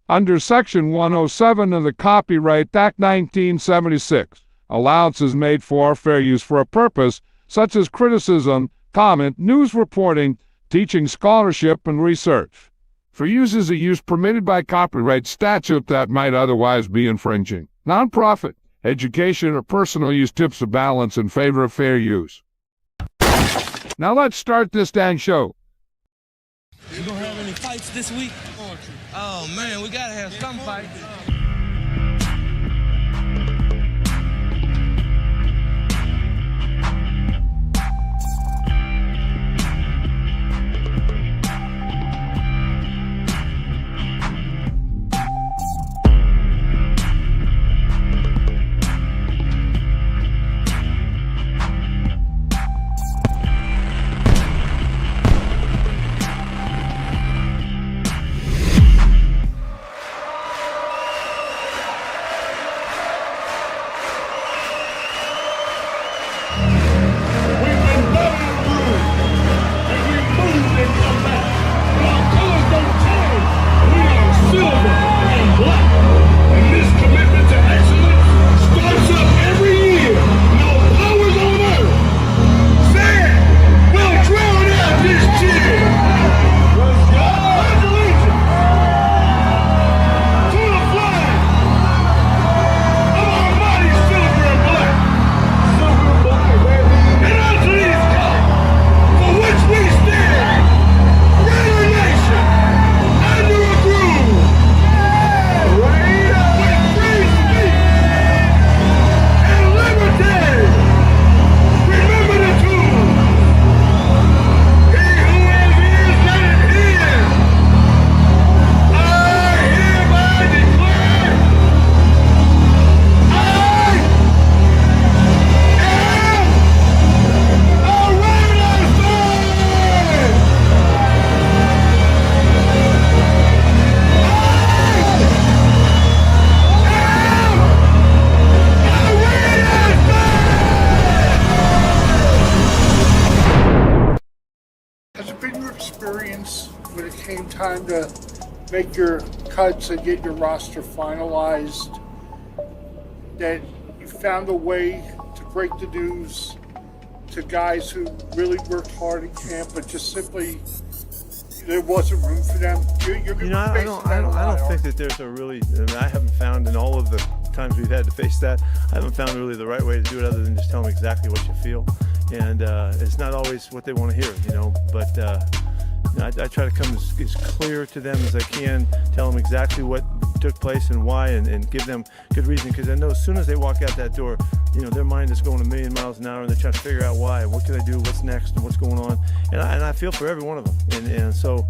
Under Section 107 of the Copyright Act 1976, allowance is made for fair use for a purpose such as criticism, comment, news reporting, teaching, scholarship, and research. For uses of use permitted by copyright statute that might otherwise be infringing. Nonprofit, education, or personal use tips the balance in favor of fair use. Now let's start this dang show. You gonna have any fights this week? Oh man, we gotta have some fights. When it came time to make your cuts and get your roster finalized, that you found a way to break the news to guys who really worked hard in camp, but just simply there wasn't room for them? I don't think that there's a really, I haven't found in all of the times we've had to face that, I haven't found really the right way to do it other than just tell them exactly what you feel. And it's not always what they want to hear, but I try to come as clear to them as I can, tell them exactly what took place and why, and give them good reason, because I know as soon as they walk out that door, their mind is going a million miles an hour, and they're trying to figure out why, what can I do, what's next, and what's going on, and I feel for every one of them, and so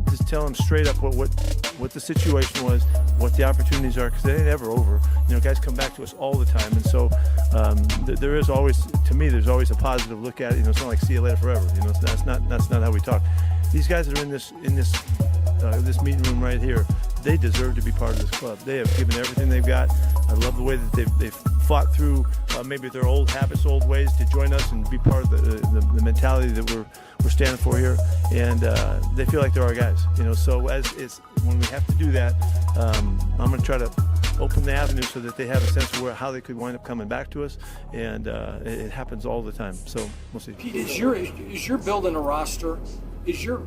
just tell them straight up what the situation was, what the opportunities are, because they ain't ever over. Guys come back to us all the time, and so there is always, to me, there's always a positive look at it. It's not like see you later forever. That's not how we talk. These guys that are in this meeting room right here, they deserve to be part of this club. They have given everything they've got. I love the way that they've fought through maybe their old habits, old ways to join us and be part of the mentality that we're standing for here. And they feel like they're our guys. So when we have to do that, I'm going to try to open the avenue so that they have a sense of how they could wind up coming back to us, and it happens all the time. So we'll see. Pete, is your building a roster?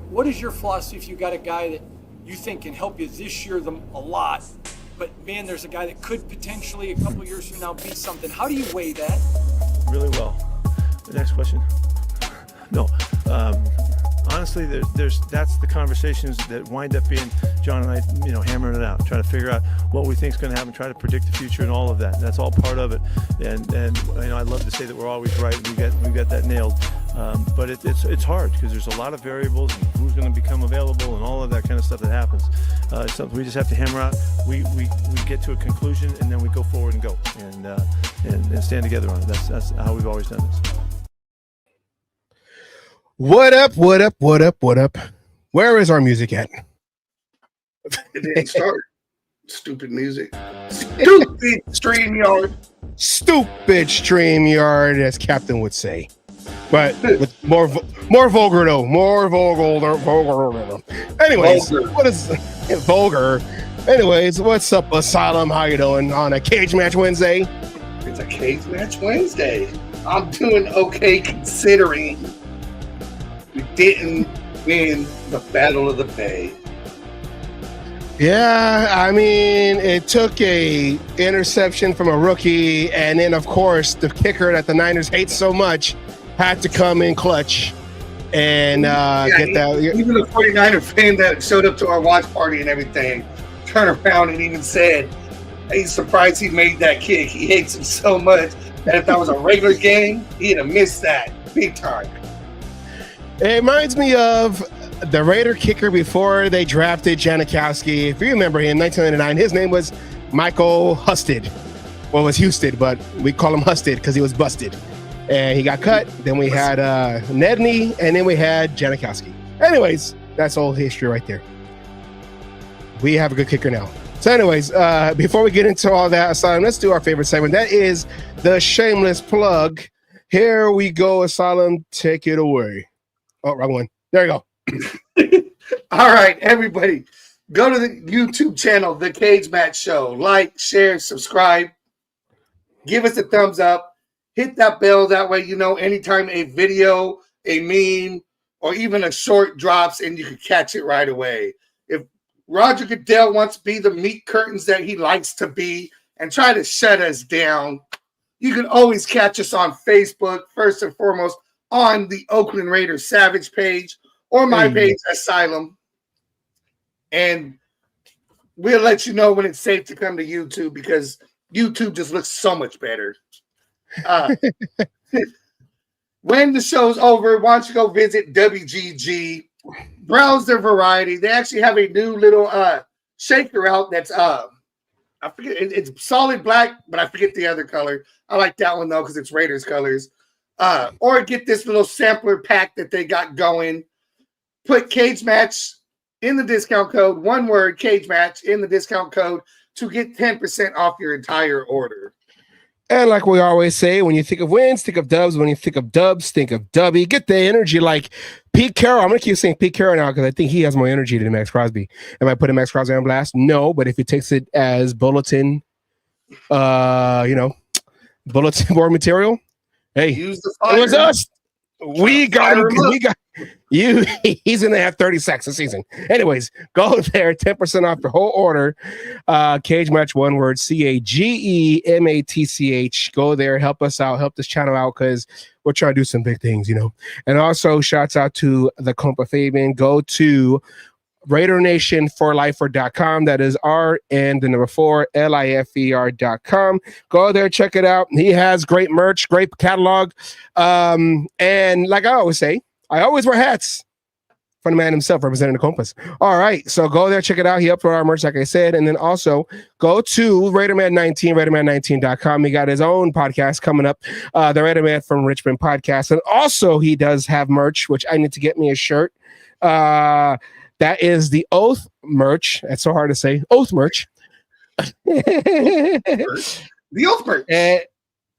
What is your philosophy if you got a guy that you think can help you this year a lot, but man, there's a guy that could potentially a couple years from now be something? How do you weigh that? Really well. The next question. No. Honestly, that's the conversations that wind up being John and I, hammering it out, trying to figure out what we think is going to happen, try to predict the future and all of that. That's all part of it. And I'd love to say that we're always right. We got that nailed. But it's hard because there's a lot of variables and who's going to become available and all of that kind of stuff that happens. It's something we just have to hammer out. We get to a conclusion and then we go forward and go and stand together on it. That's how we've always done this. What up? Where is our music at? It didn't start. Stupid music. Stupid StreamYard. Stupid StreamYard, as Captain would say. But with more vulgar though. More vulgar. Anyways, vulgar. What is vulgar? Anyways, what's up, Asylum? How you doing on a Cage Match Wednesday? It's a Cage Match Wednesday. I'm doing okay considering we didn't win the Battle of the Bay. Yeah, I mean, it took a interception from a rookie, and then, of course, the kicker that the Niners hate so much had to come in clutch and get that. Even the 49er fan that showed up to our watch party and everything turned around and even said he's surprised he made that kick. He hates him so much that if that was a regular game, he'd have missed that big time. It reminds me of the Raider kicker before they drafted Janikowski. If you remember him, 1999, his name was Michael Husted. Well, it was Houston, but we call him Husted because he was busted. And he got cut. Then we had Nedney, and then we had Janikowski. Anyways, that's old history right there. We have a good kicker now. So anyways, before we get into all that, Asylum, let's do our favorite segment. That is the shameless plug. Here we go, Asylum. Take it away. Oh, wrong one. There you go. All right, everybody, go to the YouTube channel, The Cage Match Show. Like, share, subscribe. Give us a thumbs up. Hit that bell. That way you know anytime a video, a meme, or even a short drops, and you can catch it right away. If Roger Goodell wants to be the meat curtains that he likes to be and try to shut us down, you can always catch us on Facebook, first and foremost, on the Oakland Raiders Savage page or my page, Asylum. And we'll let you know when it's safe to come to YouTube because YouTube just looks so much better. When the show's over, why don't you go visit WGG, browse their variety. They actually have a new little shaker out that's I forget, it's solid black, but I forget the other color. I like that one though because it's Raiders colors. Or get this little sampler pack that they got going. Put Cage Match in the discount code, one word, Cage Match in the discount code to get 10% off your entire order. And like we always say, when you think of wins, think of dubs. When you think of dubs, think of Dubby. Get the energy like Pete Carroll. I'm going to keep saying Pete Carroll now because I think he has more energy than Max Crosby. Am I putting Max Crosby on blast? No, but if he takes it as bulletin, bulletin board material, hey, Use the it was fire. us. We got him. We got you. He's going to have 30 sacks a season. Anyways, go there. 10% off the whole order. Cage Match, one word, CAGEMATCH. Go there. Help us out. Help this channel out because we're trying to do some big things, And also, shouts out to the Compa Fabian. Go to RaiderNationForLifer.com. That is R and the number 4 LIFER.com. Go there, check it out. He has great merch, great catalog. And like I always say, I always wear hats from the man himself representing the Compass. All right, so go there, check it out. He uploaded our merch, like I said, and then also go to RaiderMan19, RaiderMan19.com. He got his own podcast coming up, the Raiderman from Richmond podcast, and also he does have merch, which I need to get me a shirt. That is the Oath merch. That's so hard to say. Oath merch. The Oath merch.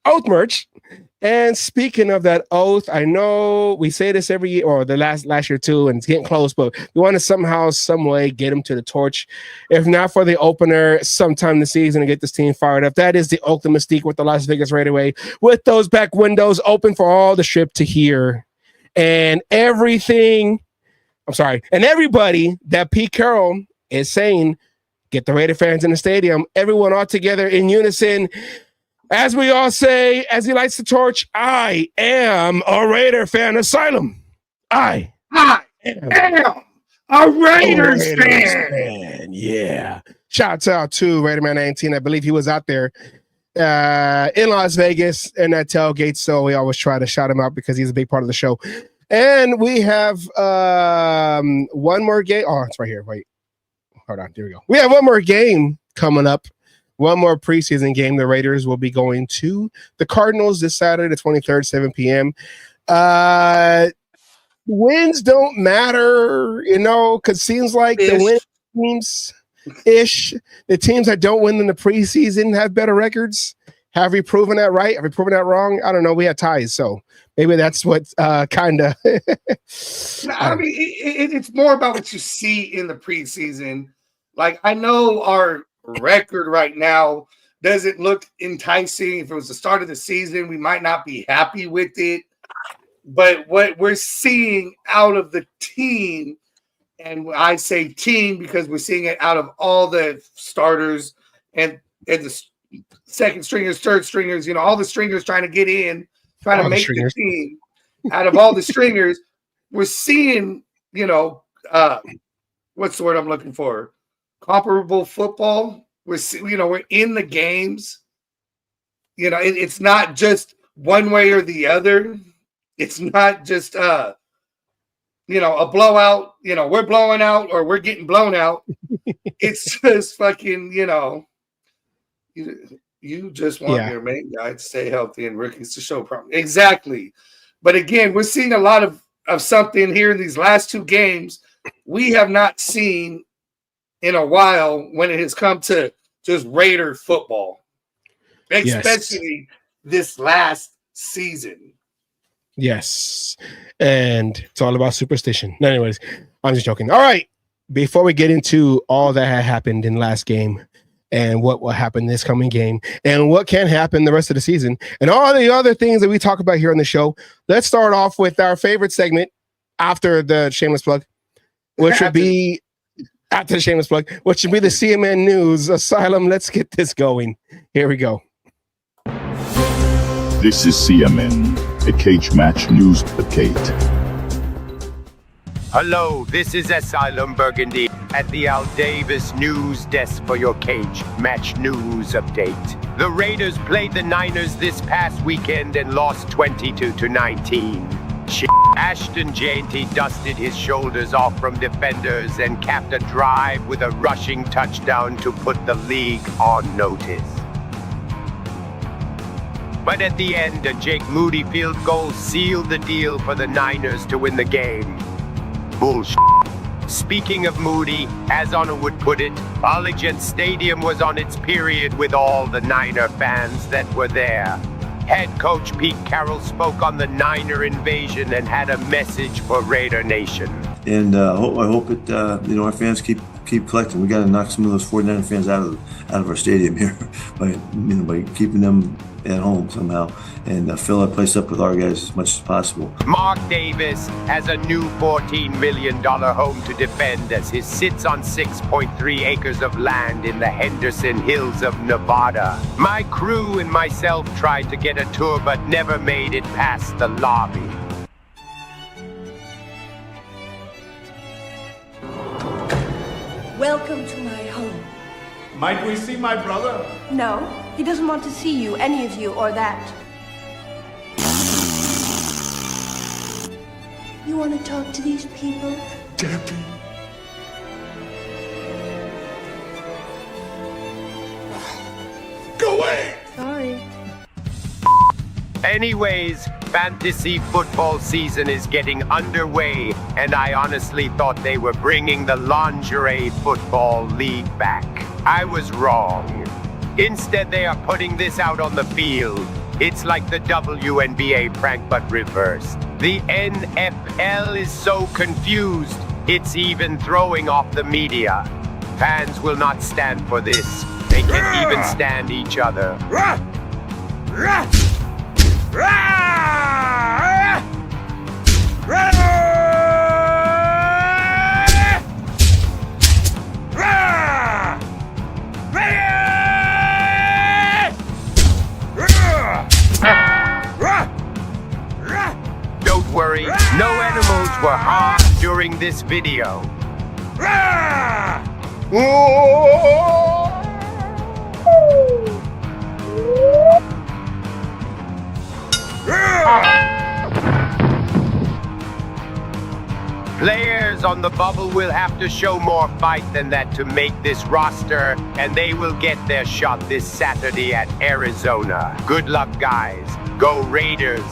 Oath merch. And speaking of that Oath, I know we say this every year, or the last year too, and it's getting close, but we want to somehow, some way get him to the torch. If not for the opener sometime this season and get this team fired up. That is the Oakland Mystique with the Las Vegas Raidaway, with those back windows open for all the strip to hear. And everybody that Pete Carroll is saying, get the Raider fans in the stadium, everyone all together in unison. As we all say, as he lights the torch, I am a Raider fan. Asylum. I am a Raiders fan. Yeah. Shouts out to Raiderman 19. I believe he was out there in Las Vegas in that tailgate, so we always try to shout him out because he's a big part of the show. And we have one more game. Oh, it's right here. Wait. Hold on. There we go. We have one more game coming up. One more preseason game. The Raiders will be going to the Cardinals this Saturday, the 23rd, 7 p.m. Wins don't matter, because it seems like the win teams-ish, the teams that don't win in the preseason have better records. Have we proven that right? Have we proven that wrong? I don't know. We had ties, so maybe that's what kind of. I mean, it's more about what you see in the preseason. Like, I know our record right now doesn't look enticing. If it was the start of the season, we might not be happy with it. But what we're seeing out of the team, and I say team because we're seeing it out of all the starters and the second stringers, third stringers, all the stringers trying to get in, trying to make the team. Out of all the stringers, we're seeing, what's the word I'm looking for? Comparable football. We're in the games. It's not just one way or the other. It's not just a blowout. We're blowing out or we're getting blown out. It's just fucking, you just want your main guy to stay healthy and rookies to show promise. Exactly. But again, we're seeing a lot of something here in these last two games we have not seen in a while when it has come to just Raider football, especially this last season. Yes. And it's all about superstition. No, anyways, I'm just joking. All right. Before we get into all that had happened in last game and what will happen this coming game and what can happen the rest of the season and all the other things that we talk about here on the show, let's start off with our favorite segment after the shameless plug, which would be after the shameless plug, which should be the CMN News Asylum. Let's get this going. Here we go. This is CMN, a cage match news update. Hello, this is Asylum Burgundy at the Al Davis News Desk for your cage match news update. The Raiders played the Niners this past weekend and lost 22-19. Ashton Jeanty dusted his shoulders off from defenders and capped a drive with a rushing touchdown to put the league on notice. But at the end, a Jake Moody field goal sealed the deal for the Niners to win the game. Bullshit. Speaking of Moody, as Honor would put it, Allegiant Stadium was on its period with all the Niner fans that were there. Head coach Pete Carroll spoke on the Niner invasion and had a message for Raider Nation. And I hope it, our fans keep collecting. We got to knock some of those 49 fans out of our stadium here by keeping them at home somehow and fill our place up with our guys as much as possible. Mark Davis has a new $14 million home to defend as he sits on 6.3 acres of land in the Henderson Hills of Nevada. My crew and myself tried to get a tour but never made it past the lobby. Welcome to my home. Might we see my brother? No, he doesn't want to see you, any of you, or that. You want to talk to these people? Dubby. Go away! Sorry. Anyways, fantasy football season is getting underway, and I honestly thought they were bringing the lingerie football league back. I was wrong. Instead, they are putting this out on the field. It's like the WNBA prank, but reversed. The NFL is so confused, it's even throwing off the media. Fans will not stand for this. They can't even stand each other. Don't worry, no animals were harmed during this video. Players on the bubble will have to show more fight than that to make this roster, and they will get their shot this Saturday at Arizona. Good luck, guys. Go Raiders.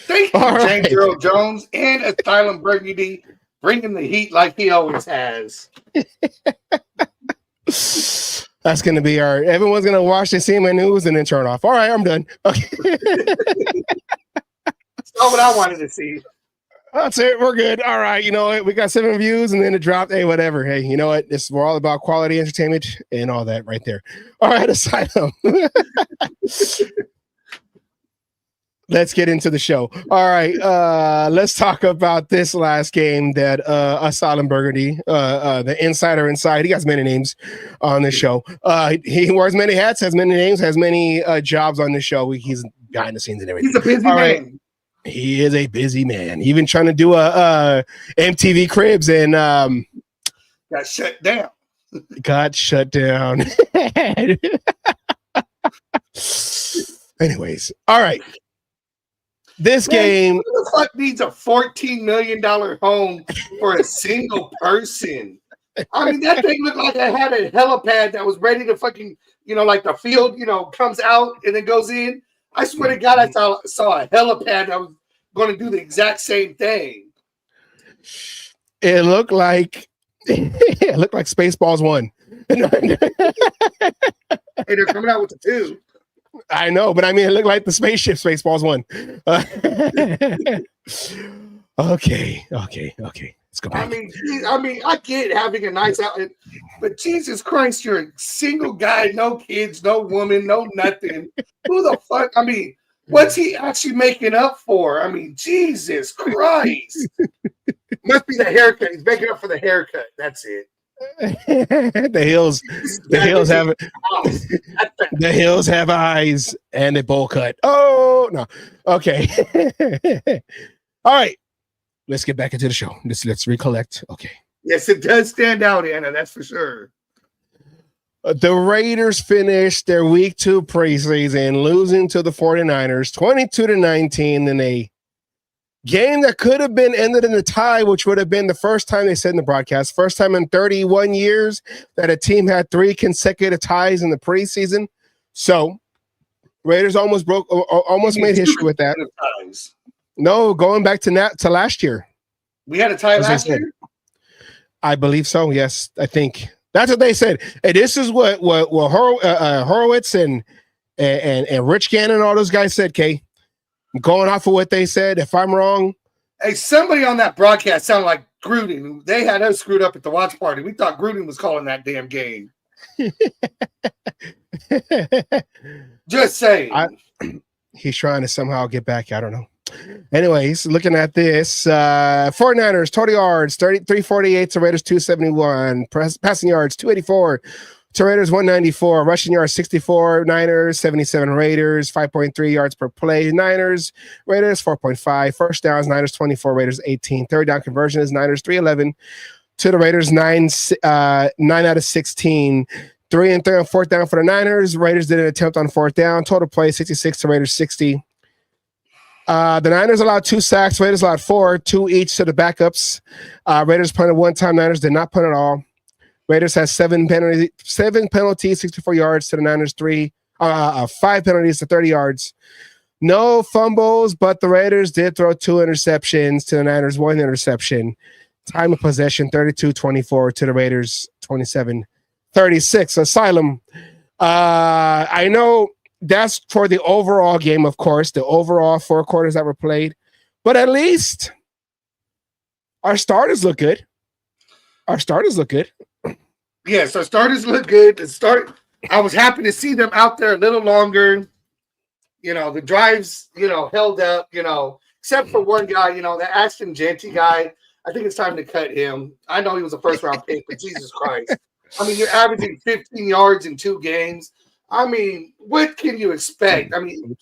Thank you, James Earl Jones and Asylum Burgundy, bringing the heat like he always has. That's going to be everyone's going to watch the CMN News and then turn off. All right, I'm done. Okay. That's not what I wanted to see. That's it. We're good. All right. You know what? We got 7 views and then it dropped. Hey, whatever. Hey, you know what? We're all about quality entertainment and all that right there. All right, Asylum. Let's get into the show. All right. Let's talk about this last game that Asylum Burgundy, the insider inside. He has many names on the show. He wears many hats, has many names, has many jobs on the show. He's behind the scenes and everything. He's a busy all man. Right. He is a busy man. Even trying to do a MTV Cribs and got shut down. Got shut down. Anyways, all right. This game. Who the fuck needs a $14 million home for a single person? I mean, that thing looked like it had a helipad that was ready to fucking, like the field, comes out and then goes in. I swear to God, I saw a helipad that was going to do the exact same thing. It looked like Spaceballs 1. Hey, they're coming out with the 2. I know, but I mean, it looked like the spaceship Spaceballs 1. Okay. Let's go back. I mean, I get having a nice outlet, but Jesus Christ, you're a single guy, no kids, no woman, no nothing. Who the fuck? I mean, what's he actually making up for? I mean, Jesus Christ. Must be the haircut. He's making up for the haircut. That's it. The hills have eyes and a bowl cut. Oh no. Okay. All right. Let's get back into the show. Let's recollect. Okay. Yes, it does stand out, Anna. That's for sure. The Raiders finished their week 2 preseason losing to the 49ers 22-19 in a game that could have been ended in a tie, which would have been the first time they said in the broadcast, first time in 31 years that a team had 3 consecutive ties in the preseason. So Raiders almost made history with that. No, going back to last year. We had a tie last year? I believe so. Yes, I think that's what they said. And this is what Horowitz and Rich Gannon and all those guys said, Kay. Going off of what they said, if I'm wrong. Hey, somebody on that broadcast sounded like Gruden. They had us screwed up at the watch party. We thought Gruden was calling that damn game. Just saying. He's trying to somehow get back. I don't know. Anyways, looking at this, 49ers, total yards, 348 to Raiders 271, passing yards 284 to Raiders 194, rushing yards 64, Niners 77, Raiders 5.3 yards per play, Niners, Raiders 4.5, first downs, Niners 24, Raiders 18, third down conversion is Niners 311 to the Raiders 9 out of 16, 3 and 3 on fourth down for the Niners. Raiders did an attempt on fourth down, total play 66 to Raiders 60. The Niners allowed 2 sacks, Raiders allowed 4, 2 each to the backups. Raiders punted 1 time, Niners did not punt at all. Raiders has 7 penalties, 64 yards to the Niners 5 penalties to 30 yards. No fumbles, but the Raiders did throw 2 interceptions to the Niners, 1 interception. Time of possession 32-24 to the Raiders, 27-36. Asylum. I know that's for the overall game, of course, the overall 4 quarters that were played, but at least our starters look good. Yes, our starters look good. I was happy to see them out there a little longer. The drives, held up, except for one guy, the Ashton Jeanty guy. I think it's time to cut him. I know he was a first-round pick, but Jesus Christ. I mean, you're averaging 15 yards in 2 games. I mean, what can you expect? I mean,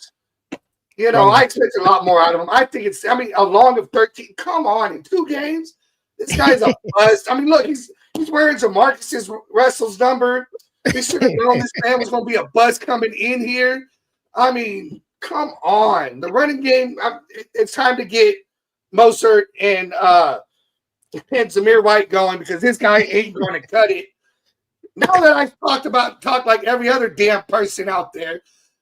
I expect a lot more out of him. I think a long of 13. Come on, in 2 games? This guy's a bust. I mean, look, he's wearing Jamarcus Russell's number. He should have known this man was going to be a bust coming in here. I mean, come on. The running game, it's time to get Mostert and Zamir White going because this guy ain't going to cut it. Now that I've talked like every other damn person out there,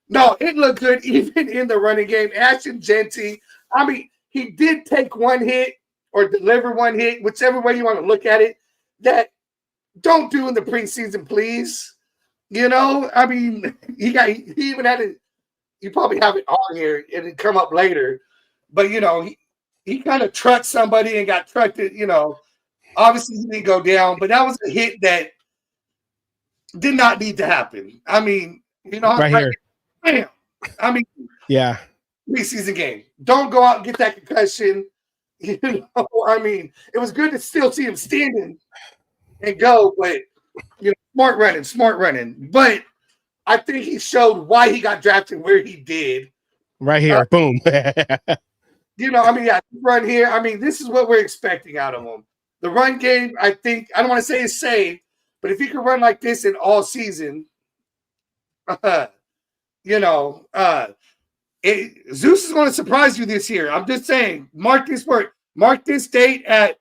no, it looked good even in the running game. Ashton Jeanty, I mean, he did take 1 hit or deliver 1 hit, whichever way you want to look at it, that don't do in the preseason, please. I mean, he even had it. You probably have it on here and it come up later, but he he kind of trucked somebody and got trucked. Obviously he didn't go down, but that was a hit that did not need to happen. I mean, right here. Bam. I mean, yeah, preseason game. Don't go out and get that concussion. I mean, it was good to still see him standing and go, but smart running. But I think he showed why he got drafted where he did. Right here, boom. Run here. I mean, this is what we're expecting out of him. The run game, I think, I don't want to say it's safe, but if he can run like this in all season, Zeus is going to surprise you this year. I'm just saying, mark this word. Mark this date at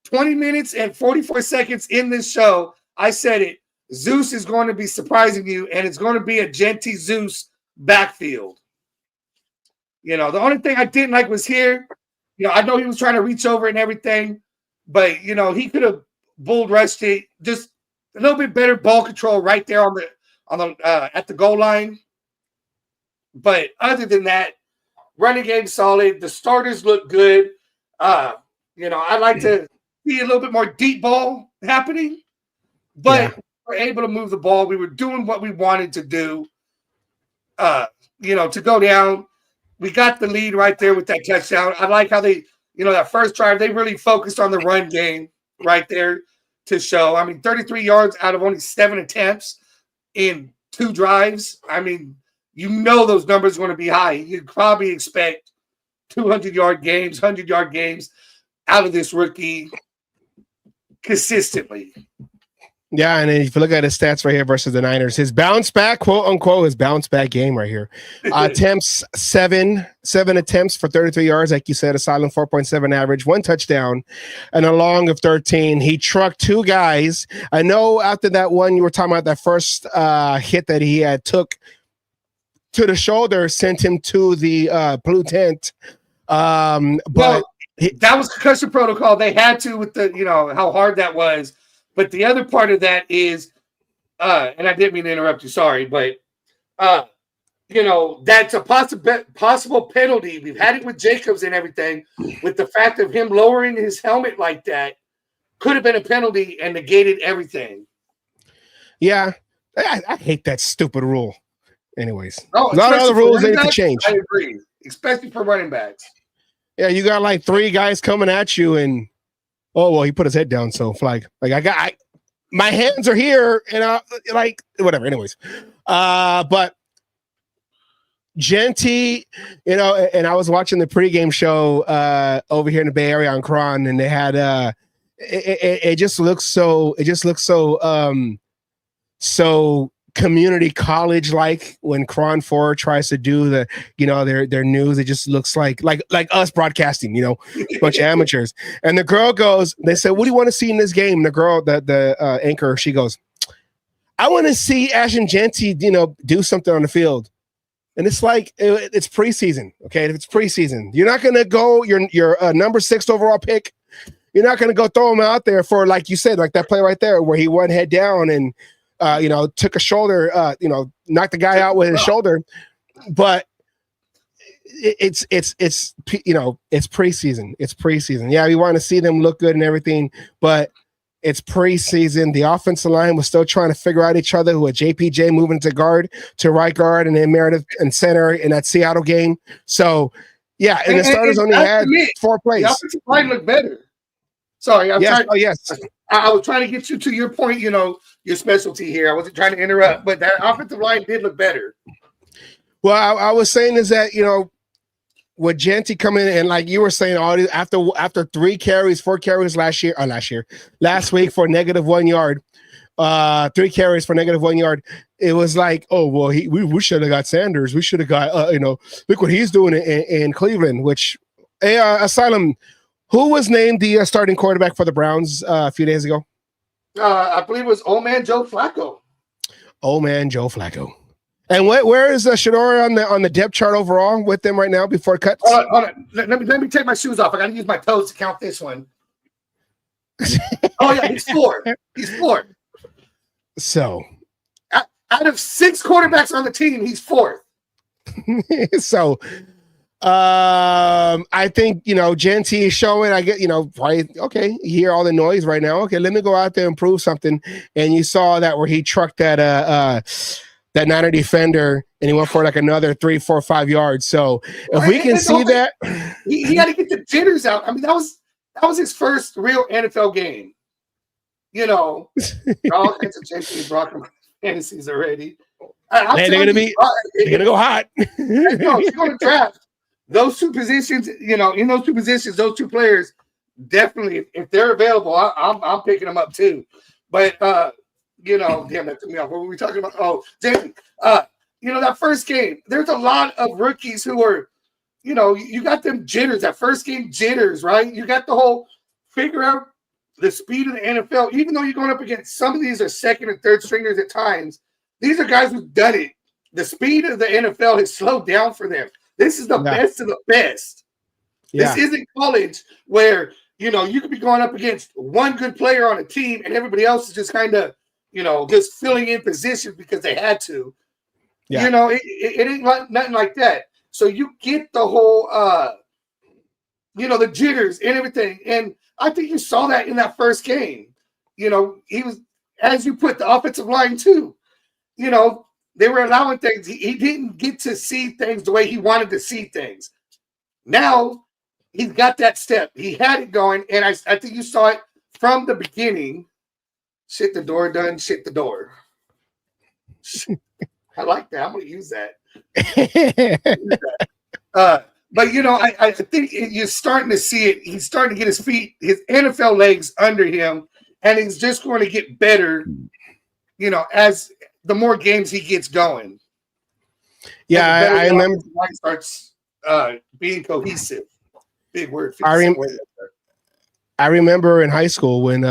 20 minutes and 44 seconds in this show. I said it. Zeus is going to be surprising you, and it's going to be a Genty Zeus backfield. The only thing I didn't like was here. I know he was trying to reach over and everything, but he could have bull rushed it. Just a little bit better ball control right there on the at the goal line. But other than that, running game solid. The starters look good. I'd like to see a little bit more deep ball happening, but we're able to move the ball. We were doing what we wanted to do. To go down. We got the lead right there with that touchdown. I like how they, that first drive, they really focused on the run game right there to show. I mean, 33 yards out of only 7 attempts in 2 drives. I mean, those numbers are going to be high. You'd probably expect 200-yard games, 100-yard games out of this rookie consistently. Yeah, and if you look at his stats right here versus the Niners, his bounce back, quote unquote, his bounce back game right here. Attempts, seven attempts for 33 yards, like you said, a solid 4.7 average, 1 touchdown, and a long of 13. He trucked 2 guys. I know after that one, you were talking about that first hit that he had took to the shoulder, sent him to the blue tent. That was concussion protocol. They had to with the, how hard that was. But the other part of that is, and I didn't mean to interrupt you, sorry, but, that's a possible penalty. We've had it with Jacobs and everything, with the fact of him lowering his helmet like that, could have been a penalty and negated everything. Yeah, I hate that stupid rule. Anyways, a lot of other rules need to change. I agree, especially for running backs. Yeah, you got like 3 guys coming at you and he put his head down. So flag. My hands are here and whatever. Anyways, but Genty, and I was watching the pregame show over here in the Bay Area on Cron, and they had it just looks so community college like when Cron 4 tries to do the their news. It just looks like us broadcasting, bunch of amateurs. And the girl goes, they said, what do you want to see in this game? The girl, the anchor, she goes, I want to see Ashton Genty do something on the field. And it's like it's preseason. Okay, if it's preseason, you're not gonna go your number 6 overall pick. You're not gonna go throw him out there for, like you said, like that play right there where he went head down and took a shoulder, knocked the guy out with his shoulder. But it's preseason. It's preseason. Yeah, we want to see them look good and everything, but it's preseason. The offensive line was still trying to figure out each other, with JPJ moving to right guard, and then Meredith and center in that Seattle game. So, yeah, and the starters only had 4 plays. The offensive line looked better. Sorry, yes. I was trying to get you to your point, your specialty here. I wasn't trying to interrupt, but that offensive line did look better. Well, I was saying is that, with Genty coming in, and like you were saying, after 4 carries last week for -1 yard, 3 carries for -1 yard, it was like, we should have got Sanders. We should have got, look what he's doing in Cleveland, which, Asylum, who was named the starting quarterback for the Browns a few days ago? I believe it was old man Joe Flacco. Old man Joe Flacco. And where is Shador on the depth chart overall with them right now before cuts? Hold on. Let me take my shoes off. I got to use my toes to count this one. Oh yeah, he's 4. He's 4. So, out of 6 quarterbacks on the team, he's 4th. So, I think, Gen T is showing, I get, probably, okay, you hear all the noise right now. Okay, let me go out there and prove something. And you saw that where he trucked that Niner defender and he went for like another 3, 4, 5 yards. So if we can see that, he had to get the jitters out. I mean, that was his first real NFL game. All kinds of Gen T brought him fantasies already. They're gonna go hot. You're going to draft those two positions. In those two positions, those two players definitely, if they're available, I'm picking them up too. But damn, that threw me off. What were we talking about? Oh, Jamie. That first game, there's a lot of rookies who are, you got them jitters. That first game jitters, right? You got the whole figure out the speed of the NFL. Even though you're going up against some of these are second and third stringers at times. These are guys who've done it. The speed of the NFL has slowed down for them. This is the best of the best. Yeah. This isn't college where, you could be going up against one good player on a team and everybody else is just kind of, just filling in positions because they had to. Yeah. It ain't nothing like that. So you get the whole, the jitters and everything. And I think you saw that in that first game. He was, as you put, the offensive line too. They were allowing things. He didn't get to see things the way he wanted to see things. Now he's got that step. He had it going, and I think you saw it from the beginning. Shit the door done, shit the door. I like that. I'm going to use that. But, I think you're starting to see it. He's starting to get his NFL legs under him, and he's just going to get better, as the more games he gets going. Yeah, I remember. He starts being cohesive. Big word. I remember in high school when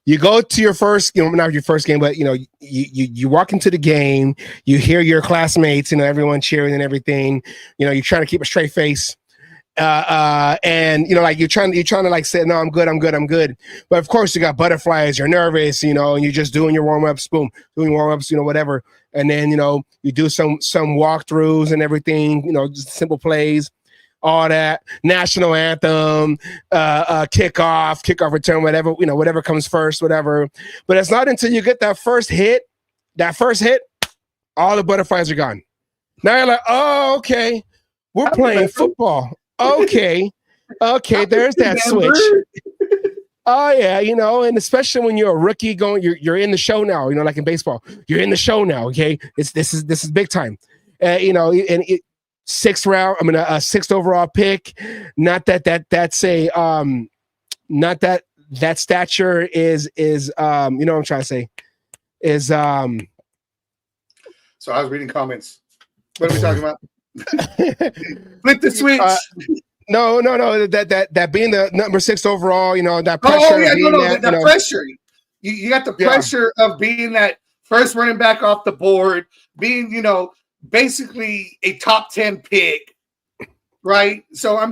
you go to your first, not your first game, but you walk into the game, you hear your classmates, everyone cheering and everything. You're trying to keep a straight face. And you're trying to like say, no, I'm good. But of course you got butterflies, you're nervous, and you're just doing your warm-ups, whatever. And then, you do some walkthroughs and everything, just simple plays, all that, national anthem, kickoff return, whatever, whatever comes first, whatever. But it's not until you get that first hit, all the butterflies are gone. Now you're like, oh, okay, we're playing football. Okay, there's that switch. Oh yeah, and especially when you're a rookie you're in the show now, like in baseball. You're in the show now, okay? This is big time. Sixth round, a sixth overall pick. Not that's a not that stature is what I'm trying to say is So I was reading comments. What are we talking about? Flip the switch. No. That being the number 6 overall, that pressure. Oh yeah, that pressure. You got the pressure of being that first running back off the board, being basically a top 10 pick, right? So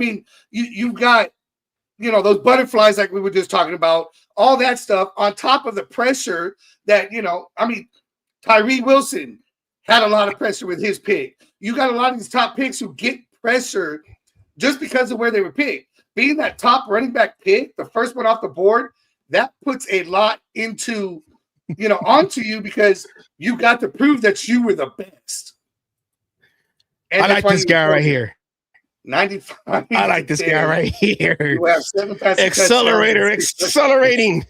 you got those butterflies like we were just talking about, all that stuff on top of the pressure that Tyree Wilson had a lot of pressure with his pick. You got a lot of these top picks who get pressure just because of where they were picked. Being that top running back pick, the first one off the board, that puts a lot into, onto you because you got to prove that you were the best. And I like this guy right here. 95. I like this guy right here. You have 7 passes. Accelerating.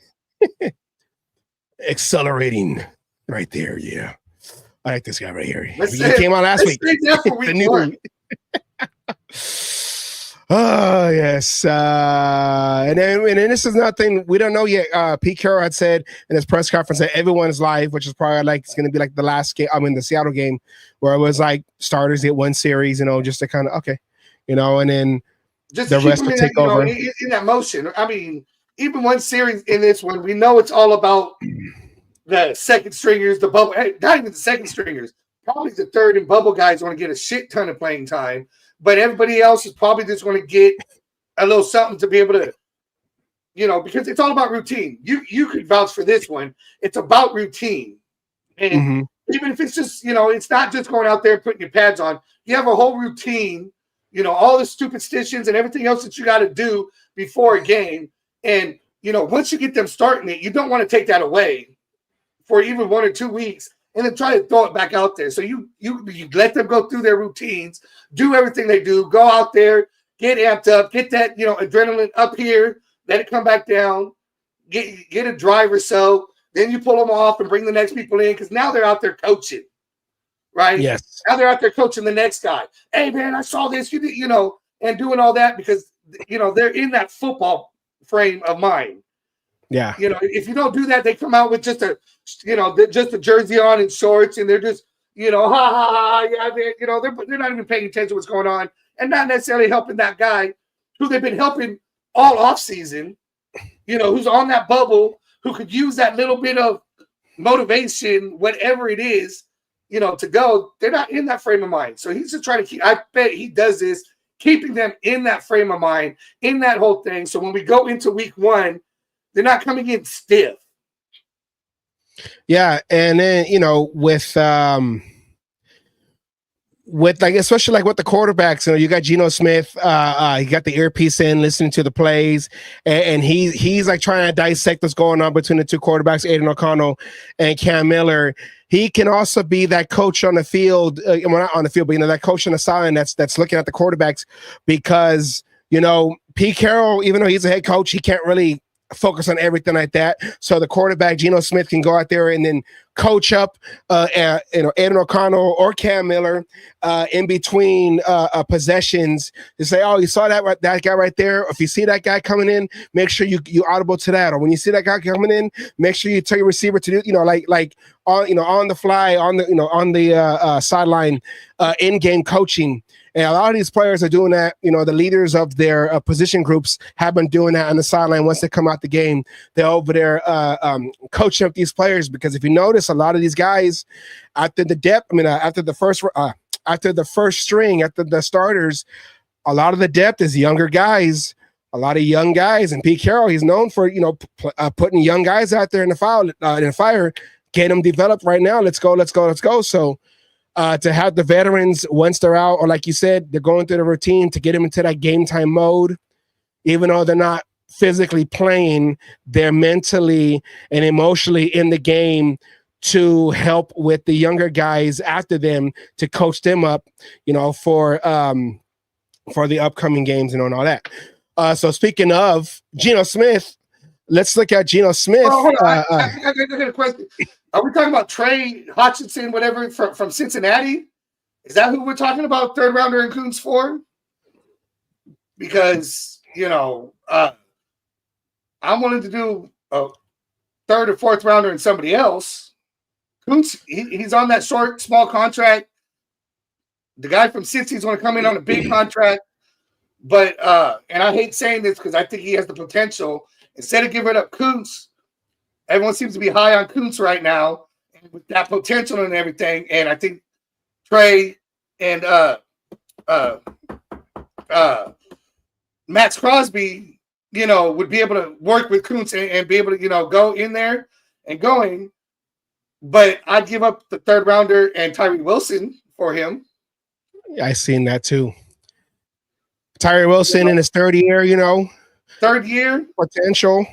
Accelerating right there, yeah. I like this guy right here. He came on last week. The new one. Oh, yes. And then this is nothing we don't know yet. Pete Carroll had said in his press conference that everyone's live, which is probably it's going to be like the last game. The Seattle game where it was like starters get one series, just to kind of, okay, and then just the rest will take over. In that motion. Even one series in this one, we know it's all about the second stringers, the bubble, not even the second stringers, probably the third and bubble guys want to get a shit ton of playing time, but everybody else is probably just going to get a little something to be able to, because it's all about routine. You could vouch for this one. It's about routine. And even if it's just, it's not just going out there and putting your pads on, you have a whole routine all the superstitions and everything else that you got to do before a game. And, once you get them starting it, you don't want to take that away for even 1 or 2 weeks and then try to throw it back out there. So you let them go through their routines, do everything they do, go out there, get amped up, get that, adrenaline up here, let it come back down, get a drive or so. Then you pull them off and bring the next people in because now they're out there coaching, right? Yes. Now they're out there coaching the next guy. Hey, man, I saw this, and doing all that because, they're in that football frame of mind. Yeah. If you don't do that, they come out with just a jersey on and shorts, and they're just, ha ha ha, yeah, they're not even paying attention to what's going on, and not necessarily helping that guy who they've been helping all off season, who's on that bubble, who could use that little bit of motivation, whatever it is, to go. They're not in that frame of mind. So he's just trying to keep, I bet he does this, keeping them in that frame of mind, in that whole thing. So when we go into week 1, they're not coming in stiff. Yeah. And then, with like, especially like with the quarterbacks, you got Geno Smith, he got the earpiece in, listening to the plays, and he's like trying to dissect what's going on between the two quarterbacks, Aiden O'Connell and Cam Miller. He can also be that coach on the field, well, not on the field, but that coach on the sideline that's looking at the quarterbacks, because Pete Carroll, even though he's a head coach, he can't really focus on everything like that. So the quarterback, Geno Smith, can go out there and then coach up, Aiden O'Connell or Cam Miller in between possessions to say, oh, you saw that guy right there. If you see that guy coming in, make sure you audible to that. Or when you see that guy coming in, make sure you tell your receiver to do, like on the fly, on the sideline, in-game coaching. And a lot of these players are doing that. The leaders of their position groups have been doing that on the sideline. Once they come out the game, they're over there coaching up these players, because if you notice, a lot of these guys after the depth, after the first string, after the starters, a lot of the depth is younger guys, a lot of young guys. And Pete Carroll, he's known for putting young guys out there in the fire, get them developed right now. Let's go. So. To have the veterans, once they're out, or like you said, they're going through the routine, to get them into that game time mode, even though they're not physically playing, they're mentally and emotionally in the game to help with the younger guys after them, to coach them up, for the upcoming games and all that. So speaking of Geno Smith, let's look at Geno Smith. Oh, I got a question. Are we talking about Trey Hutchinson, whatever, from Cincinnati? Is that who we're talking about, third rounder in Coons for? Because, I'm willing to do a third or fourth rounder in somebody else. Coons, he's on that short, small contract. The guy from Cincy is going to come in on a big contract. But, and I hate saying this because I think he has the potential. Instead of giving up Coons, everyone seems to be high on Kuntz right now with that potential and everything. And I think Trey and Max Crosby, would be able to work with Kuntz and be able to, go in there and going. But I'd give up the third rounder and Tyree Wilson for him. I seen that too. Tyree Wilson in his third year, Third year. Potential.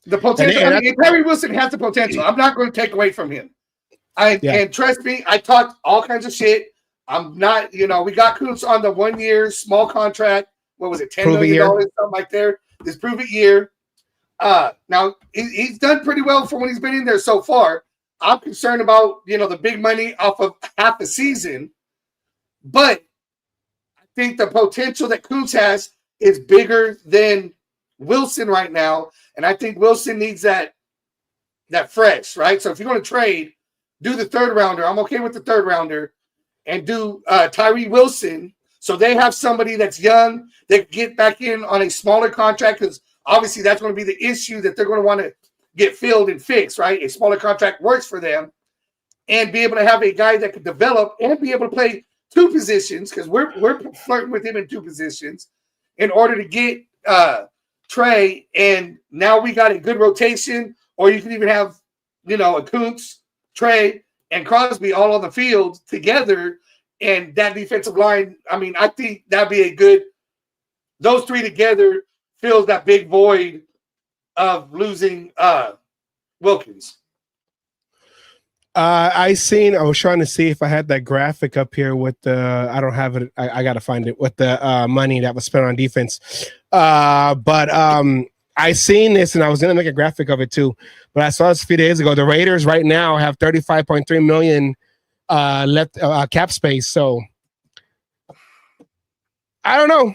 The potential. Tyree Wilson has the potential. I'm not going to take away from him. And trust me, I talked all kinds of shit. I'm not, we got Kuntz on the 1 year small contract. What was it, $10 million, something like there? This prove it year. Now he's done pretty well for when he's been in there so far. I'm concerned about the big money off of half the season, but I think the potential that Kuntz has is bigger than Wilson right now, and I think Wilson needs that fresh, right? So if you're going to trade, do the third rounder. I'm okay with the third rounder, and do Tyree Wilson, so they have somebody that's young that can get back in on a smaller contract, because obviously that's going to be the issue that they're going to want to get filled and fixed, right? A smaller contract works for them, and be able to have a guy that can develop and be able to play two positions, because we're flirting with him in two positions in order to get Trey, and now we got a good rotation. Or you can even have, a Kuntz, Trey, and Crosby all on the field together and that defensive line. I mean, I think that'd be a good. Those three together fills that big void of losing Wilkins. I was trying to see if I had that graphic up here with the, I don't have it. I got to find it with the money that was spent on defense. But I seen this and I was going to make a graphic of it too, but I saw this a few days ago. The Raiders right now have 35.3 million left cap space. So I don't know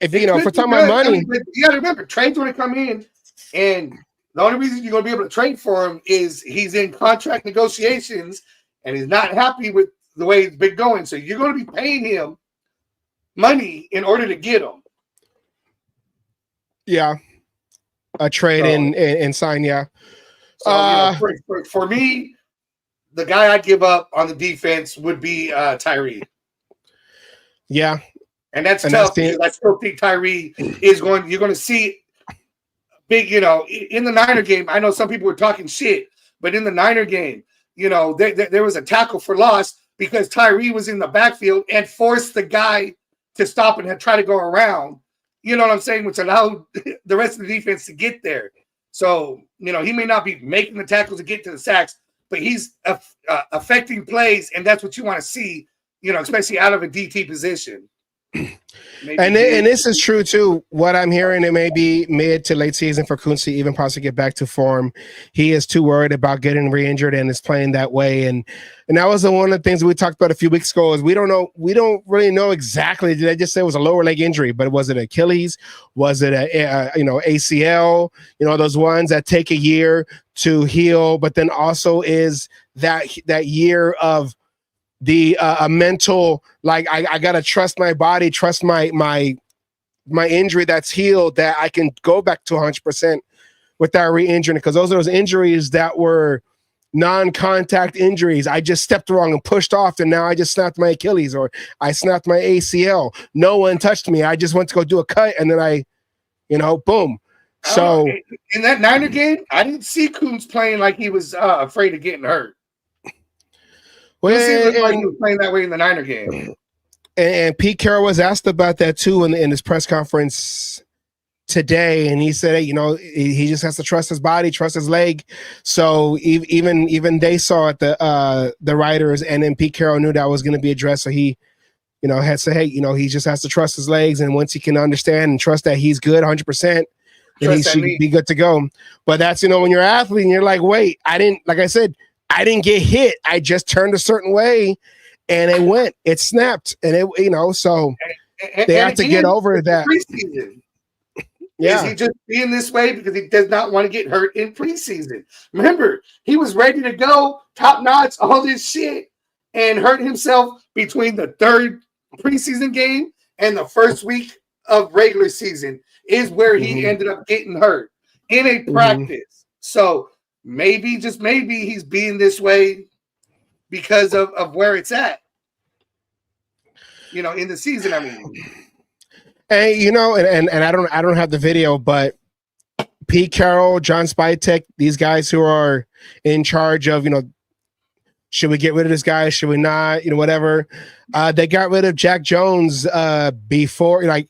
if, you know, if we're talking about money. I mean, you got to remember, trades want to come in, and the only reason you're going to be able to trade for him is he's in contract negotiations and he's not happy with the way it's been going. So you're going to be paying him money in order to get him. Yeah. A trade and sign, yeah. So, you know, for me, the guy I'd give up on the defense would be Tyree. Yeah. And that's tough because I still think Tyree is going – you're going to see – big, you know, in the Niner game, I know some people were talking shit, but in the Niner game, you know, there was a tackle for loss because Tyree was in the backfield and forced the guy to stop and try to go around. You know what I'm saying? Which allowed the rest of the defense to get there. So, you know, he may not be making the tackles to get to the sacks, but he's affecting plays, and that's what you want to see, you know, especially out of a DT position. And this is true too. What I'm hearing, it may be mid to late season for Kuntz to even possibly get back to form. He is too worried about getting re-injured and is playing that way. And that was one of the things we talked about a few weeks ago. Is we don't really know exactly. Did I just say it was a lower leg injury? But was it Achilles? Was it a ACL? You know, those ones that take a year to heal, but then also is that year of the a mental, like I gotta trust my body, trust my injury that's healed, that I can go back to 100% without re-injuring, because those are those injuries that were non-contact injuries. I just stepped wrong and pushed off, and now I just snapped my Achilles or I snapped my ACL. No one touched me. I just went to go do a cut, and then I, you know, boom. So in that Niner game, I didn't see Kuntz playing like he was afraid of getting hurt. Well, he was playing that way in the Niner game. And Pete Carroll was asked about that too in his press conference today, and he said, hey, you know, he just has to trust his body, trust his leg. So even they saw it, the writers, and then Pete Carroll knew that was going to be addressed. So he, you know, had to say, hey, you know, he just has to trust his legs, and once he can understand and trust that he's good 100%, then he should be good to go. But that's, you know, when you're an athlete and you're like, wait, I didn't get hit. I just turned a certain way and it snapped. And it, you know, so they have to get over that. Preseason. Yeah. Is he just being this way because he does not want to get hurt in preseason? Remember, he was ready to go, top notch, all this shit, and hurt himself between the third preseason game and the first week of regular season is where he ended up getting hurt in a practice. So maybe, just maybe, he's being this way because of where it's at. You know, in the season, I mean. Hey, you know, and I don't have the video, but Pete Carroll, John Spytek, these guys who are in charge of, you know, should we get rid of this guy? Should we not? You know, whatever. They got rid of Jack Jones before, like,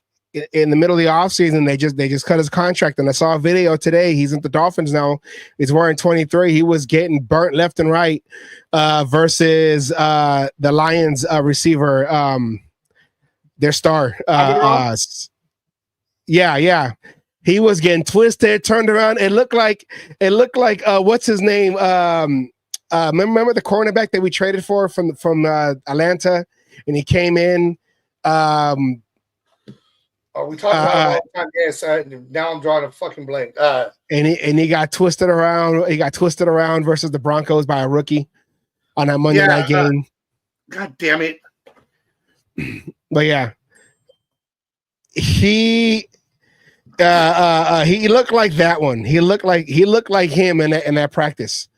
in the middle of the offseason. They just cut his contract. And I saw a video today. He's in the Dolphins now. He's wearing 23. He was getting burnt left and right versus the Lions receiver, their star. Yeah. He was getting twisted, turned around. It looked like what's his name? Remember the cornerback that we traded for from Atlanta, and he came in. We talked about it all the time. Yes, now I'm drawing a fucking blank. And he got twisted around. He got twisted around versus the Broncos by a rookie on that Monday night game. God damn it! But yeah, he looked like that one. He looked like him in that practice.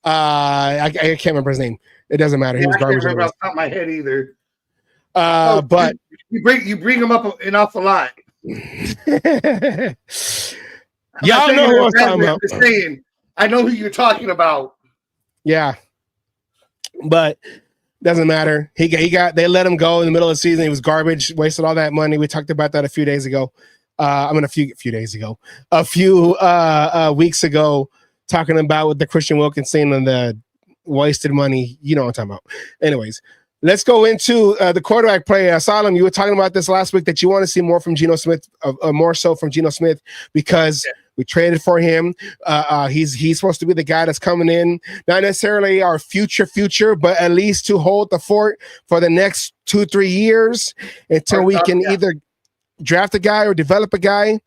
I can't remember his name. It doesn't matter. He was garbage. I can't remember off the top of my head either. But you bring him up an awful lot. Y'all know who I'm talking about. I know who you're talking about. Yeah, but Doesn't matter. They let him go in the middle of the season. He was garbage, wasted all that money. We talked about that a few days ago. A few weeks ago, talking about with the Christian Wilkinson and the wasted money. You know what I'm talking about. Anyways, let's go into the quarterback play. Solemn, you were talking about this last week that you want to see more from Geno Smith, more so from Geno Smith, because we traded for him. He's supposed to be the guy that's coming in, not necessarily our future, but at least to hold the fort for the next 2-3 years until we can either draft a guy or develop a guy.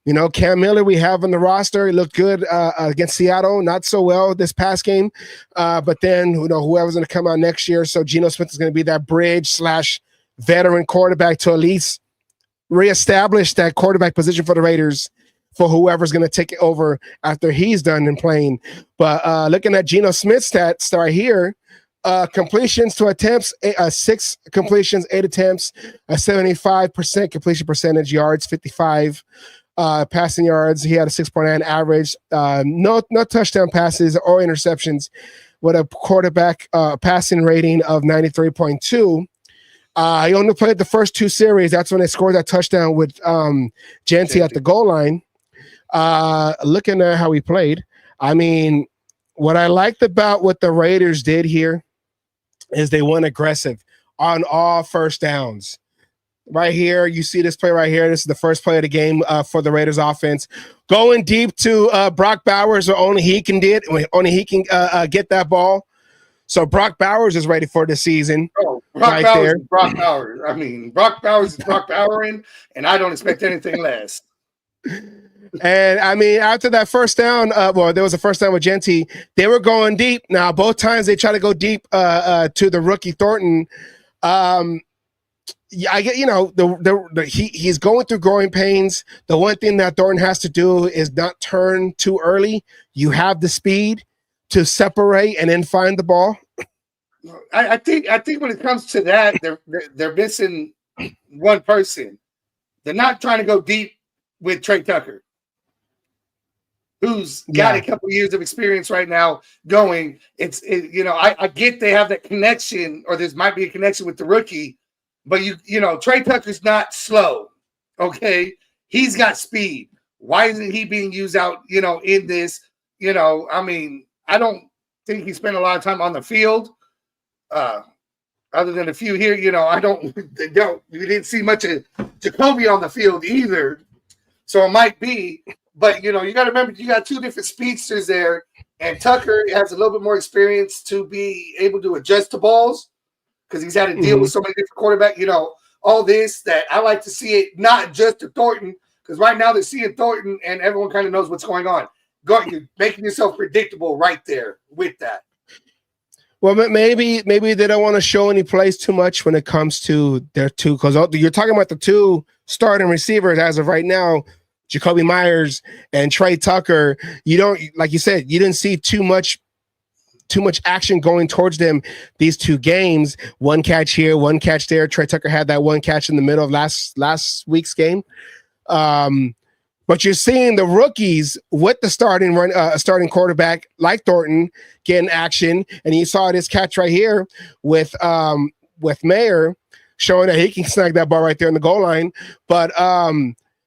You know, Cam Miller we have on the roster. He looked good against Seattle, not so well this past game. But then, you know, whoever's going to come out next year. So Geno Smith is going to be that bridge/veteran quarterback to at least reestablish that quarterback position for the Raiders for whoever's going to take it over after he's done in playing. But looking at Geno Smith's stats right here, completions to attempts, 6 completions, 8 attempts, a 75% completion percentage, yards 55. Passing yards, he had a 6.9 average. No touchdown passes or interceptions, with a quarterback passing rating of 93.2. He only played the first 2 series. That's when they scored that touchdown with Genty at the goal line. Looking at how he played, I mean, what I liked about what the Raiders did here is they went aggressive on all first downs. Right here, you see this play right here. This is the first play of the game for the Raiders offense. Going deep to Brock Bowers, or only he can get that ball. So Brock Bowers is ready for the season. Oh, Brock Bowers is Brock Bowers. I mean, Brock Bowers is Brock Bowering, and I don't expect anything less. And I mean, after that first down, there was a first down with Genty. They were going deep. Now, both times they try to go deep to the rookie Thornton. Yeah, I get, you know, he's going through growing pains. The one thing that Thornton has to do is not turn too early. You have the speed to separate and then find the ball. I think when it comes to that, they're missing one person. They're not trying to go deep with Trey Tucker, who's got a couple years of experience right now going. I get they have that connection, or there might be a connection with the rookie. But you know, Trey Tucker's not slow, okay? He's got speed. Why isn't he being used out, you know, in this? You know, I mean, I don't think he spent a lot of time on the field, other than a few here. You know, we didn't see much of Jacoby on the field either. So it might be, but you know, you got to remember you got 2 different speedsters there, and Tucker has a little bit more experience to be able to adjust to balls, because he's had to deal with so many different quarterbacks, you know, all this, that I like to see it not just to Thornton, because right now they're seeing Thornton and everyone kind of knows what's going on. You're making yourself predictable right there with that. Well, maybe they don't want to show any plays too much when it comes to their 2, because you're talking about the 2 starting receivers as of right now, Jacoby Myers and Trey Tucker. You don't, like you said, you didn't see too much action going towards them these 2 games. 1 catch here, 1 catch there. Trey Tucker had that 1 catch in the middle of last week's game. But you're seeing the rookies with the starting quarterback like Thornton getting action, and you saw this catch right here with Mayer showing that he can snag that ball right there in the goal line. But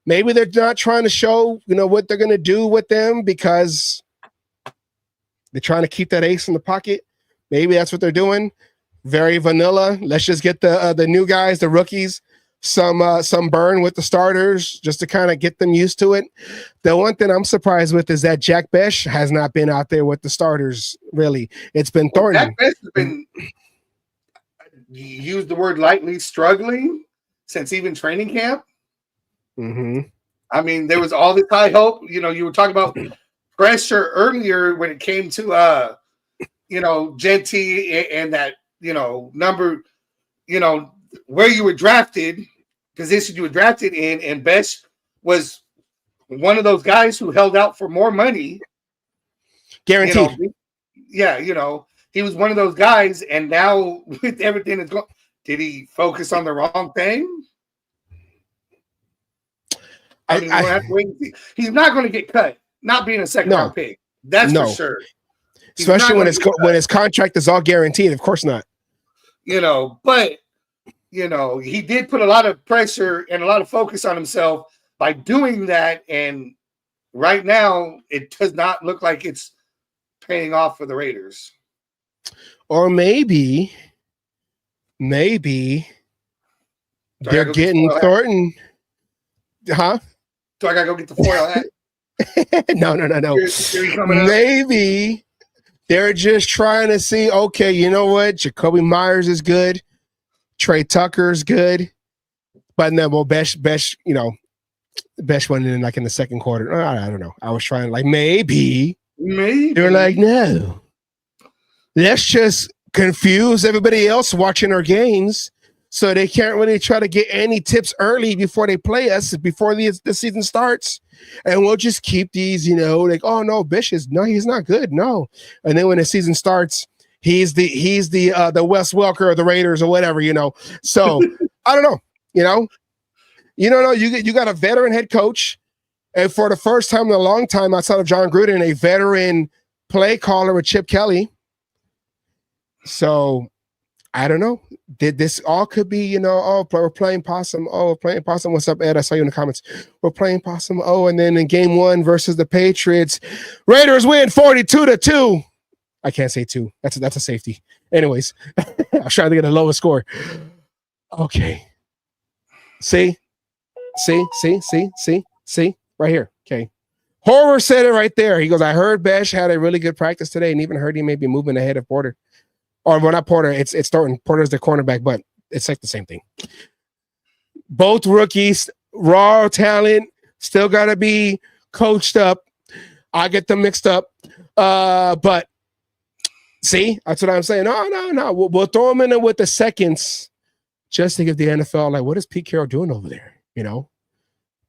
maybe they're not trying to show, you know, what they're going to do with them because they're trying to keep that ace in the pocket. Maybe that's what they're doing. Very vanilla. Let's just get the new guys, the rookies, some burn with the starters just to kind of get them used to it. The one thing I'm surprised with is that Jack Besh has not been out there with the starters, really. It's been Thornton. Jack Besh has been, you used the word lightly, struggling since even training camp. Mm-hmm. I mean, there was all this high hope. You know, you were talking about pressure earlier when it came to you know, Genty and that, you know, number, you know, where you were drafted, position you were drafted in, and Besh was one of those guys who held out for more money. Guaranteed. You know, you know, he was one of those guys, and now with everything that's going, did he focus on the wrong thing? I mean, we'll have to wait and see. He's not going to get cut. Not being a second-round pick, that's for sure. Especially when his contract is all guaranteed. Of course not. But he did put a lot of pressure and a lot of focus on himself by doing that, and right now it does not look like it's paying off for the Raiders. Or maybe they're getting Thornton. Huh? Do I gotta go get the foil hat? No. Maybe they're just trying to see, okay, you know what? Jacoby Myers is good. Trey Tucker's good. But then, well, Besh went in like in the second quarter. I don't know. I was trying maybe. They're like, no. Let's just confuse everybody else watching our games so they can't really try to get any tips early before they play us, before the season starts. And we'll just keep these, like, oh no, Bish he's not good. No. And then when the season starts, he's the Wes Welker of the Raiders or whatever, So I don't know, You got a veteran head coach, and for the first time in a long time outside of John Gruden, a veteran play caller with Chip Kelly. So I don't know. This all could be, we're playing possum. Oh, we're playing possum. What's up, Ed? I saw you in the comments. We're playing possum. Oh, and then in game 1 versus the Patriots, Raiders win 42-2. I can't say 2. That's a safety. Anyways, I was trying to get a lower score. Okay. See, right here. Okay. Horror said it right there. He goes, I heard Besh had a really good practice today and even heard he may be moving ahead of Porter. Or well, not Porter. It's Thornton. Porter's the cornerback, but it's like the same thing. Both rookies, raw talent, still got to be coached up. I get them mixed up. But see, that's what I'm saying. No. We'll throw them in there with the seconds just to give the NFL, what is Pete Carroll doing over there?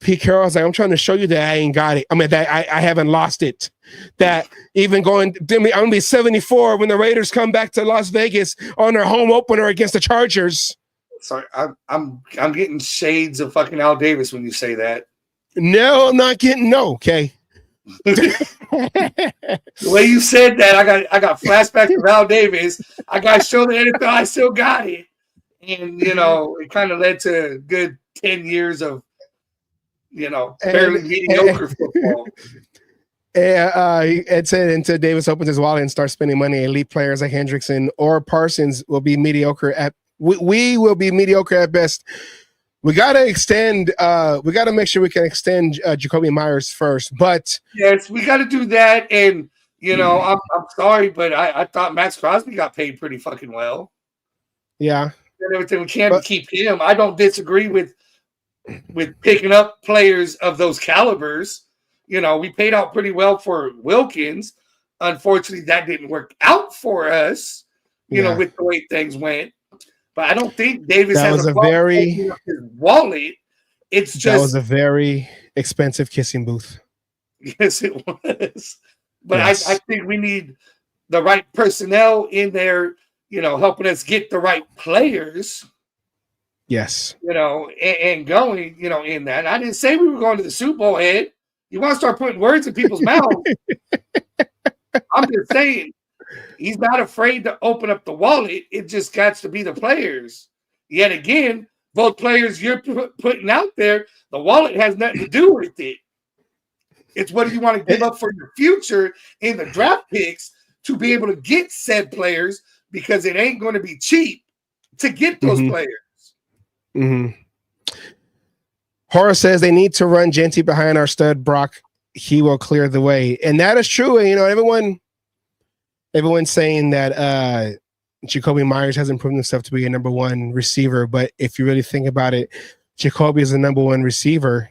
Pete Carroll's like, I'm trying to show you that I ain't got it. I mean, that I haven't lost it. That even I'm going to be 74 when the Raiders come back to Las Vegas on their home opener against the Chargers. Sorry, I'm getting shades of fucking Al Davis when you say that. No, I'm not getting okay. The way you said that, I got flashbacks of Al Davis. I got to show the NFL I still got it. And, it kind of led to a good 10 years of, fairly mediocre football. Ed said until Davis opens his wallet and starts spending money, elite players like Hendrickson or Parsons will be mediocre at we will be mediocre at best. We gotta extend. We gotta make sure we can extend Jacoby Myers first. But yes, we gotta do that. And I'm sorry, but I thought Max Crosby got paid pretty fucking well. Yeah, and everything. We can't keep him. I don't disagree with picking up players of those calibers. We paid out pretty well for Wilkins. Unfortunately, that didn't work out for us, with the way things went. But I don't think Davis has a problem his wallet. It's just that was a very expensive kissing booth. Yes, it was. But yes. I think we need the right personnel in there, helping us get the right players. Yes. And going, in that. I didn't say we were going to the Super Bowl, Ed. You want to start putting words in people's mouths. I'm just saying, he's not afraid to open up the wallet. It just got to be the players. Yet again, both players you're putting out there, the wallet has nothing to do with it. It's what do you want to give up for your future in the draft picks to be able to get said players, because it ain't going to be cheap to get those players. Mm-hmm. Horace says they need to run Genty behind our stud Brock. He will clear the way. And that is true. And, everyone's saying that Jacoby Myers hasn't proven himself to be a number one receiver. But if you really think about it, Jacoby is the number one receiver.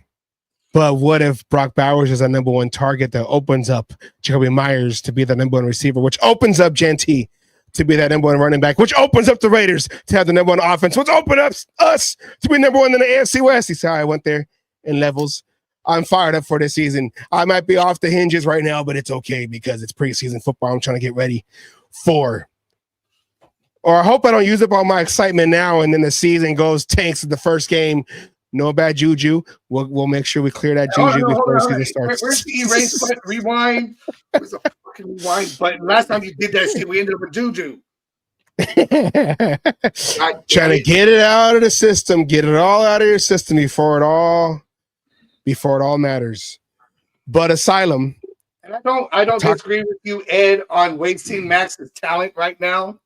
But what if Brock Bowers is a number one target that opens up Jacoby Myers to be the number one receiver, which opens up Genty to be that number one running back, which opens up the Raiders to have the number one offense, which opens up us to be number one in the AFC West. You see how I went there in levels? I'm fired up for this season. I might be off the hinges right now, but it's okay because it's preseason football. I'm trying to get ready for. Or I hope I don't use up all my excitement now and then the season goes tanks at the first game. No bad juju. We'll make sure we clear that juju before the season starts. Where's the erase button? Rewind. Where's the fucking rewind button? Last time you did that shit, we ended up with juju. Trying to get it out of the system, get it all out of your system before it all matters. But Asylum. And I don't disagree with you, Ed, on wasting Max's talent right now.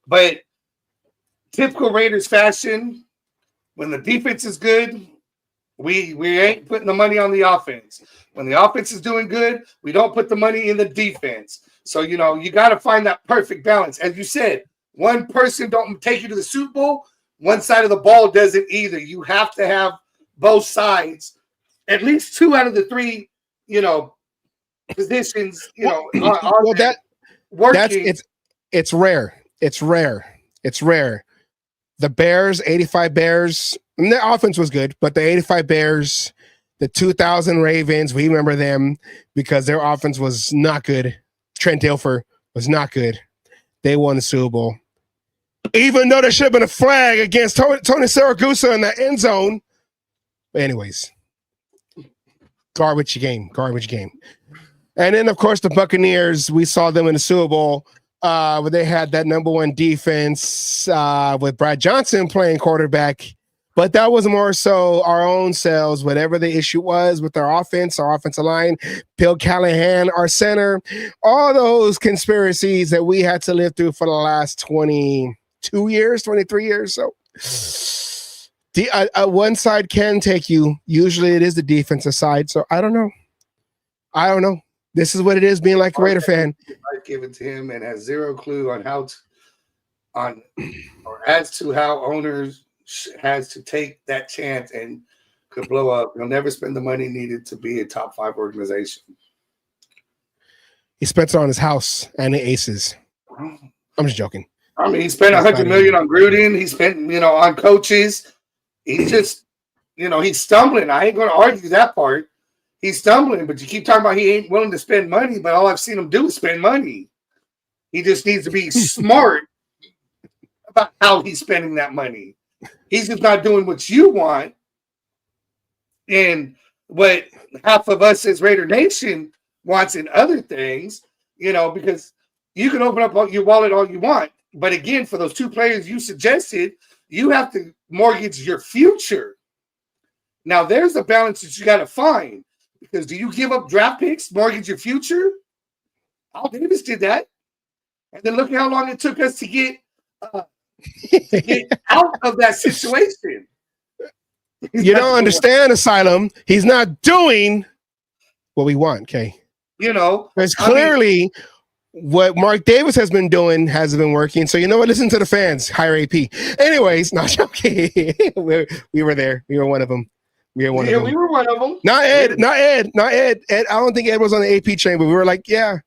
But typical Raiders fashion, when the defense is good, we ain't putting the money on the offense. When the offense is doing good, we don't put the money in the defense. So, you got to find that perfect balance. As you said, one person don't take you to the Super Bowl. One side of the ball doesn't either. You have to have both sides, at least 2 out of the 3, positions, working. It's rare. It's rare. The Bears, 85 Bears, and their offense was good, but the 85 Bears, the 2000 Ravens, we remember them because their offense was not good. Trent Dilfer was not good. They won the Super Bowl. Even though there should have been a flag against Tony Siragusa in the end zone. But anyways, garbage game. And then, of course, the Buccaneers, we saw them in the Super Bowl where they had that number 1 defense with Brad Johnson playing quarterback. But that was more so our own selves, whatever the issue was with our offensive line, Bill Callahan, our center, all those conspiracies that we had to live through for the last 22 years, 23 years. So the one side can take you. Usually it is the defensive side. So I don't know. This is what it is being like a Raider fan. I've given to him and has zero clue on as to how owners has to take that chance and could blow up. He'll never spend the money needed to be a top 5 organization. He spent it on his house and the Aces. I'm just joking. I mean, he spent $100 million on Gruden. He spent, on coaches. He's just, he's stumbling. I ain't going to argue that part. He's stumbling, but you keep talking about he ain't willing to spend money, but all I've seen him do is spend money. He just needs to be smart about how he's spending that money. He's just not doing what you want and what half of us as Raider Nation wants in other things, because you can open up your wallet all you want. But again, for those 2 players you suggested, you have to mortgage your future. Now, there's a balance that you got to find. Because do you give up draft picks, mortgage your future? Al Davis did that. And then look at how long it took us to get out of that situation. You don't understand, Asylum. He's not doing what we want, okay? Because clearly what Mark Davis has been doing hasn't been working. So listen to the fans. Hire AP. Anyways, not joking. we were there. We were one of them. We were one of them. Not Ed. Ed, I don't think Ed was on the AP train, but we were like, yeah.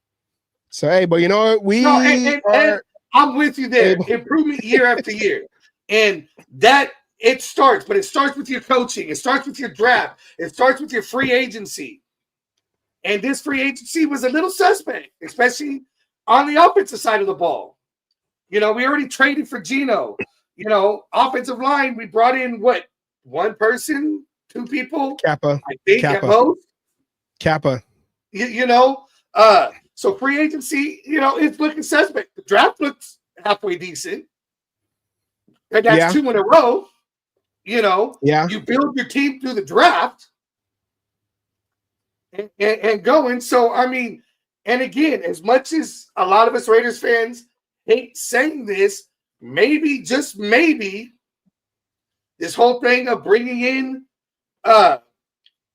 So, hey, but you know what? I'm with you there. Improvement year after year. And that it starts with your coaching. It starts with your draft. It starts with your free agency. And this free agency was a little suspect, especially on the offensive side of the ball. We already traded for Geno. Offensive line, we brought in what? 1 person? 2 people, Kappa, I think at most. Kappa. So free agency, it's looking suspect. The draft looks halfway decent, and that's 2 in a row. You build your team through the draft and going. So I mean, and again, as much as a lot of us Raiders fans hate saying this, maybe just maybe this whole thing of bringing in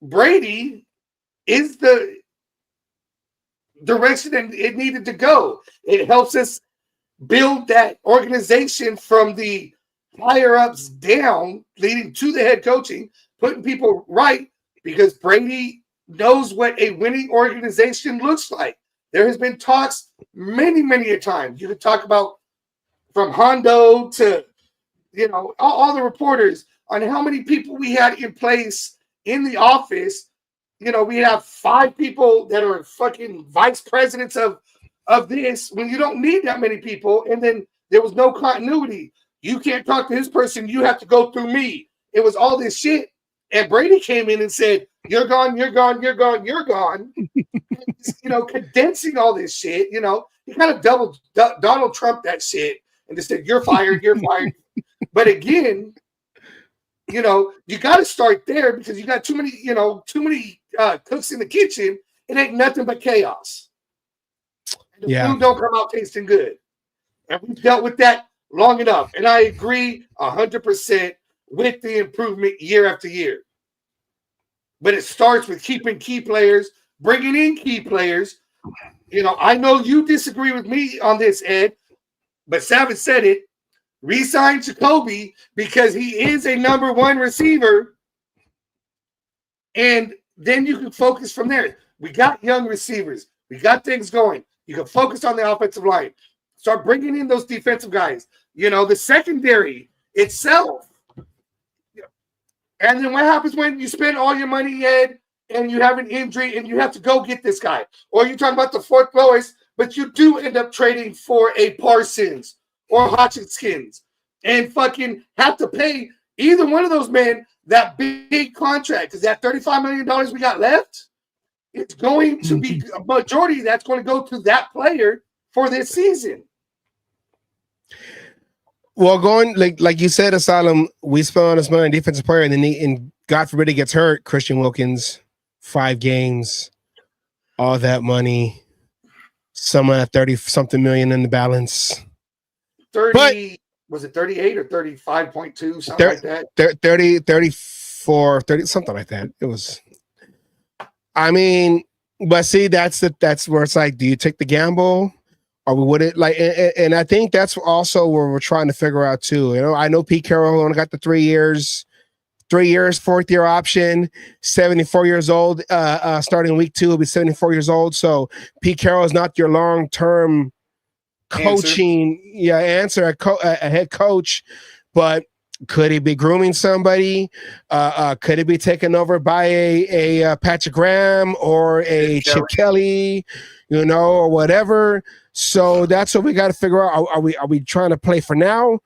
Brady is the direction that it needed to go. It helps us build that organization from the higher ups down, leading to the head coaching, putting people right, because Brady knows what a winning organization looks like. There has been talks many, many a time. You could talk about from Hondo to, all the reporters on how many people we had in place in the office. We have 5 people that are fucking vice presidents of this when you don't need that many people. And then there was no continuity. You can't talk to this person. You have to go through me. It was all this shit. And Brady came in and said, you're gone, you're gone, you're gone, you're gone. condensing all this shit. He kind of Donald Trump that shit and just said, "You're fired, you're fired." But again, you got to start there because you got too many cooks in the kitchen. It ain't nothing but chaos. And the food don't come out tasting good. And we've dealt with that long enough. And I agree 100% with the improvement year after year. But it starts with keeping key players, bringing in key players. I know you disagree with me on this, Ed, but Savage said it. Resign Jacoby because he is a number one receiver. And then you can focus from there. We got young receivers. We got things going. You can focus on the offensive line. Start bringing in those defensive guys. The secondary itself. And then what happens when you spend all your money, Ed, and you have an injury and you have to go get this guy? Or you're talking about the fourth lowest, but you do end up trading for a Parsons or Hutchinson and fucking have to pay either one of those men that big contract. Because that $35 million we got left, it's going to be a majority that's going to go to that player for this season. Well, going like you said, Asylum, we spent all this money on defensive player, and then and God forbid he gets hurt. Christian Wilkins, 5 games, all that money, someone at 30-something million in the balance. 30, was it 38 or 35.2, something like that? 30, 34, 30, something like that. It was. I mean, but see, that's where it's like, do you take the gamble? Or we wouldn't like, and I think that's also where we're trying to figure out too. I know Pete Carroll only got the 3 years, 4th year option, 74 years old. Starting week 2, he'll be 74 years old. So Pete Carroll is not your long-term coaching answer, a head coach, but could he be grooming somebody? Could he be taken over by a Patrick Graham or a Chip Kelly, or whatever? So that's what we got to figure out. Are we trying to play for now?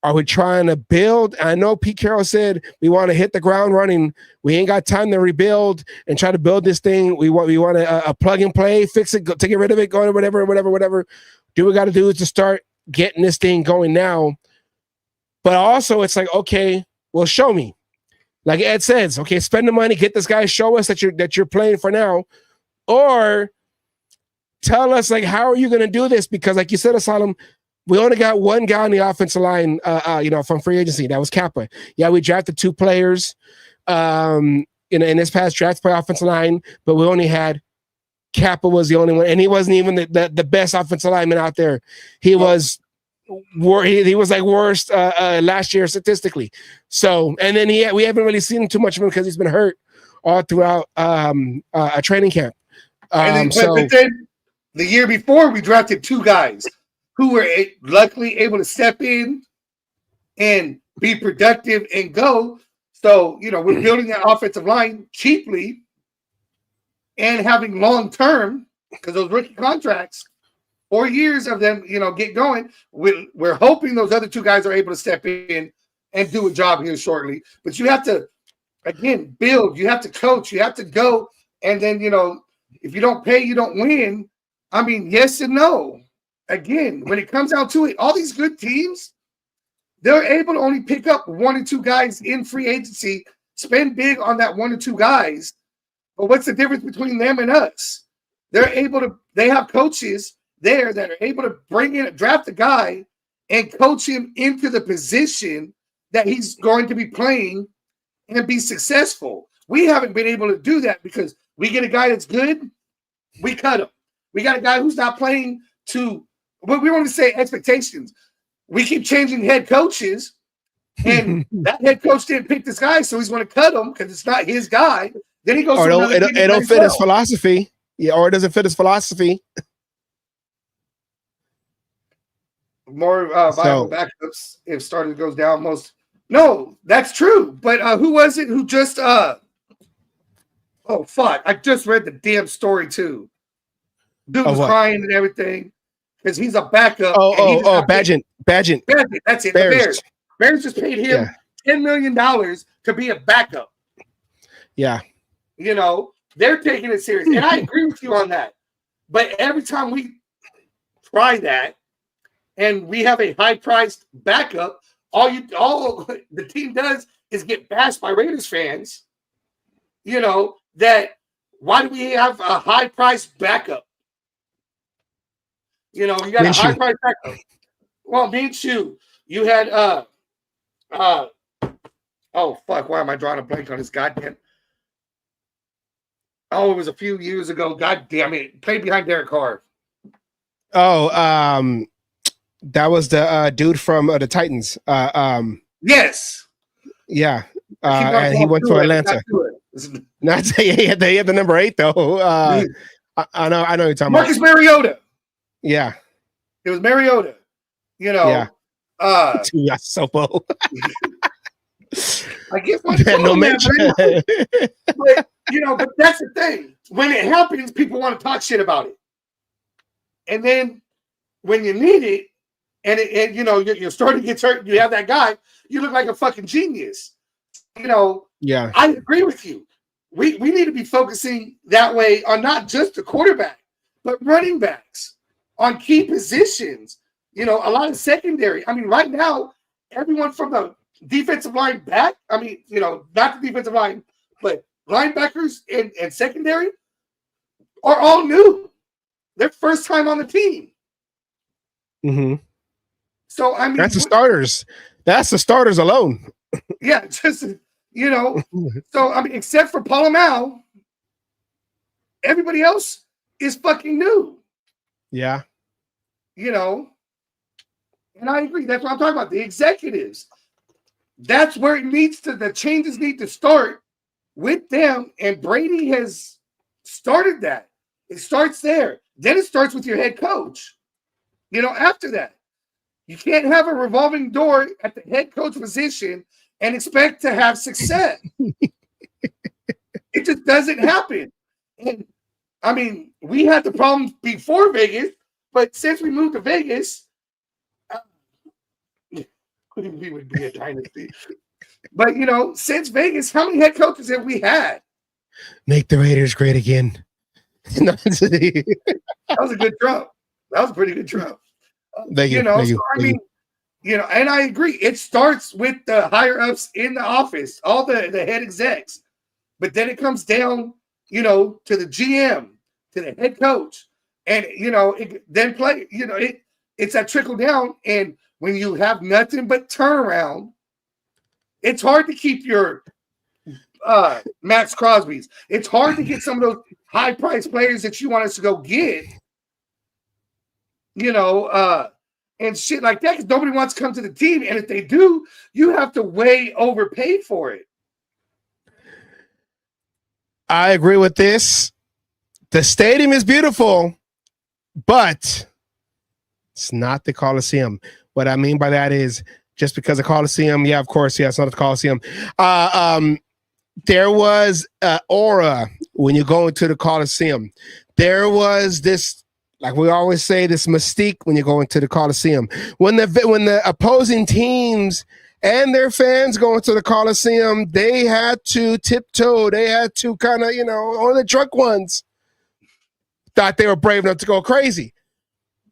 Are we trying to build? I know Pete Carroll said we want to hit the ground running. We ain't got time to rebuild and try to build this thing. We want a plug and play, fix it, take rid of it, go to whatever. Do we got to do is to start getting this thing going now. But also, it's like, okay, well, show me. Like Ed says, okay, spend the money, get this guy, show us that you're playing for now, or tell us, like, how are you going to do this? Because like you said, Asylum, we only got one guy on the offensive line, from free agency. That was Kappa. Yeah, we drafted 2 players in this past draft play offensive line, but we only had Kappa was the only one, and he wasn't even the best offensive lineman out there. He was he was like worst last year statistically. So, and then we haven't really seen too much of him because he's been hurt all throughout a training camp. But then the year before, we drafted 2 guys who were luckily able to step in and be productive and go. So, we're building that offensive line cheaply and having long-term, because those rookie contracts, 4 years of them, get going. We're hoping those other 2 guys are able to step in and do a job here shortly. But you have to, again, build. You have to coach. You have to go. And then, if you don't pay, you don't win. I mean, yes and no. Again, when it comes down to it, all these good teams, they're able to only pick up 1 or 2 guys in free agency, spend big on that 1 or 2 guys. But what's the difference between them and us? They have coaches there that are able to draft a guy and coach him into the position that he's going to be playing and be successful. We haven't been able to do that because we get a guy that's good, we cut him. We got a guy who's not playing to what we want to say expectations. We keep changing head coaches, and that head coach didn't pick this guy, so he's going to cut him because it's not his guy. Then he goes. Or it don't fit his philosophy. Yeah, or it doesn't fit his philosophy. More viable backups if starter goes down. No, that's true. But who was it who just oh fuck! I just read the damn story too. Dude was crying and everything because he's a backup. Badgett. That's it. The Bears just paid him $10 million to be a backup. Yeah. They're taking it serious. And I agree with you on that. But every time we try that and we have a high-priced backup, all the team does is get bashed by Raiders fans. You know, that why do we have a high-priced backup? You know, you got a high-priced backup. Well, Minshew, you had oh fuck, why am I drawing a blank on this goddamn? Oh, it was a few years ago. God damn it. Played behind Derek Carr. Oh, that was the dude from the Titans. Yes. Yeah. And he went to Atlanta. Not he had the number 8 though. I know you're talking Marcus about Mariota. Yeah. It was Mariota. You know. Yeah. Sopo. I guess no mention. But but that's the thing. When it happens, people want to talk shit about it. And then when you need it, and you're starting to get hurt, you have that guy, you look like a fucking genius. Yeah. I agree with you. We need to be focusing that way on not just the quarterback, but running backs on key positions. A lot of secondary. I mean, right now, everyone from the defensive line back, not the defensive line, but linebackers and secondary are all new. They're first time on the team. Mm-hmm. So, I mean, that's the starters. That's the starters alone. Yeah, just, so, I mean, except for Palomau, everybody else is fucking new. Yeah. And I agree. That's what I'm talking about. The executives. That's where the changes need to start with them. And Brady has started that. It starts there. Then it starts with your head coach. After that, you can't have a revolving door at the head coach position and expect to have success. It just doesn't happen. And I mean, we had the problem before Vegas, but since we moved to Vegas, we would be a dynasty. But since Vegas, how many head coaches have we had? Make the Raiders great again. That was a good Trump. That was a pretty good Trump. Thank you. And I agree. It starts with the higher ups in the office, all the head execs, but then it comes down, to the GM, to the head coach, and then play. It's that trickle down. And when you have nothing but turnaround, it's hard to keep your Max Crosby's. It's hard to get some of those high priced players that you want us to go get. And shit like that, because nobody wants to come to the team. And if they do, you have to way overpay for it. I agree with this. The stadium is beautiful, but it's not the Coliseum. What I mean by that is just because the Coliseum, yeah, of course, yeah, it's not the Coliseum. There was aura when you go into the Coliseum. There was this, like we always say, this mystique when you go into the Coliseum. When the opposing teams and their fans go into the Coliseum, they had to tiptoe. They had to kind of, only the drunk ones thought they were brave enough to go crazy.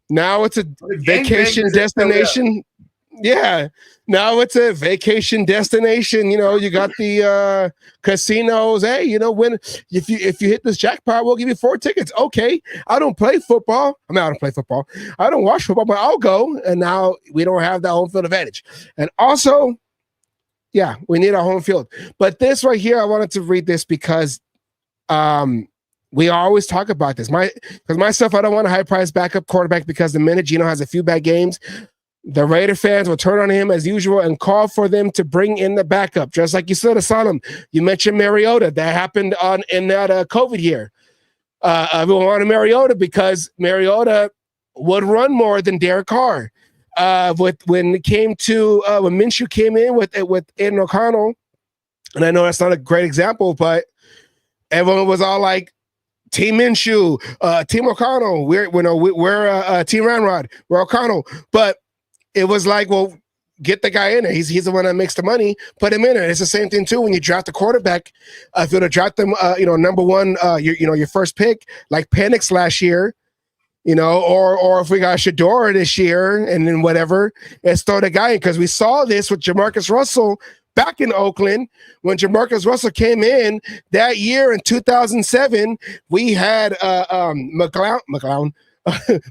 Now it's a vacation destination. Yeah. Now it's a vacation destination. You got the casinos. Hey, when if you hit this jackpot, we'll give you 4 tickets. Okay. I don't play football. I don't play football. I don't watch football, but I'll go. And now we don't have that home field advantage. And also, yeah, we need a home field. But this right here, I wanted to read this because we always talk about this. Myself, I don't want a high-priced backup quarterback because the minute Gino has a few bad games, the Raider fans will turn on him as usual and call for them to bring in the backup. Just like you said, Asylum. You mentioned Mariota. That happened in that COVID year. Everyone wanted Mariota because Mariota would run more than Derek Carr. When it came to when Minshew came in with Aiden O'Connell, and I know that's not a great example, but everyone was all like, Team Minshew, Team O'Connell. We're Team Ramrod. We're O'Connell. But it was like, well, get the guy in there. He's the one that makes the money. Put him in there. It's the same thing too when you draft a quarterback. If you would have drafted them, number one, your first pick, like Penix last year, or if we got Shador this year, and then whatever, let's throw the guy in, because we saw this with Jamarcus Russell back in Oakland when Jamarcus Russell came in that year in 2007. We had McCown.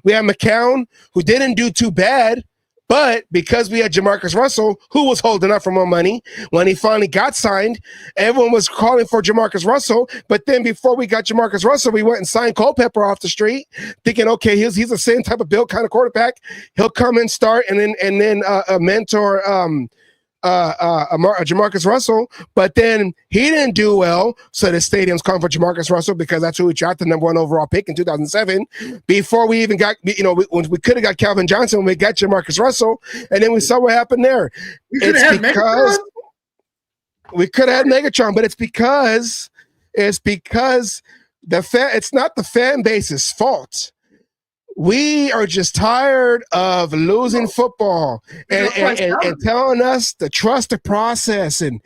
We had McCown, who didn't do too bad. But because we had Jamarcus Russell, who was holding up for more money, when he finally got signed, everyone was calling for Jamarcus Russell. But then before we got Jamarcus Russell, we went and signed Culpepper off the street, thinking, okay, he's the same type of build kind of quarterback. He'll come and start and then mentor Jamarcus Russell. But then he didn't do well, so the stadium's calling for Jamarcus Russell because that's who we drafted, the #1 overall pick in 2007. Before we even got, we could have got Calvin Johnson, we got Jamarcus Russell, and then we saw what happened there. We could have had Megatron, but it's because it's not the fan base's fault. We are just tired of losing football and telling us to trust the process and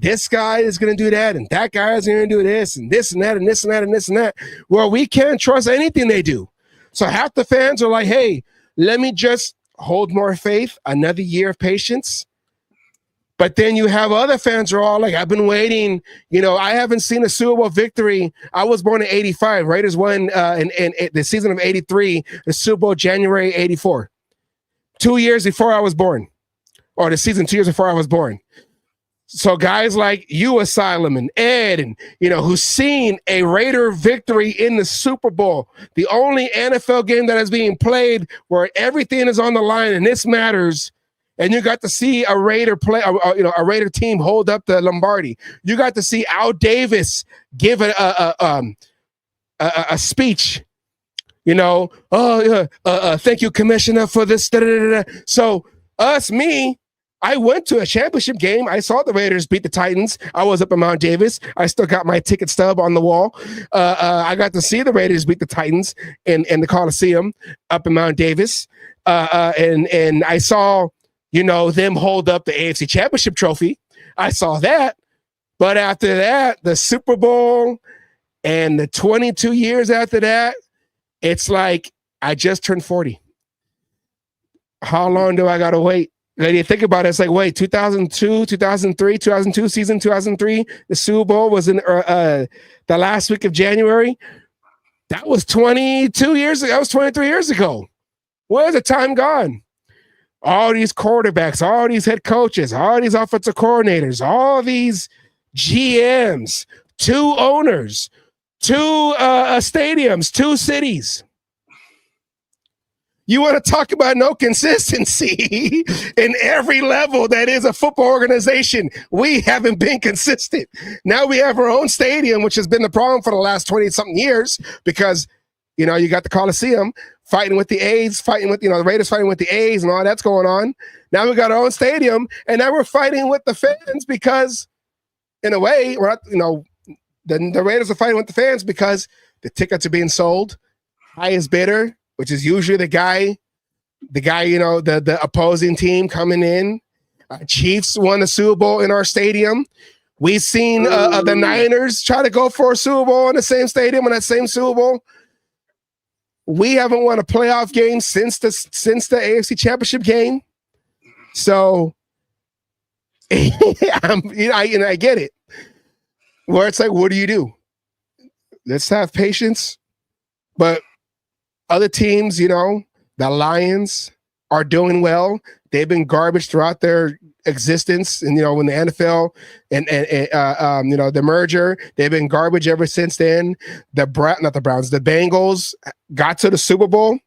this guy is going to do that and that guy is going to do this and this and that and this and that and this and that. Well, we can't trust anything they do. So half the fans are like, hey, let me just hold more faith, another year of patience. But then you have other fans who are all like, I've been waiting. I haven't seen a Super Bowl victory. I was born in 85. Raiders won in the season of 83, the Super Bowl January 84. 2 years before I was born. Or the season 2 years before I was born. So guys like you, Asylum, and Ed, and who's seen a Raider victory in the Super Bowl, the only NFL game that is being played where everything is on the line and this matters. And you got to see a Raider play, a Raider team hold up the Lombardi. You got to see Al Davis give a speech. Thank you, Commissioner, for this. So I went to a championship game. I saw the Raiders beat the Titans. I was up in Mount Davis. I still got my ticket stub on the wall. I got to see the Raiders beat the Titans in the Coliseum up in Mount Davis. And I saw them hold up the AFC Championship trophy. I saw that. But after that, the Super Bowl and the 22 years after that, it's like I just turned 40. How long do I got to wait? When you think about it, it's like, wait, 2002 season, 2003, the Super Bowl was in the last week of January. That was 22 years ago. That was 23 years ago. Where's the time gone? All these quarterbacks, all these head coaches, all these offensive coordinators, all these GMs, 2 owners, 2 stadiums, 2 cities. You want to talk about no consistency in every level that is a football organization. We haven't been consistent. Now we have our own stadium, which has been the problem for the last 20-something years because, you got the Coliseum fighting with the A's, fighting with, the Raiders fighting with the A's and all that's going on. Now we got our own stadium, and now we're fighting with the fans because, in a way, we're not, the Raiders are fighting with the fans because the tickets are being sold. Highest bidder, which is usually the guy, the opposing team coming in. Chiefs won the Super Bowl in our stadium. We've seen the Niners try to go for a Super Bowl in the same stadium, in that same Super Bowl. We haven't won a playoff game since the AFC Championship game. So, I get it. Where it's like, what do you do? Let's have patience. But other teams, the Lions are doing well. They've been garbage throughout their existence, and when the NFL and the merger, they've been garbage ever since then. The Bengals got to the Super Bowl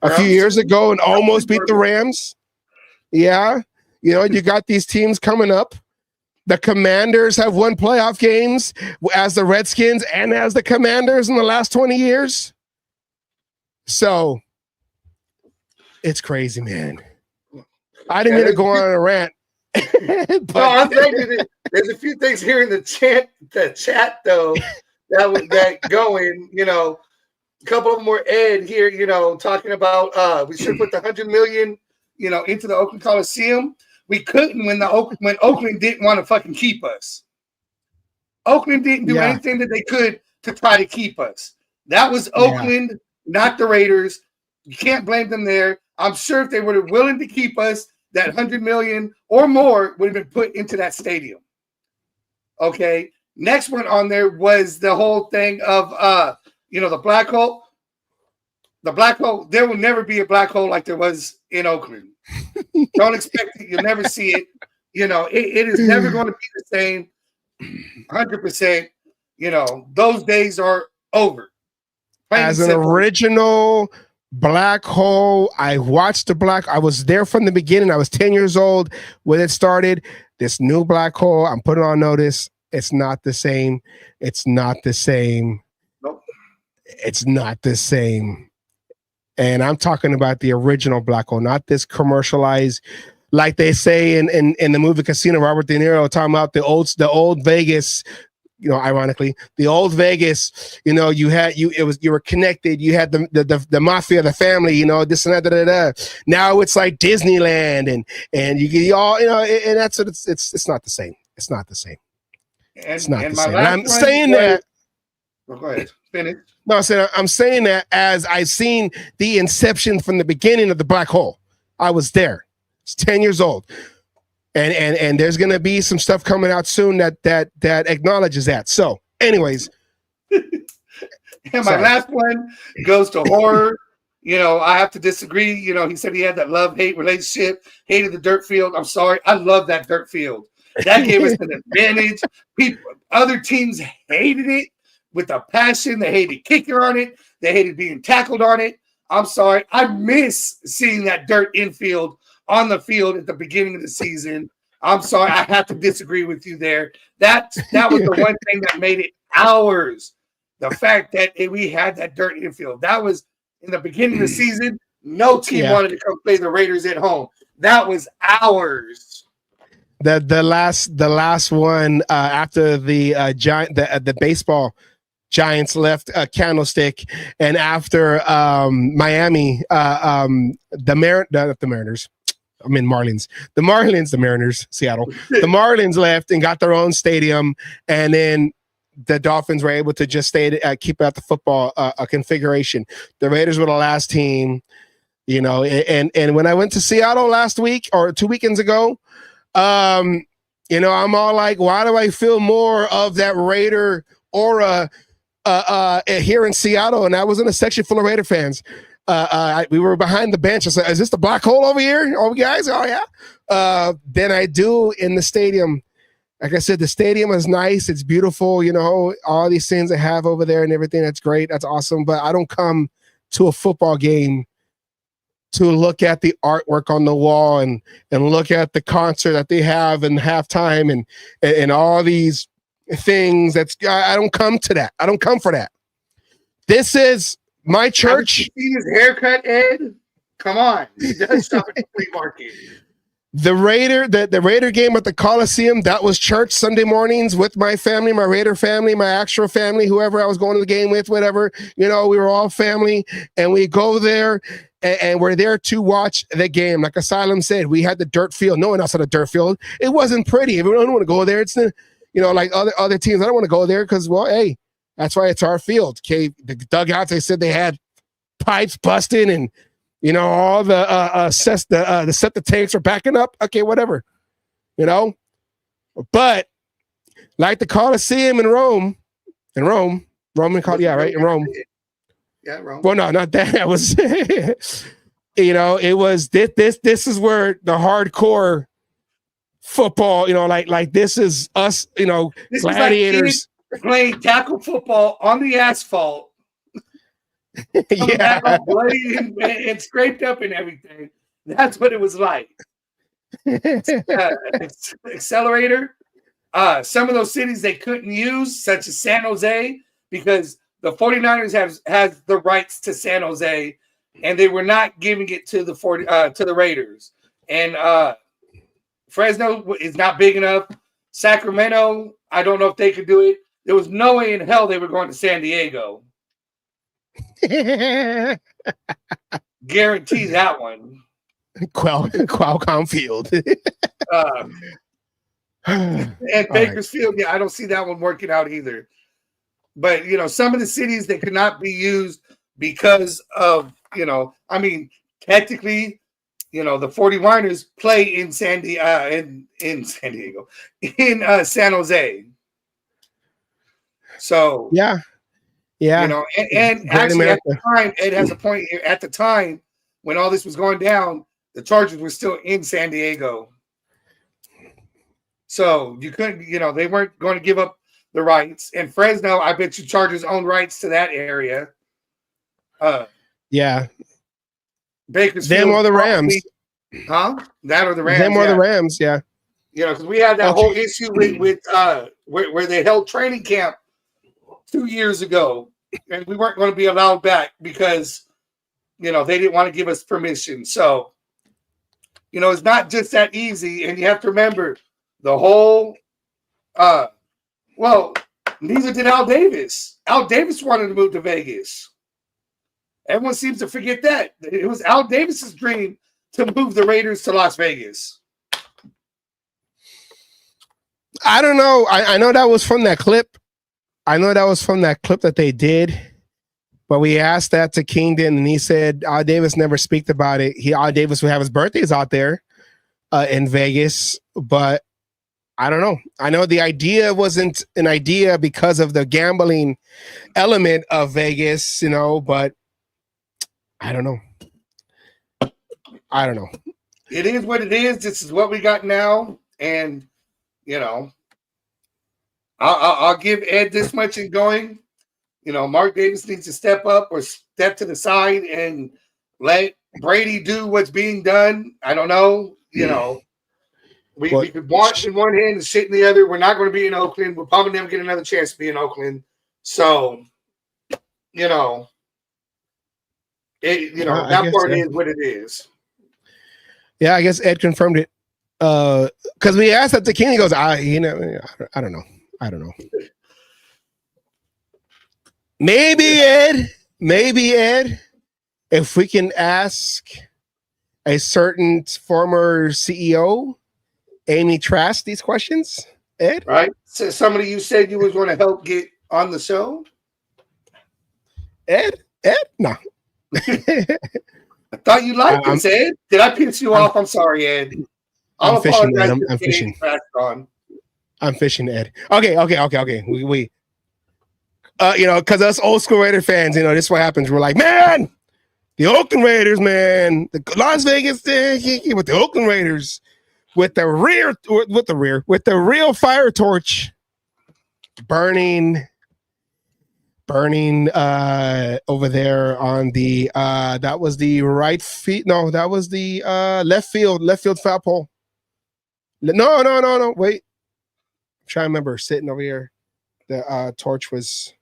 a few years ago and almost beat the Rams. Yeah, you got these teams coming up. The Commanders have won playoff games as the Redskins and as the Commanders in the last 20 years. So it's crazy, man. I didn't mean to go on a rant. No, I'm thinking there's a few things here in the chat though that going. A couple of them were Ed here. Talking about we should put the $100 million into the Oakland Coliseum. We couldn't when Oakland didn't want to fucking keep us. Oakland didn't do anything that they could to try to keep us. That was Oakland, not the Raiders. You can't blame them there. I'm sure if they were willing to keep us, that $100 million or more would have been put into that stadium. Okay. Next one on there was the whole thing of the black hole. The black hole, there will never be a black hole like there was in Oakland. Don't expect it. You'll never see it. It is never going to be the same. 100%. Those days are over. As an original black hole, I was there from the beginning. I was 10 years old when it started. This new black hole, I'm putting on notice. It's not the same. It's not the same. Nope. It's not the same. And I'm talking about the original black hole, not this commercialized, like they say in the movie Casino, Robert De Niro talking about the old Vegas, ironically, the old Vegas, you were connected. You had the mafia, the family, this and that, Now it's like Disneyland and you get all, and that's what it's not the same. It's not the same. It's not the same. And I'm saying that. Go ahead. Finish. No, I'm saying that as I've seen the inception from the beginning of the black hole. I was there. It's 10 years old. And there's gonna be some stuff coming out soon that acknowledges that. So, anyways. And my last one goes to horror. I have to disagree. He said he had that love-hate relationship, hated the dirt field. I'm sorry. I love that dirt field. That gave us an advantage. Other teams hated it with a passion. They hated kicking on it. They hated being tackled on it. I'm sorry. I miss seeing that dirt infield on the field at the beginning of the season. I'm sorry. I have to disagree with you there. That was the one thing that made it ours. The fact that we had that dirt infield. That was in the beginning of the season. No team wanted to come play the Raiders at home. That was ours. The last one after the baseball Giants left Candlestick, and after Miami, the Mariners. I mean Marlins. The Mariners, Seattle. The Marlins left and got their own stadium, and then the Dolphins were able to just keep out the football configuration. The Raiders were the last team, and when I went to Seattle last week or 2 weekends ago, I'm all like, why do I feel more of that Raider aura here in Seattle? And I was in a section full of Raider fans. We were behind the bench. I said, is this the black hole over here? Oh, guys? Oh, yeah. Than I do in the stadium. Like I said, the stadium is nice. It's beautiful. All these things they have over there and everything. That's great. That's awesome. But I don't come to a football game to look at the artwork on the wall and look at the concert that they have in halftime and all these things. I don't come to that. I don't come for that. This is my church. Have you seen his haircut, Ed? Come on. He does shop at the flea market. The Raider game at the Coliseum, that was church Sunday mornings with my family, my Raider family, my actual family, whoever I was going to the game with, whatever. We were all family, and we go there, and we're there to watch the game. Like Asylum said, we had the dirt field. No one else had a dirt field. It wasn't pretty. If we don't want to go there, it's like other teams. I don't want to go there because, well, hey, that's why it's our field. Okay, the dugouts, they said they had pipes busting and all the septic tanks are backing up. Okay, whatever. But like the Coliseum in Rome, in Rome, Rome. Yeah, Rome. Well, no, not that. It was, it was this is where the hardcore football, like this is us, this gladiators is like playing tackle football on the asphalt. Yeah, all bloody and scraped up and everything. That's what it was like. Accelerator. Some of those cities they couldn't use, such as San Jose, because the 49ers has the rights to San Jose, and they were not giving it to the Raiders. And Fresno is not big enough. Sacramento, I don't know if they could do it. There was no way in hell they were going to San Diego. Guarantee that one. Qualcomm Field. And Bakersfield, yeah, I don't see that one working out either. But, some of the cities that could not be used because of, I mean, technically, the 49ers play in San Diego, in San Jose. So, yeah. And actually at the time, Ed has a point here. At the time when all this was going down, the Chargers were still in San Diego. So you couldn't, they weren't going to give up the rights. And Fresno, I bet you Chargers own rights to that area. Yeah. Bakersfield. Them or the Rams. Huh? That or the Rams. Them or the Rams, yeah. Because we had that whole issue with where they held training camp 2 years ago, and we weren't going to be allowed back because, they didn't want to give us permission. So, it's not just that easy. And you have to remember the whole, neither did Al Davis. Al Davis wanted to move to Vegas. Everyone seems to forget that. It was Al Davis's dream to move the Raiders to Las Vegas. I don't know. I know that was from that clip. That they did. But we asked that to Kingdon, and he said Al Davis never speak about it. Al Davis would have his birthdays out there in Vegas, but I don't know. I know the idea wasn't an idea because of the gambling element of Vegas, but I don't know. It is what it is. This is what we got now. And, I'll give Ed this much in going. Mark Davis needs to step up or step to the side and let Brady do what's being done. I don't know. We could watch in one hand and shit in the other. We're not going to be in Oakland. We'll probably never get another chance to be in Oakland. So, that part is what it is. Yeah, I guess Ed confirmed it. Because we asked that to King, he goes, I don't know. Maybe Ed, if we can ask a certain former CEO, Amy Trask, these questions, Ed? Right. So somebody you said you was going to help get on the show? Ed? No. I thought you liked this, Ed. Did I piss you off? I'm sorry, Ed. I'm fishing, Ed. I'm fishing. I'm fishing, Ed. Okay. We because us old school Raider fans, this is what happens. We're like, man, the Oakland Raiders, man, the Las Vegas, with the Oakland Raiders, with the real fire torch burning over there on the that was the right feet. No, that was the left field foul pole. No. Wait. I'm trying to remember sitting over here. The torch was.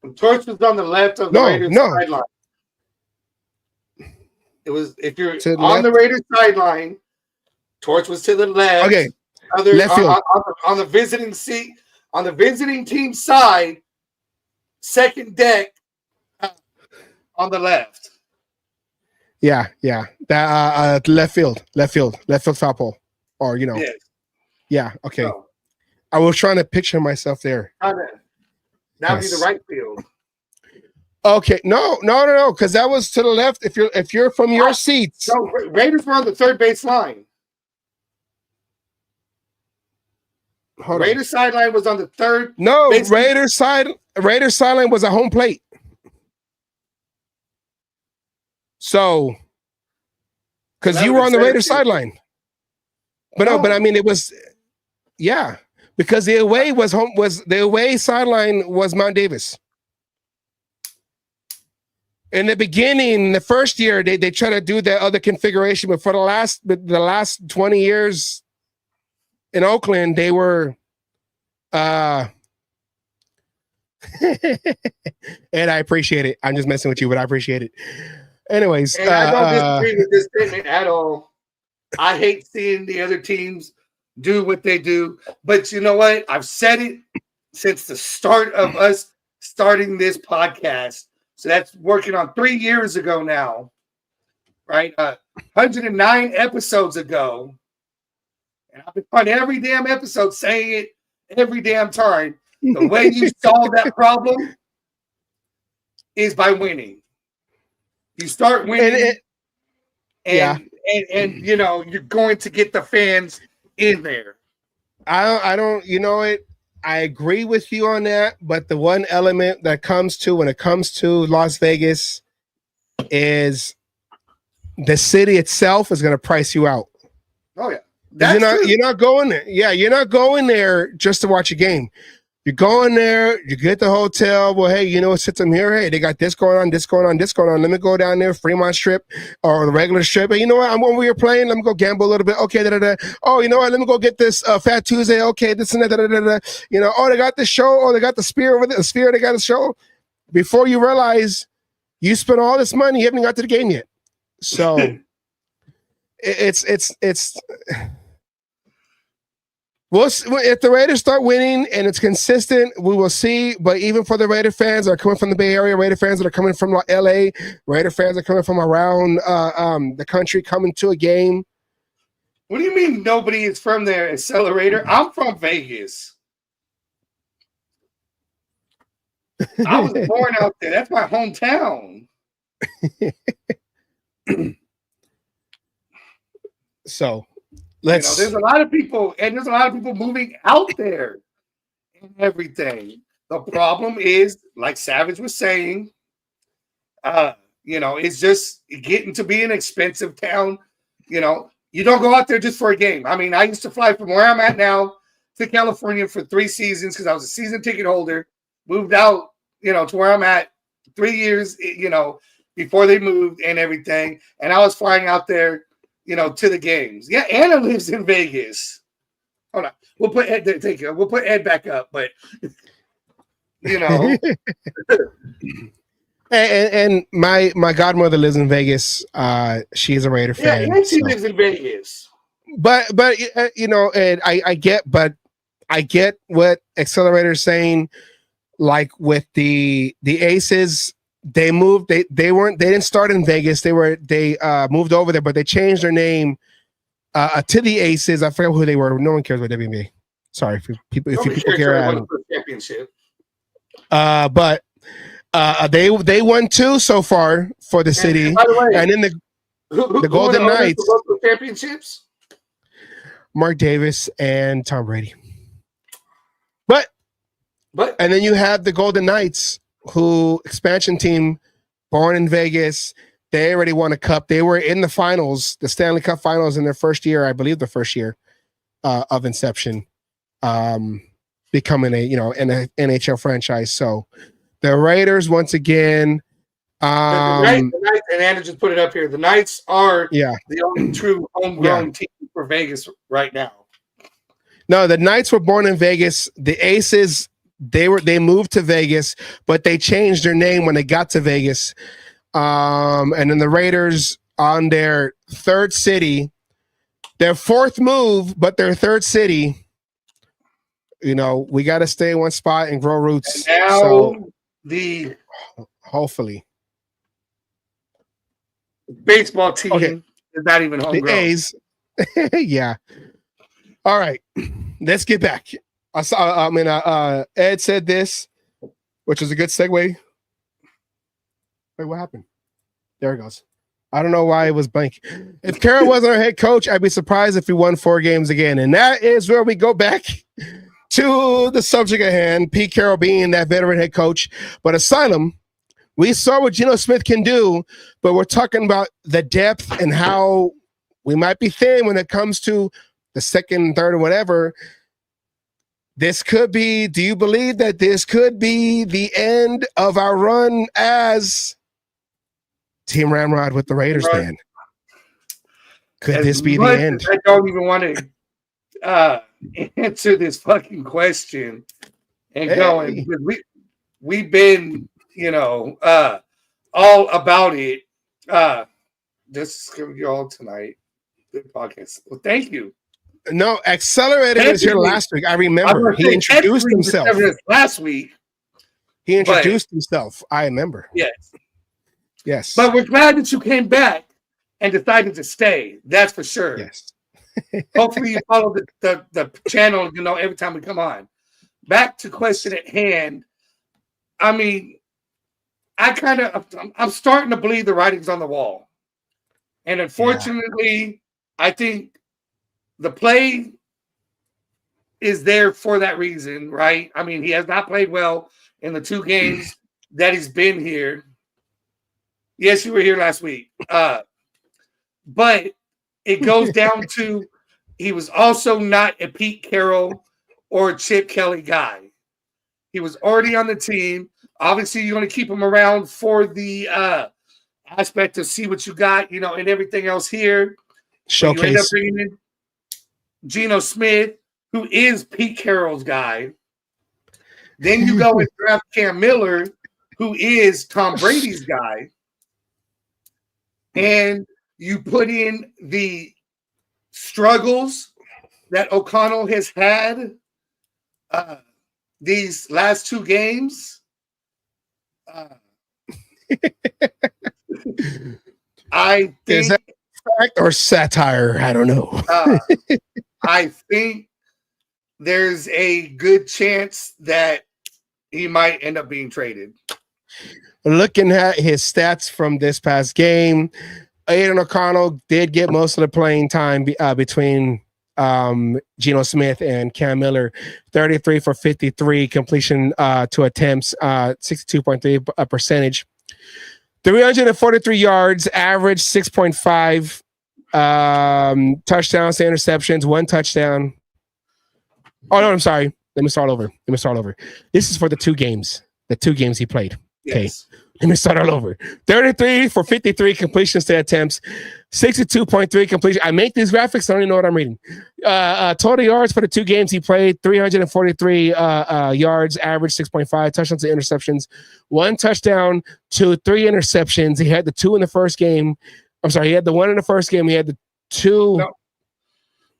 The torch was on the left of the Raiders sideline. It was if you're on the Raiders sideline, torch was to the left. Okay. Left field. On the visiting seat, on the visiting team side, second deck on the left. Yeah. That left field foul pole. Or Yes. Yeah, okay. So, I was trying to picture myself there. That'd be the right field. Okay, no, because that was to the left. If you're from your seats. No, Raiders were on the third base line. Raiders sideline was on the third. No, Raiders sideline was a home plate. So, because you were on the Raiders sideline. But I mean it was, because the away sideline was Mount Davis. In the beginning, the first year, they tried to do the other configuration, but for the last 20 years in Oakland, they were and I appreciate it. I'm just messing with you, but I appreciate it. Anyways. And I don't disagree with this statement at all. I hate seeing the other teams do what they do. But you know what? I've said it since the start of us starting this podcast. So that's working on 3 years ago now. right? 109 episodes ago, and I've been on every damn episode saying it every damn time. The way you solve that problem is by winning. You start winning, and you know you're going to get the fans in there. I don't. You know it. I agree with you on that, but the one element that comes to when it comes to Las Vegas is the city itself is going to price you out. Oh yeah, you're not going there. Yeah, you're not going there just to watch a game. You're going there, you get the hotel. Well, hey, you know what sits them here? Hey, they got this going on, this going on, this going on. Let me go down there, Fremont Strip or the regular strip. And you know what? I'm when we were playing, let me go gamble a little bit. Okay, Oh, you know what? Let me go get this Fat Tuesday. Okay, this and that. You know, oh, they got this show. Oh, they got the Sphere over there. The Sphere, they got a show. Before you realize you spent all this money, you haven't got to the game yet. So it's Well, if the Raiders start winning and it's consistent, we will see. But even for the Raider fans that are coming from the Bay Area, Raider fans that are coming from LA, Raider fans that are coming from around the country coming to a game. What do you mean nobody is from there, Accelerator? I'm from Vegas. I was born out there. That's my hometown. So there's a lot of people, and there's a lot of people moving out there and everything. The problem is, like Savage was saying, it's just getting to be an expensive town. You know, you don't go out there just for a game. I mean, I used to fly from where I'm at now to California for 3 seasons because I was a season ticket holder. Moved out, to where I'm at 3 years, before they moved and everything. And I was flying out there, to the games. Yeah, Anna lives in Vegas. Hold on. We'll put Ed back up, but and my godmother lives in Vegas. She's a Raider fan. Yeah, she lives in Vegas. But and I get what Accelerator's saying. Like with the Aces, they moved. They didn't start in Vegas. They moved over there, but they changed their name to the Aces. I forget who they were. No one cares about WNBA. Sorry, if people care. Championship. But they won 2 so far for the city, by the way, and then the Golden Knights, the championships. Mark Davis and Tom Brady. But and then you have the Golden Knights, who expansion team, born in Vegas. They already won a cup. They were in the finals, the Stanley Cup finals in their first year, I believe the first year of inception, becoming an NHL franchise. So the Raiders, once again. The Knights, and Anna just put it up here. The Knights are the only true homegrown team for Vegas right now. No, the Knights were born in Vegas. The Aces, they moved to Vegas, but they changed their name when they got to Vegas. And then the Raiders on their 3rd city, their 4th move, but their 3rd city. We got to stay in one spot and grow roots. And now hopefully baseball team is not even homegrown. The A's. Yeah. All right. Let's get back. Ed said this, which is a good segue. Wait, what happened? There it goes. I don't know why it was blank. If Carroll wasn't our head coach, I'd be surprised if we won 4 games again. And that is where we go back to the subject at hand, Pete Carroll being that veteran head coach. But Asylum, we saw what Geno Smith can do, but we're talking about the depth and how we might be thin when it comes to the 2nd, 3rd, or whatever. This could be, do you believe that this could be the end of our run as Team Ramrod with the Raiders fan? Could this be the end? I don't even want to answer this fucking question and going, because we've been, all about it. This is going to be all tonight. Good podcast. Well, thank you. No, Accelerator was here last week. I remember. He introduced himself. Last week. He introduced himself. I remember. Yes. Yes. But we're glad that you came back and decided to stay. That's for sure. Yes. Hopefully you follow the channel, every time we come on. Back to question at hand. I mean, I'm starting to believe the writing's on the wall. And unfortunately, I think the play is there for that reason, right? I mean, he has not played well in the 2 games that he's been here. Yes, you were here last week. But it goes down to he was also not a Pete Carroll or a Chip Kelly guy. He was already on the team. Obviously, you're going to keep him around for the aspect to see what you got, and everything else here. Showcase. You end up bringing in Geno Smith, who is Pete Carroll's guy. Then you go and draft Cam Miller, who is Tom Brady's guy. And you put in the struggles that O'Connell has had these last 2 games. I think, is that fact or satire? I don't know. I think there's a good chance that he might end up being traded. Looking at his stats from this past game, Aiden O'Connell did get most of the playing time between Geno Smith and Cam Miller. 33 for 53 completion to attempts, 62.3 percentage. 343 yards, average 6.5 touchdowns to interceptions, 1 touchdown. Oh, no, I'm sorry. Let me start over. This is for the 2 games. The 2 games he played. Okay. Yes. Let me start all over. 33 for 53 completions to attempts, 62.3 completion. I make these graphics. I don't even know what I'm reading. Total yards for the 2 games he played, 343 yards, average 6.5 touchdowns to interceptions, 1 touchdown to 3 interceptions. He had the 2 in the first game. I'm sorry. He had the 1 in the first game. He had the 2. No.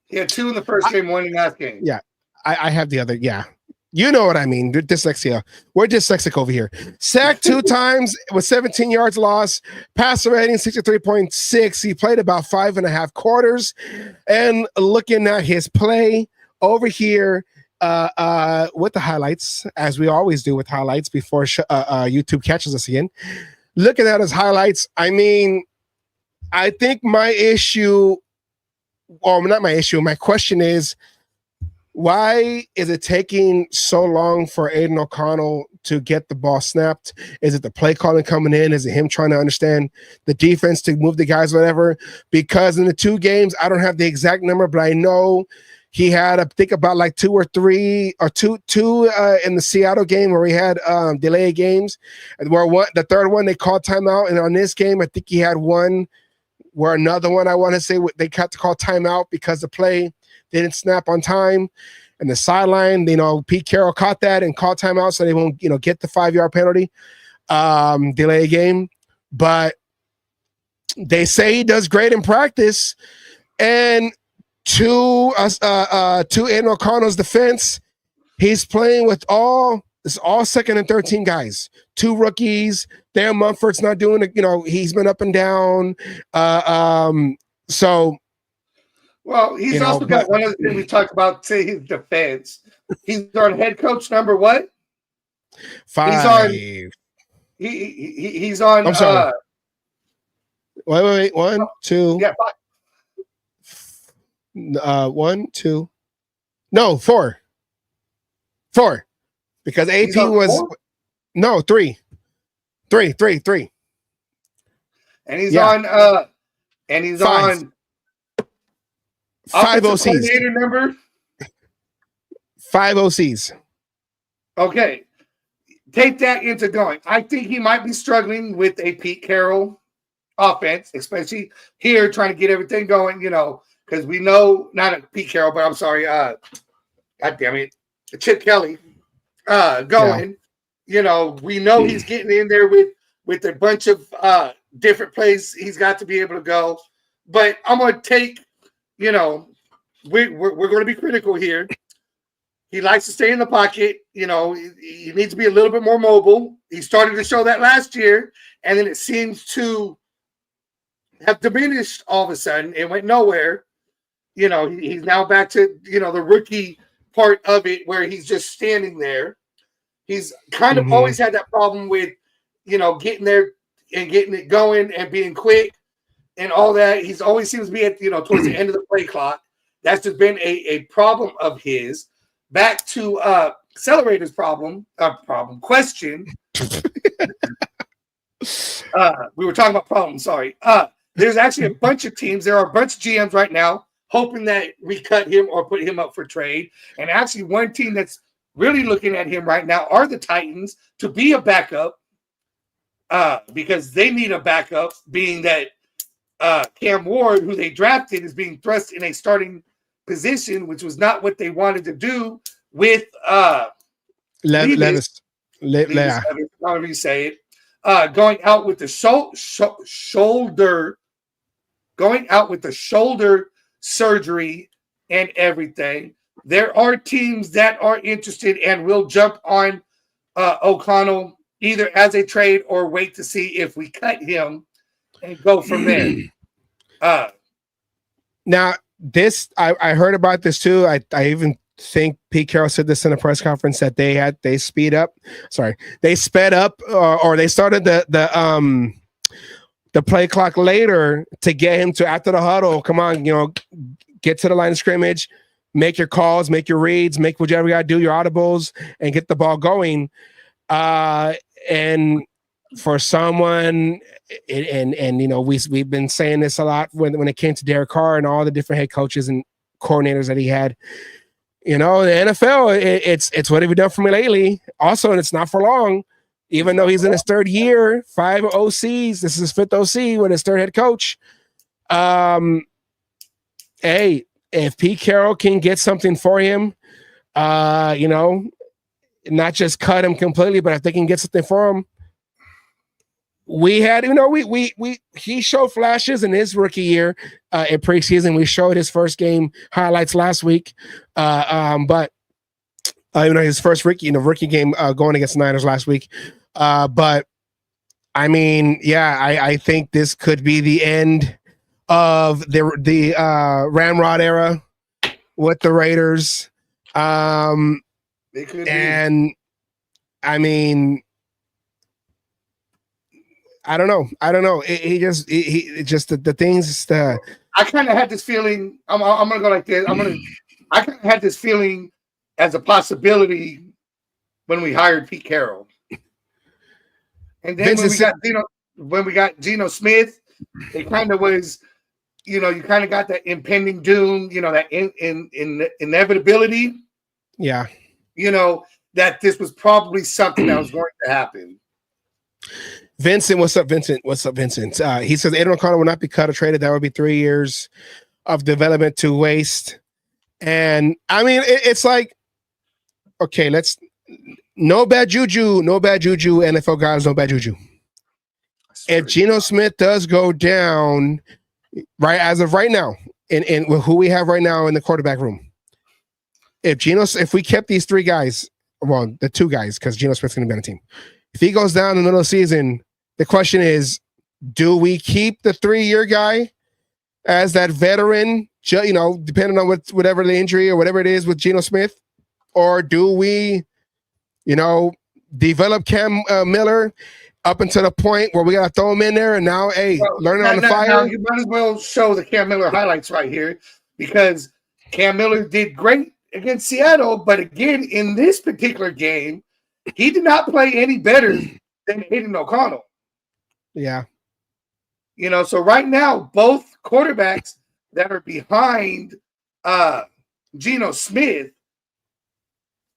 He had 2 in the first game, 1 in the last game. Yeah. I have the other. Yeah. You know what I mean. Dyslexia. We're dyslexic over here. Sacked 2 times with 17 yards lost. Passer rating 63.6. He played about 5.5 quarters. And looking at his play over here with the highlights, as we always do with highlights before YouTube catches us again. Looking at his highlights, I mean, I think my issue, well, not my issue, my question is, why is it taking so long for Aiden O'Connell to get the ball snapped? Is it the play calling coming in? Is it him trying to understand the defense to move the guys, whatever? Because in the 2 games, I don't have the exact number, but I know he had, I think, about like 2 or 3 or two in the Seattle game where he had delay games. And where the third one, they called timeout. And on this game, I think he had one where another one, I want to say, they had to call timeout because the play didn't snap on time, and the sideline, Pete Carroll caught that and called timeout, so they won't, get the 5-yard penalty, delay game. But they say he does great in practice. And to Aiden O'Connell's defense, he's playing with all 2nd and 13 guys, 2 rookies. Dan Mumford's not doing it. He's been up and down. So. Well, he's also got one other thing we talked about to his defense. He's on head coach number what? 5. He's on. I'm sorry. Wait. 1, 2. Yeah, 5. 1, 2. No, 4. 4. Because AP was 4? No 3. 3. And he's on. And he's 5. on. 5 OCs. Coordinator number? 5 OCs. Okay. Take that into going. I think he might be struggling with a Pete Carroll offense, especially here trying to get everything going, because we know, not a Pete Carroll, but I'm sorry, God damn it, Chip Kelly going. Yeah. We know he's getting in there with a bunch of different plays he's got to be able to go. But I'm going to take, we're going to be critical here. He likes to stay in the pocket. He needs to be a little bit more mobile. He started to show that last year, and then it seems to have diminished all of a sudden. It went nowhere. You know, he's now back to, you know, the rookie part of it where he's just standing there. He's kind of always had that problem with, you know, getting there and getting it going and being quick and all that. He's always seems to be at, you know, towards the end of the play clock. That's just been a problem of his. Back to Accelerator's question. We were talking about problems, sorry. There's actually a bunch of teams. There are a bunch of GMs right now hoping that we cut him or put him up for trade. And actually one team that's really looking at him right now are the Titans to be a backup because they need a backup, being that Cam Ward, who they drafted, is being thrust in a starting position, which was not what they wanted to do with Levis. However you say it. Going out with the shoulder surgery and everything. There are teams that are interested and will jump on O'Connell either as a trade or wait to see if we cut him and go from there. Now, this I heard about this too. I even think Pete Carroll said this in a press conference that they sped up or they started the play clock later to get him to after the huddle. Come on, you know, get to the line of scrimmage, make your calls, make your reads, make whatever you got to do, your audibles, and get the ball going. And for someone, and you know, we've been saying this a lot when it came to Derek Carr and all the different head coaches and coordinators that he had. You know, the NFL, it's what have you done for me lately? Also, and it's not for long. Even though he's in his third year, 5 OCs, this is his 5th OC with his 3rd head coach. Hey, if Pete Carroll can get something for him, you know, not just cut him completely, but if they can get something for him, we had, you know, he showed flashes in his rookie year in preseason. We showed his first game highlights last week, but you know, his first rookie game going against the Niners last week. But I mean, yeah, I think this could be the end of the Ramrod era with the Raiders. And I mean, I don't know. He just the things. I kind of had this feeling. I'm gonna go like this. I kind of had this feeling as a possibility when we hired Pete Carroll, and then when we got Geno Smith, it kind of was, you know, you kind of got that impending doom, you know, that inevitability. Yeah. You know, that this was probably something that was going to happen. Vincent, what's up, Vincent? He says Aiden O'Connell will not be cut or traded. That would be 3 years of development to waste. And I mean, it's like, okay, no bad juju, NFL guys, no bad juju. If Geno Smith does go down, right as of right now, in who we have right now in the quarterback room, if we kept these 3 guys, well, the 2 guys, because Geno Smith's going to be on the team. If he goes down in the middle of the season, the question is, do we keep the 3-year guy as that veteran, you know, depending on whatever the injury or whatever it is with Geno Smith, or do we, you know, develop Cam Miller up until the point where we got to throw him in there and now, hey, learn on the fire? Now you might as well show the Cam Miller highlights right here, because Cam Miller did great against Seattle, but again, in this particular game, he did not play any better than Aiden O'Connell. Yeah. You know, so right now, both quarterbacks that are behind Geno Smith,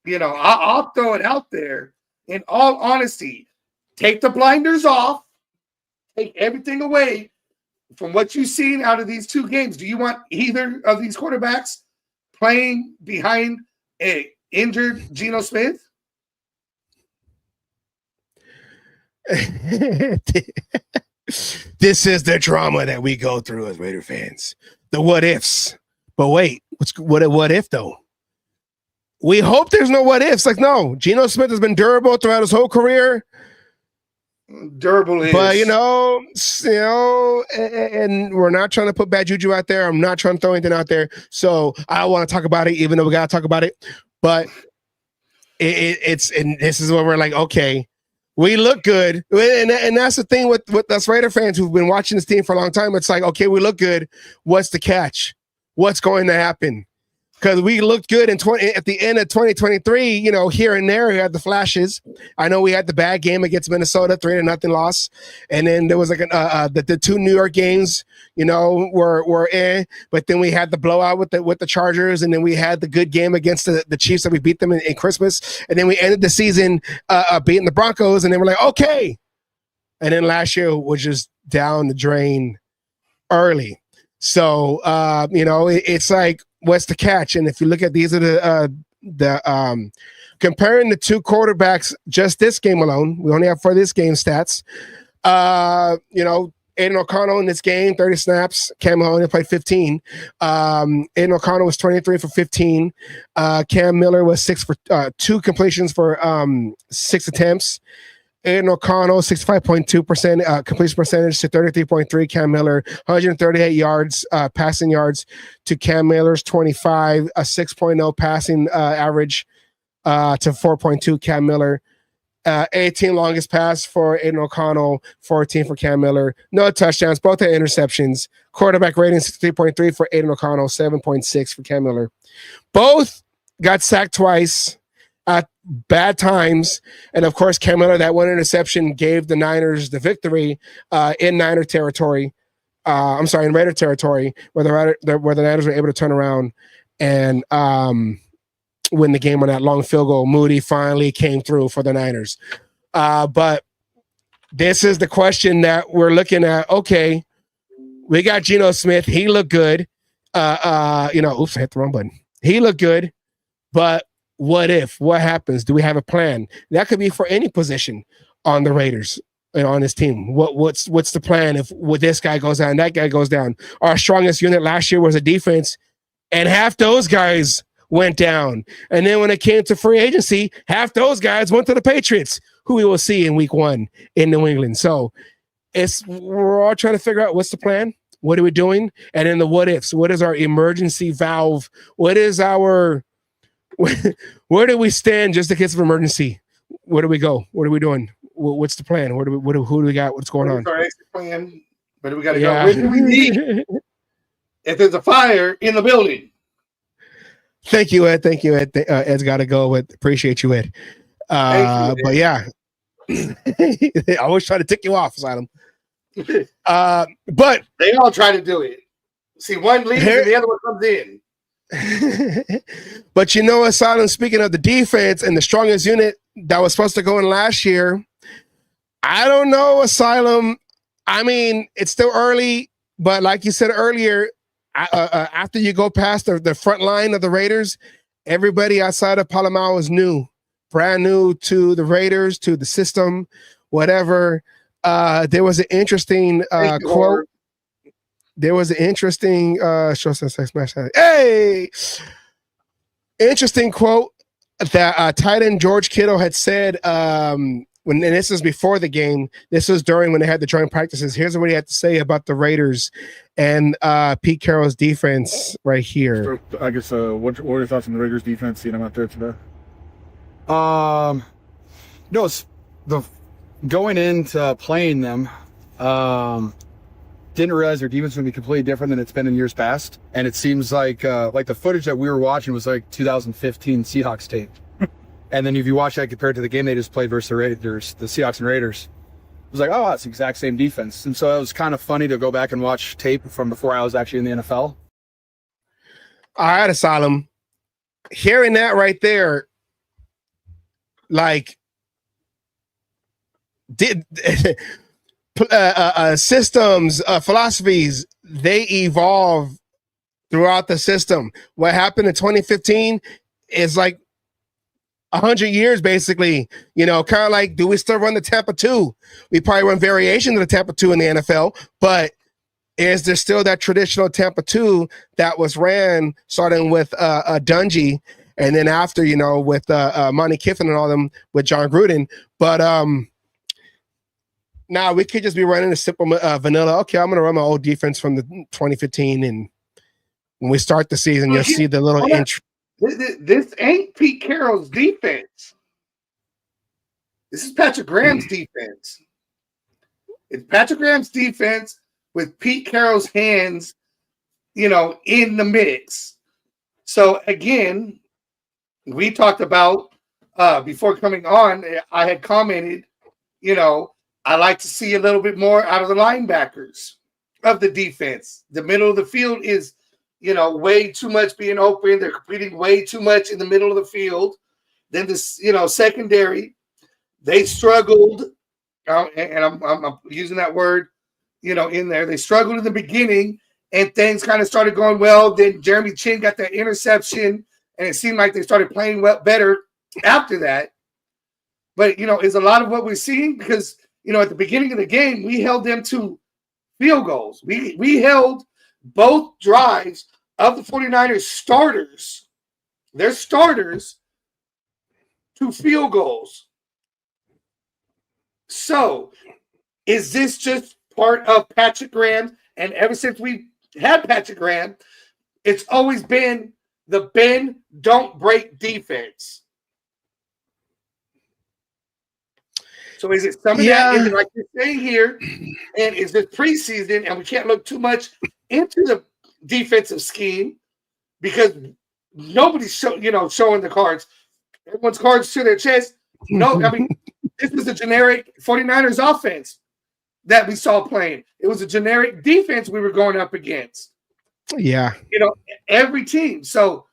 you know, I'll throw it out there. In all honesty, take the blinders off, take everything away from what you've seen out of these 2 games. Do you want either of these quarterbacks playing behind a injured Geno Smith? This is the drama that we go through as Raider fans. The what ifs. But wait, what if though? We hope there's no what ifs. Like, no, Geno Smith has been durable throughout his whole career. Durable is. But and we're not trying to put bad juju out there. I'm not trying to throw anything out there. So I want to talk about it, even though we gotta talk about it. But it's and this is where we're like, okay, we look good, and that's the thing with us Raider fans who've been watching this team for a long time. It's like, okay, we look good. What's the catch? What's going to happen? Because we looked good at the end of 2023, here and there. We had the flashes. I know we had the bad game against Minnesota, 3-0 loss, and then there was like the two New York games, were in. But then we had the blowout with the Chargers, and then we had the good game against the Chiefs that we beat them in Christmas, and then we ended the season beating the Broncos, and then we're like, okay. And then last year was just down the drain early. So it's like, what's the catch? And if you look at these are the comparing the two quarterbacks just this game alone, we only have for this game stats. Aiden O'Connell in this game, 30 snaps. Cam Mahoney played 15. Aiden O'Connell was 23 for 15. Cam Miller was 6 for 2 completions for 6 attempts. Aiden O'Connell, 65.2% completion percentage to 33.3. Cam Miller, 138 yards, passing yards to Cam Miller's 25, a 6.0 passing average to 4.2 Cam Miller. 18 longest pass for Aiden O'Connell, 14 for Cam Miller. No touchdowns, both are interceptions. Quarterback rating 63.3 for Aiden O'Connell, 7.6 for Cam Miller. Both got sacked twice at bad times, and of course Cam Miller, that one interception gave the Niners the victory in Niner territory. In Raider territory, where the Niners were able to turn around and win the game on that long field goal. Moody finally came through for the Niners. But this is the question that we're looking at. Okay, we got Geno Smith. He looked good. Oops, I hit the wrong button. He looked good, but what if? What happens? Do we have a plan? That could be for any position on the Raiders and on this team. What's the plan if this guy goes down, that guy goes down? Our strongest unit last year was a defense, and half those guys went down. And then when it came to free agency, half those guys went to the Patriots, who we will see in week 1 in New England. So we're all trying to figure out what's the plan. What are we doing? And then the what ifs. What is our emergency valve? What is our where do we stand just in case of emergency? Where do we go? What are we doing? What's the plan? Who do we got? What's going on? Our exit plan, but we got to go. Where do we need if there's a fire in the building? Thank you, Ed. Ed's got to go. But appreciate you, Ed. But yeah, I always try to tick you off, Asylum. But they all try to do it. See, one leaves and the other one comes in. But Asylum, speaking of the defense and the strongest unit that was supposed to go in last year, I don't know, Asylum. I mean, it's still early, but like you said earlier, after you go past the front line of the Raiders, everybody outside of Palomar is new, brand new to the Raiders, to the system, whatever. There was an interesting quote. There was an interesting interesting quote that tight end George Kittle had said and this is before the game. This was during when they had the joint practices. Here's what he had to say about the Raiders and Pete Carroll's defense right here. I guess what are your thoughts on the Raiders defense? Seeing them out there today. No, it's going into playing them. Didn't realize their defense would be completely different than it's been in years past. And it seems like the footage that we were watching was like 2015 Seahawks tape. And then if you watch that compared to the game they just played versus the Raiders, the Seahawks and Raiders, it was like, oh, it's the exact same defense. And so it was kind of funny to go back and watch tape from before I was actually in the NFL. All right, Asylum. Hearing that right there, like, systems, philosophies, they evolve throughout the system. What happened in 2015 is like 100 years, basically. Kind of like, do we still run the Tampa 2? We probably run variations of the Tampa 2 in the NFL, but is there still that traditional Tampa 2 that was ran starting with Dungy and then after, with Monty Kiffin and all them with John Gruden? But Now we could just be running a simple vanilla. Okay, I'm gonna run my old defense from the 2015, and when we start the season, you'll see the little inch. This ain't Pete Carroll's defense. This is Patrick Graham's defense. It's Patrick Graham's defense with Pete Carroll's hands, in the mix. So again, we talked about before coming on. I had commented, I like to see a little bit more out of the linebackers of the defense. The middle of the field is, way too much being open. They're completing way too much in the middle of the field. Then this, secondary, they struggled, and I'm using that word, in there. They struggled in the beginning, and things kind of started going well. Then Jeremy Chin got that interception, and it seemed like they started playing better after that. But, it's a lot of what we're seeing because, at the beginning of the game, we held them to field goals. We held both drives of the 49ers starters, their starters, to field goals. So, is this just part of Patrick Graham? And ever since we had Patrick Graham, it's always been the bend, don't break defense. So is it some of that? Is it like you're saying here? And is this preseason? And we can't look too much into the defensive scheme because nobody's showing the cards. Everyone's cards to their chest. No, I mean, this was a generic 49ers offense that we saw playing. It was a generic defense we were going up against. Yeah. Every team. So,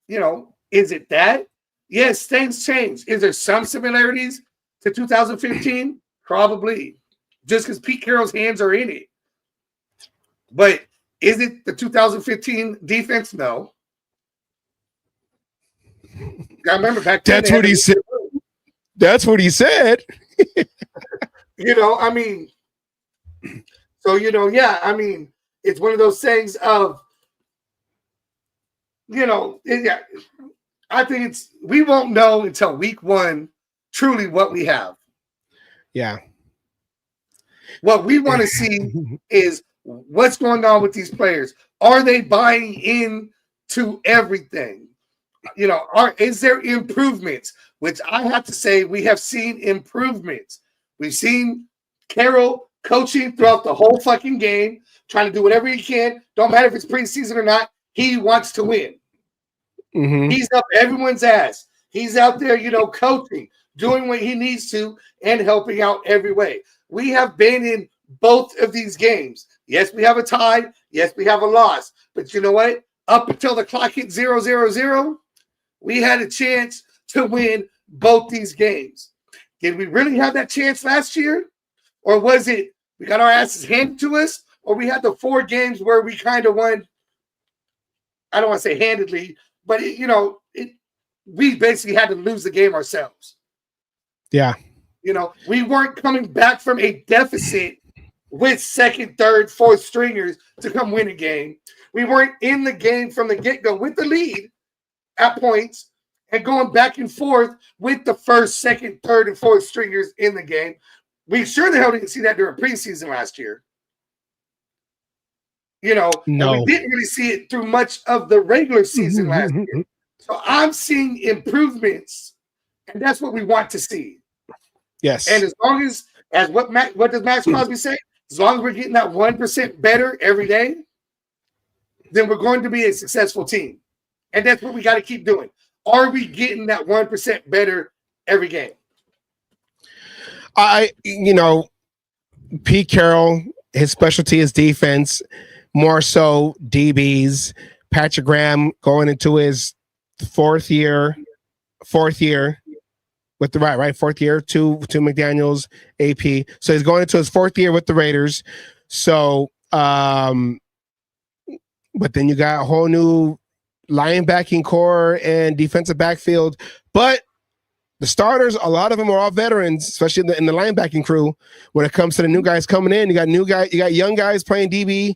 is it that? Yes, things change. Is there some similarities to 2015? Probably. Just because Pete Carroll's hands are in it. But is it the 2015 defense? No. I remember back then. That's what he said. That's what he said. I mean, so, it's one of those things of, I think we won't know until week 1 truly what we have. Yeah. What we want to see is what's going on with these players. Are they buying in to everything? Is there improvements? Which I have to say we have seen improvements. We've seen Carroll coaching throughout the whole fucking game, trying to do whatever he can. Don't matter if it's preseason or not. He wants to win. Mm-hmm. He's up everyone's ass. He's out there, coaching, doing what he needs to, and helping out every way. We have been in both of these games. Yes, we have a tie. Yes, we have a loss. But you know what? Up until the clock hit 0-0-0, we had a chance to win both these games. Did we really have that chance last year? Or was it we got our asses handed to us? Or we had the 4 games where we kind of won, I don't want to say handedly, but, we basically had to lose the game ourselves. Yeah. We weren't coming back from a deficit with second, third, fourth stringers to come win a game. We weren't in the game from the get-go with the lead at points and going back and forth with the first, second, third, and fourth stringers in the game. We sure the hell didn't see that during preseason last year. No. And we didn't really see it through much of the regular season last year. So I'm seeing improvements, and that's what we want to see. Yes. And as long as what does Max Crosby say? As long as we're getting that 1% better every day, then we're going to be a successful team. And that's what we got to keep doing. Are we getting that 1% better every game? Pete Carroll, his specialty is defense, more so DBs. Patrick Graham going into his fourth year with the right, fourth year, two McDaniels, AP. So he's going into his 4th year with the Raiders. So, but then you got a whole new linebacking core and defensive backfield. But the starters, a lot of them are all veterans, especially in the linebacking crew. When it comes to the new guys coming in, you got young guys playing DB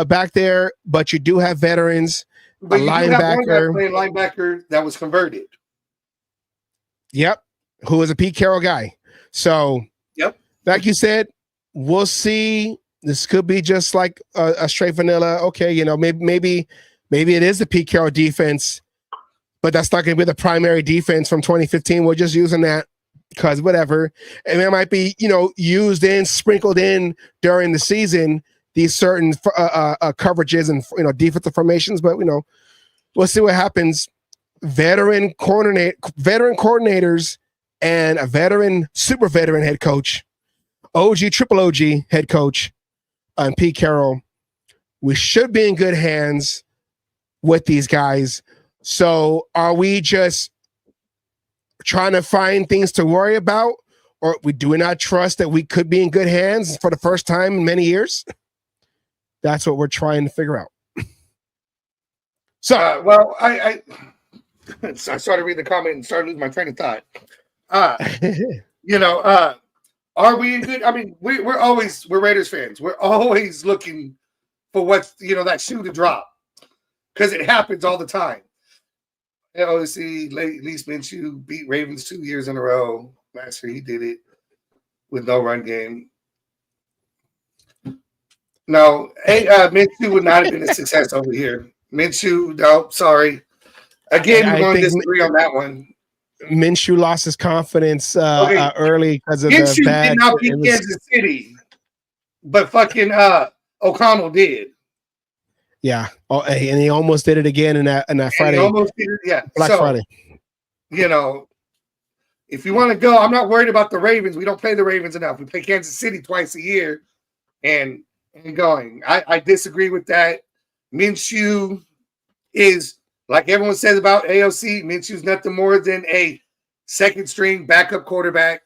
back there, but you do have veterans. But you have one guy playing linebacker that was converted. Yep, who is a Pete Carroll guy. So, yep. like you said, we'll see. This could be just like a straight vanilla. Okay, you know, maybe it is the Pete Carroll defense, but that's not going to be the primary defense from 2015. We're just using that because whatever, and it might be, you know, used in, sprinkled in during the season, these certain coverages and, you know, defensive formations. But, you know, we'll see what happens. Veteran coordinators and a super veteran head coach, triple OG head coach, and Pete Carroll. We should be in good hands with these guys. So are we just trying to find things to worry about, or do we not trust that we could be in good hands for the first time in many years? That's what we're trying to figure out. So, well, I started reading the comment and started losing my train of thought. You know, are we in good? I mean, we're Raiders fans. We're always looking for what's, you know, that shoe to drop, because it happens all the time. LSC, Least Minshew beat Ravens 2 years in a row. Last year he did it with no run game. No, Minshew would not have been a success over here. Minshew, no, sorry. Again, we're going to disagree on that one. Minshew lost his confidence early because of Minshew the bad. Did not beat Kansas City, but fucking O'Connell did. Yeah, and he almost did it again in that Friday. He almost did it, yeah. Black Friday. You know, if you want to go, I'm not worried about the Ravens. We don't play the Ravens enough. We play Kansas City twice a year, and going. I disagree with that. Minshew is, like everyone says about AOC, Minshew's nothing more than a second string backup quarterback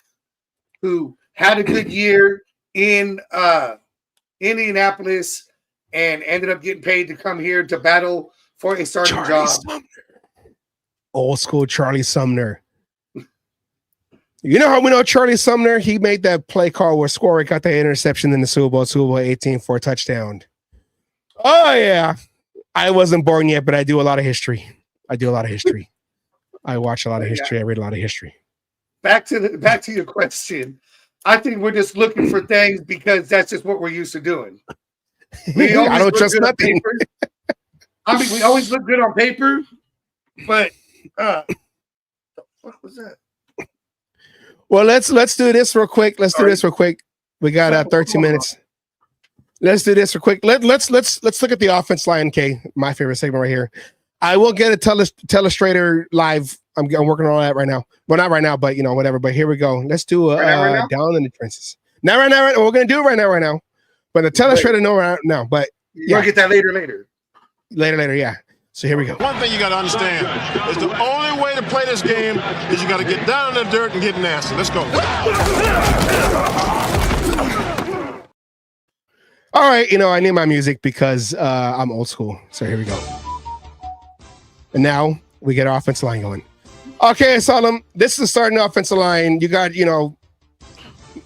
who had a good year in Indianapolis and ended up getting paid to come here to battle for a starting job. Sumner. Old school Charlie Sumner. You know how we know Charlie Sumner? He made that play call where Squirrel got that interception in the Super Bowl 18 for a touchdown. Oh, yeah. I wasn't born yet, but I do a lot of history. I watch a lot of history. I read a lot of history. Back to your question. I think we're just looking for things because that's just what we're used to doing. I don't trust nothing. I mean, we always look good on paper, but what was that? Well, let's do this real quick. We got 13 minutes. Let's do this real quick. Let's look at the offense line, K. My favorite segment right here. I will get a telestrator live. I'm working on that right now. Well, not right now, but you know, whatever. But here we go. Let's do down in the trenches. Not right now. We're gonna do it right now. But the telestrator no right now. But you're gonna get that later. Later, yeah. So here we go. One thing you got to understand is the only way to play this game is you got to get down in the dirt and get nasty. Let's go. All right, you know, I need my music because I'm old school. So here we go. And now we get our offensive line going. Okay, Solemn, this is the starting offensive line. You got, you know,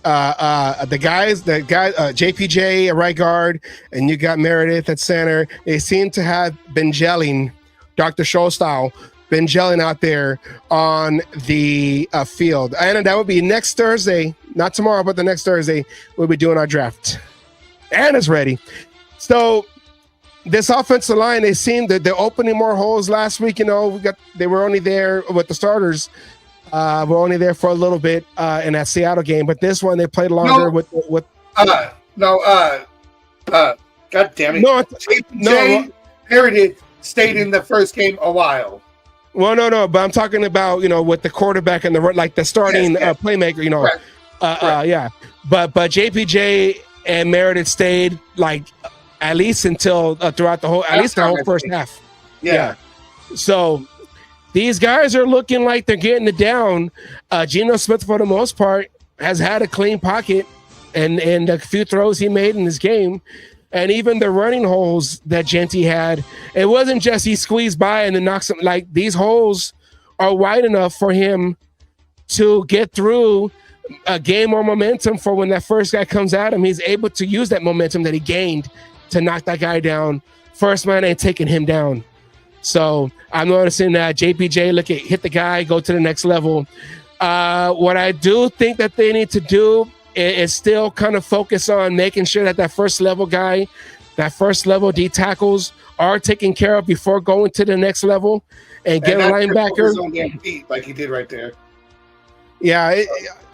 the guys, JPJ at right guard, and you got Meredith at center. They seem to have been gelling, Dr. Scholl style, been gelling out there on the field. And that would be next Thursday, not tomorrow, but the next Thursday, we'll be doing our draft. And it's ready. So this offensive line, they seem that they're opening more holes last week. You know, they were only there with the starters. We're only there for a little bit in that Seattle game, but this one they played longer with. God damn it! Meredith stayed in the first game a while. Well, no, but I'm talking about, you know, with the quarterback and the starting playmaker. You know, yeah. But JPJ and Meredith stayed like at least until throughout the whole first half. Yeah. So these guys are looking like they're getting it down. Geno Smith, for the most part, has had a clean pocket and a few throws he made in this game. And even the running holes that Genty had, it wasn't just he squeezed by and then knocks them. Like, these holes are wide enough for him to get through, gain more momentum for when that first guy comes at him. He's able to use that momentum that he gained to knock that guy down. First man ain't taking him down. So I'm noticing that JPJ hit the guy, go to the next level. What I do think that they need to do it's still kind of focused on making sure that that first level guy, that first level D tackles are taken care of before going to the next level and get a linebacker on their feet like he did right there. Yeah,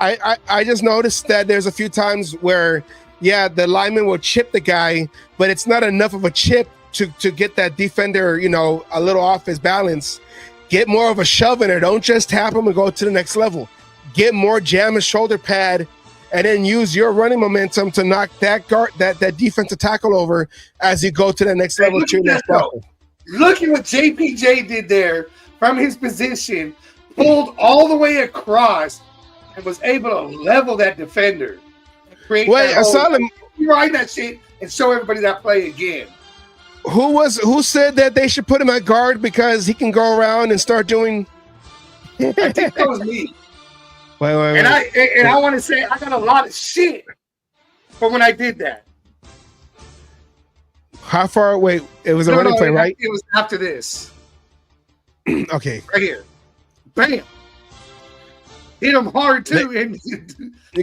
I just noticed that there's a few times where, yeah, the lineman will chip the guy, but it's not enough of a chip to get that defender, you know, a little off his balance. Get more of a shove in there. Don't just tap him and go to the next level. Get more jam and shoulder pad, and then use your running momentum to knock that guard, that defensive tackle over as you go to the next level. Look at what JPJ did there from his position, pulled all the way across, and was able to level that defender. Wait, I saw him ride that shit and show everybody that play again. Who said that they should put him at guard because he can go around and start doing? I think that was me. Wait. I want to say I got a lot of shit for when I did that. How far away? It was a running play, right? It was after this. Okay. Right here. Bam. Hit him hard too. And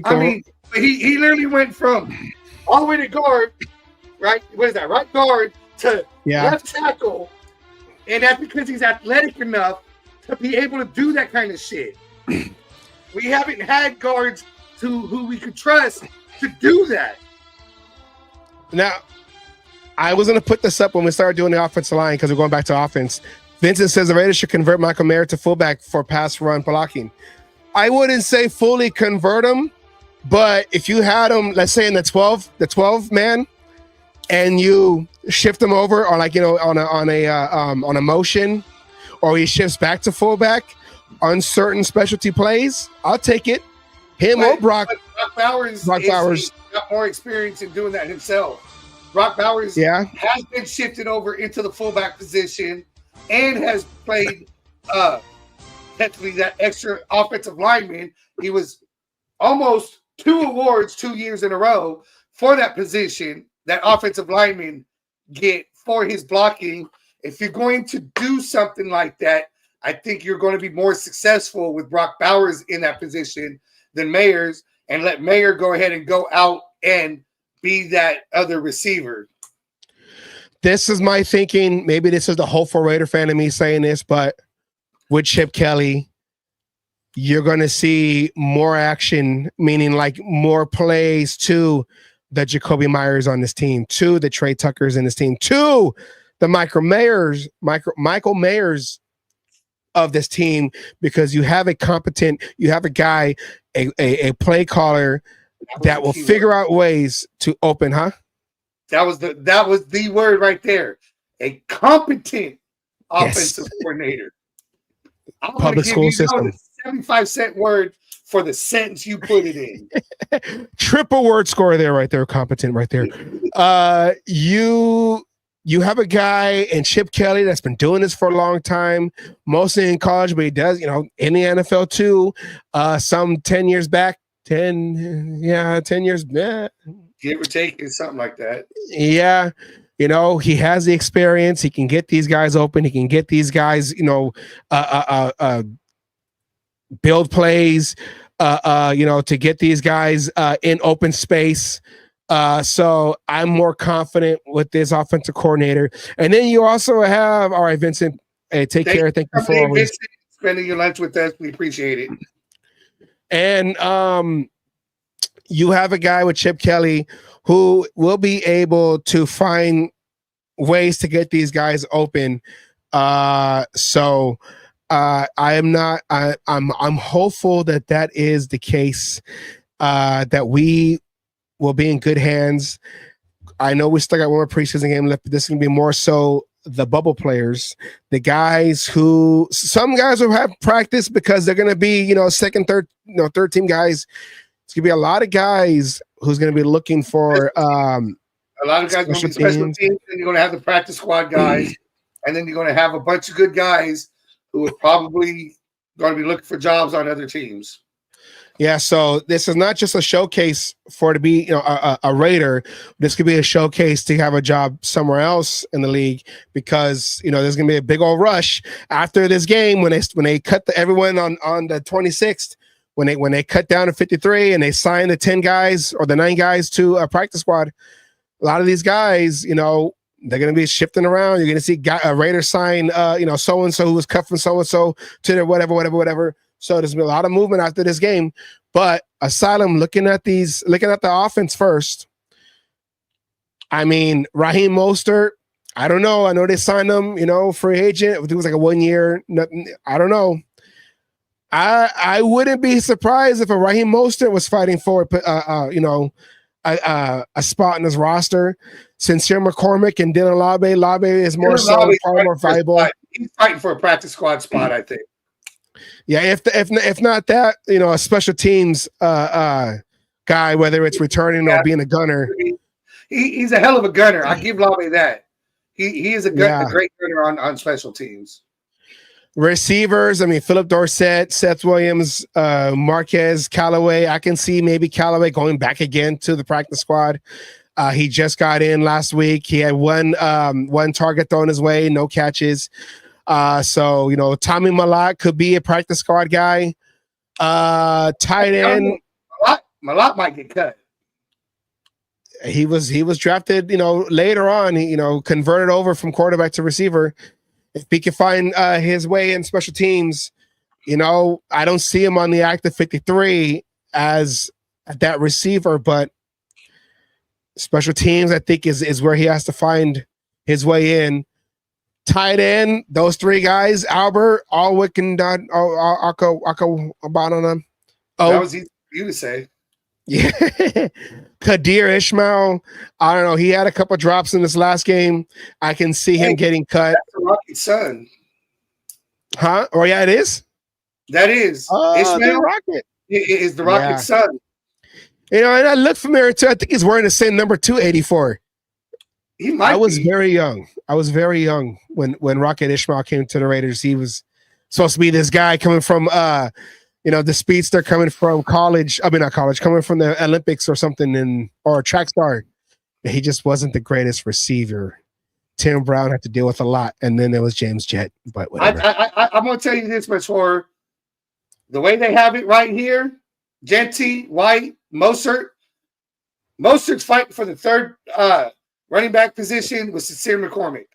I mean, he literally went from all the way to guard, right? What is that? Right guard to left tackle. And that's because he's athletic enough to be able to do that kind of shit. We haven't had guards who we could trust to do that. Now, I was going to put this up when we started doing the offensive line because we're going back to offense. Vincent says the Raiders should convert Michael Mayer to fullback for pass run blocking. I wouldn't say fully convert him, but if you had him, let's say in the 12 man, and you shift him over, or like, you know, on a motion, or he shifts back to fullback on certain specialty plays, I'll take it. Him or Brock. Brock Bowers got more experience in doing that himself. Brock Bowers has been shifted over into the fullback position and has played technically that extra offensive lineman. He was almost 2 awards 2 years in a row for that position that offensive linemen get for his blocking. If you're going to do something like that, I think you're going to be more successful with Brock Bowers in that position than Mayer's, and let Mayer go ahead and go out and be that other receiver. This is my thinking. Maybe this is the hopeful Raider fan of me saying this, but with Chip Kelly, you're going to see more action, meaning like more plays to the Jacoby Myers on this team, to the Trey Tuckers in this team, to the Michael Mayers of this team, because you have a guy, a play caller that will figure out ways to open, That was the word right there. A competent offensive coordinator. I'm Public school system. 75-cent word for the sentence you put it in. Triple word score there, right there. Competent right there. You have a guy in Chip Kelly that's been doing this for a long time, mostly in college, but he does, you know, in the NFL too. Some 10 years back, 10 years back. Give or take, it's something like that. Yeah. You know, he has the experience. He can get these guys open. He can get these guys, you know, build plays, you know, to get these guys in open space. So I'm more confident with this offensive coordinator. And then you also have, all right, Vincent, take care. Thank you for always spending your lunch with us. We appreciate it. And you have a guy with Chip Kelly who will be able to find ways to get these guys open. So I'm hopeful that is the case, that we will be in good hands. I know we still got one more preseason game left, but this is going to be more so the bubble players, the guys who, some guys will have practice because they're going to be, you know, second, third team guys. It's going to be a lot of guys who's going to be looking for a lot of guys going to be special teams, and you're going to have the practice squad guys, and then you're going to have a bunch of good guys who are probably going to be looking for jobs on other teams. Yeah, so this is not just a showcase for to be, you know, a Raider. This could be a showcase to have a job somewhere else in the league, because, you know, there's going to be a big old rush after this game when they cut everyone on the 26th. when they cut down to 53 and they sign the 10 guys or the 9 guys to a practice squad, a lot of these guys, you know, they're going to be shifting around. You're going to see a Raider sign, you know, so-and-so who was cut from so-and-so to their whatever. So there's been a lot of movement after this game. But Asylum, looking at the offense first, I mean, Raheem Mostert, I don't know. I know they signed him, you know, free agent. It was like a 1 year. I don't know. I wouldn't be surprised if a Raheem Mostert was fighting for, you know, a spot in his roster. Sincere McCormick and Dylan Labe. Labe is more so far more valuable. He's fighting for a practice squad spot, I think. Yeah, if not that, you know, a special teams guy, whether it's returning or being a gunner. He's a hell of a gunner. I give Labe that. He is a great gunner on special teams. Receivers, I mean, Philip Dorsett, Seth Williams, Marquez, Callaway. I can see maybe Callaway going back again to the practice squad. He just got in last week. He had one target thrown his way, no catches. So, you know, Tommy Malott could be a practice squad guy. Tight end. Malott might get cut. He was drafted, you know, later on, you know, converted over from quarterback to receiver. If he can find his way in special teams, you know, I don't see him on the active 53 as that receiver, but special teams, I think, is where he has to find his way in. Tight end, those 3 guys, Albert, Alwick, and Ako about on them. Oh, that was easy for you to say. Yeah. Kadir Ishmael, I don't know. He had a couple drops in this last game. I can see him getting cut. That's the Rocket's son. Huh? Oh, yeah, it is? That is. Ishmael Rocket. Is the Rocket's son. You know, and I look familiar too. I think he's wearing the same number 284. He might I was very young. When Rocket Ishmael came to the Raiders. He was supposed to be this guy coming from you know, the speedster coming from college. I mean, not college, coming from the Olympics or something, or a track star. He just wasn't the greatest receiver. Tim Brown had to deal with a lot, and then there was James Jett. But whatever. I'm going to tell you this much for the way they have it right here. Genty, White, Mostert's fighting for the third running back position with Sincere McCormick.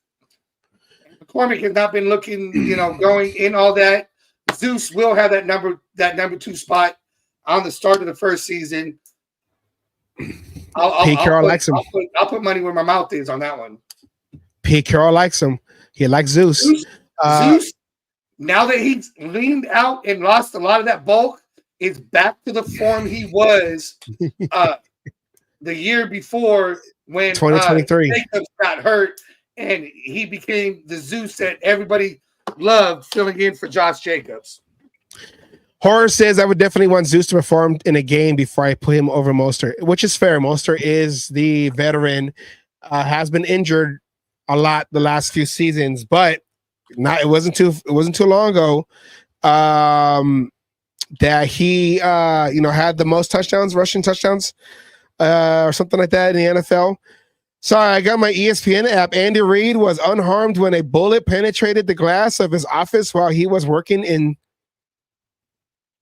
McCormick has not been looking, you know, going in all that. Zeus will have that number 2 spot on the start of the first season. I'll put money where my mouth is on that one. Pete Carroll likes him. He likes Zeus. Zeus, now that he's leaned out and lost a lot of that bulk, is back to the form he was the year before when 2023 Jacobs got hurt and he became the Zeus that everybody loved filling in for Josh Jacobs. Horror says I would definitely want Zeus to perform in a game before I put him over Mostert, which is fair. Mostert is the veteran, has been injured a lot the last few seasons, but it wasn't too long ago that he you know, had the most touchdowns, rushing touchdowns, or something like that in the NFL. Sorry, I got my ESPN app. Andy Reid was unharmed when a bullet penetrated the glass of his office while he was working in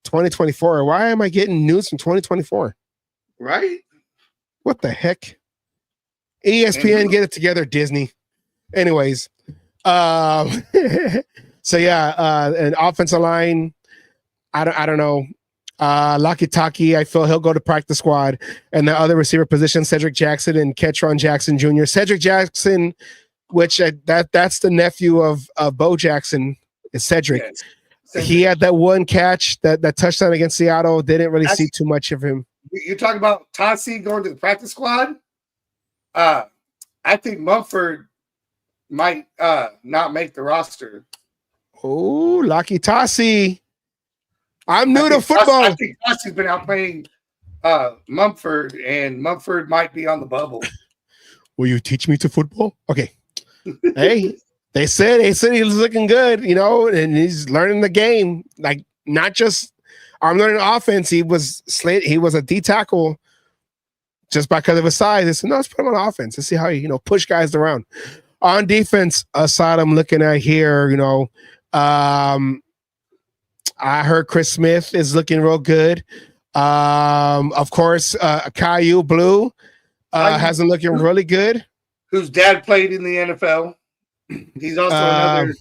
2024. Why am I getting news from 2024? Right? What the heck? ESPN, get it together, Disney. Anyways, so yeah, an offensive line. I don't know. Lakitaki, I feel he'll go to practice squad. And the other receiver position, Cedric Jackson and Ketron Jackson Jr. Cedric Jackson, which that's the nephew of Bo Jackson, is Cedric. Yes. He had that one catch, that touchdown against Seattle. Didn't really see too much of him. You're talking about Tassi going to the practice squad? I think Mumford might not make the roster. Oh, Lucky Tassi. I'm new to football. I think Tassi's been out playing Mumford, and Mumford might be on the bubble. Will you teach me to football? Okay. Hey, they said he was looking good, you know, and he's learning the game. Like, not just arm learning offense. He was a D tackle just because of his size. They said, no, let's put him on offense. Let's see how he, you know, push guys around. On defense, aside, I'm looking at here, you know, I heard Chris Smith is looking real good. Of course, Caillou Blue has been looking really good. Whose dad played in the NFL. He's also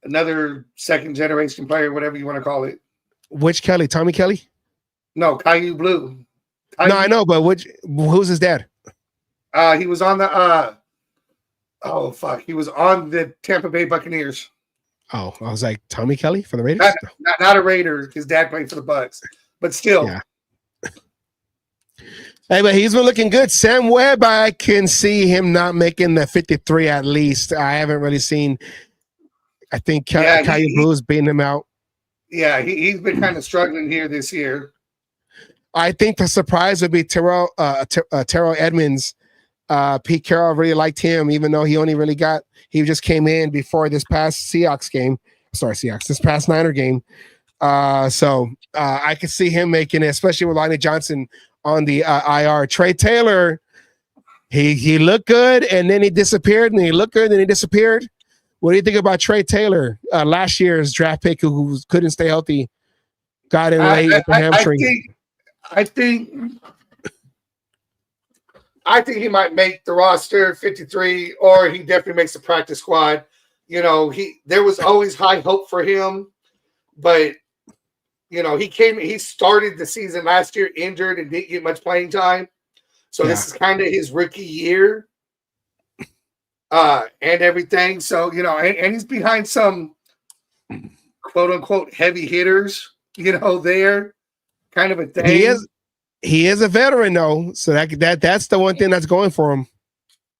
another second generation player, whatever you want to call it. Which Kelly? Tommy Kelly? No, Caillou Blue. No, I know, but who's his dad? He was on the he was on the Tampa Bay Buccaneers. Oh, I was like, Tommy Kelly for the Raiders? Not a Raider. His dad played for the Bucs, but still. Yeah. Hey, but he's been looking good. Sam Webb, I can see him not making the 53 at least. I haven't really seen. I think Caillou Blue's beating him out. Yeah, he's been kind of struggling here this year. I think the surprise would be Terrell Edmonds. Pete Carroll really liked him, even though he just came in before this past this past Niner game. So I could see him making it, especially with Lonnie Johnson on the IR. Trey Taylor, he looked good and then he disappeared, and he looked good and then he disappeared. What do you think about Trey Taylor, last year's draft pick who couldn't stay healthy, got in late with the hamstring? I think he might make the roster 53, or he definitely makes the practice squad. You know, there was always high hope for him, but you know, he started the season last year injured and didn't get much playing time. So this is kind of his rookie year. And everything. So, you know, and he's behind some quote unquote heavy hitters, you know, there kind of a thing. He is a veteran though. So that's the one thing that's going for him.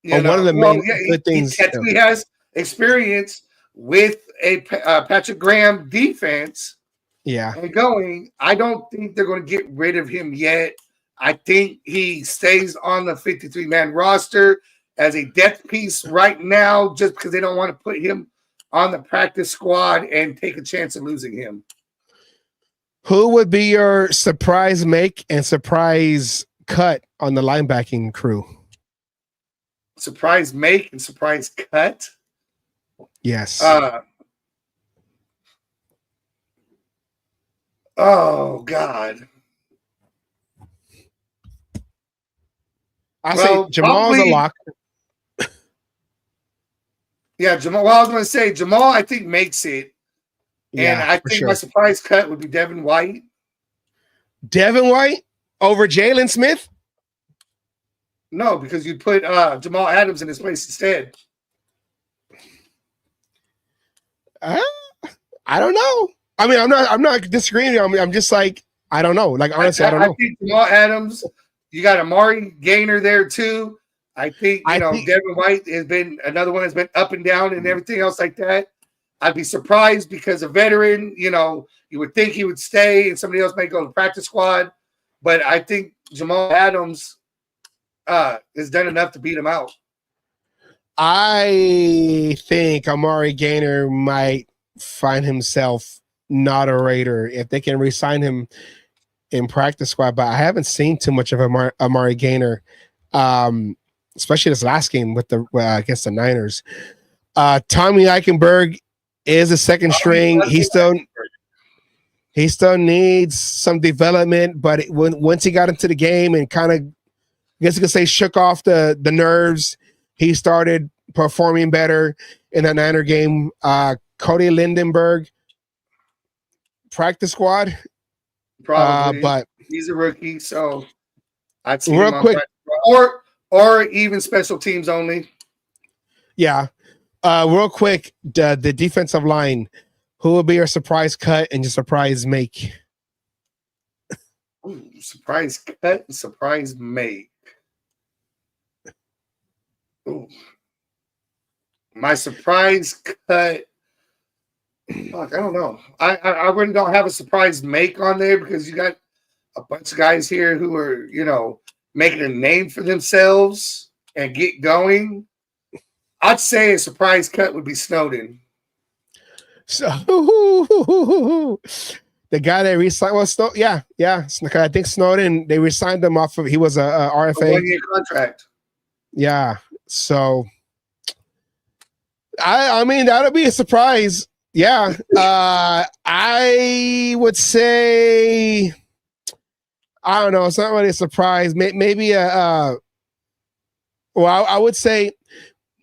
One of the main good things. He has experience with a Patrick Graham defense. Yeah. And I don't think they're going to get rid of him yet. I think he stays on the 53-man roster as a depth piece right now, just because they don't want to put him on the practice squad and take a chance of losing him. Who would be your surprise make and surprise cut on the linebacking crew? Surprise make and surprise cut? Yes. Oh, God. I'll say Jamal's a lock. Yeah, Jamal. Well, I was going to say Jamal, I think, makes it. Yeah, and I think my surprise cut would be Devin White. Devin White over Jalen Smith? No, because you put Jamal Adams in his place instead. I don't know. I mean, I'm not disagreeing. I'm just like, I don't know. Like, honestly, I don't know. I think Jamal Adams, you got Amari Gaynor there too. I think, Devin White has been another one that's been up and down and everything else like that. I'd be surprised because a veteran, you would think he would stay and somebody else might go to the practice squad. But I think Jamal Adams has done enough to beat him out. I think Amari Gaynor might find himself not a Raider if they can re-sign him in practice squad. But I haven't seen too much of Amari Gaynor, especially this last game with against the Niners. Tommy Eichenberg is a second string. He still needs some development, but once he got into the game and kind of, I guess you could say, shook off the nerves, he started performing better in that Niner game. Cody Lindenberg, practice squad, probably, but he's a rookie, so I'd see real him quick, or even special teams only. Yeah. Real quick, the defensive line, who will be your surprise cut and your surprise make? Ooh, surprise cut and surprise make. Ooh. My surprise cut. Fuck, I don't know. I really don't have a surprise make on there because you got a bunch of guys here who are, making a name for themselves and get going. I'd say a surprise cut would be Snowden. So the guy they re-signed, yeah. I think Snowden, they re-signed him off of, he was a RFA. A 1-year contract. Yeah. So I mean, that'll be a surprise. Yeah. I would say, I don't know. It's not really a surprise. Maybe I would say,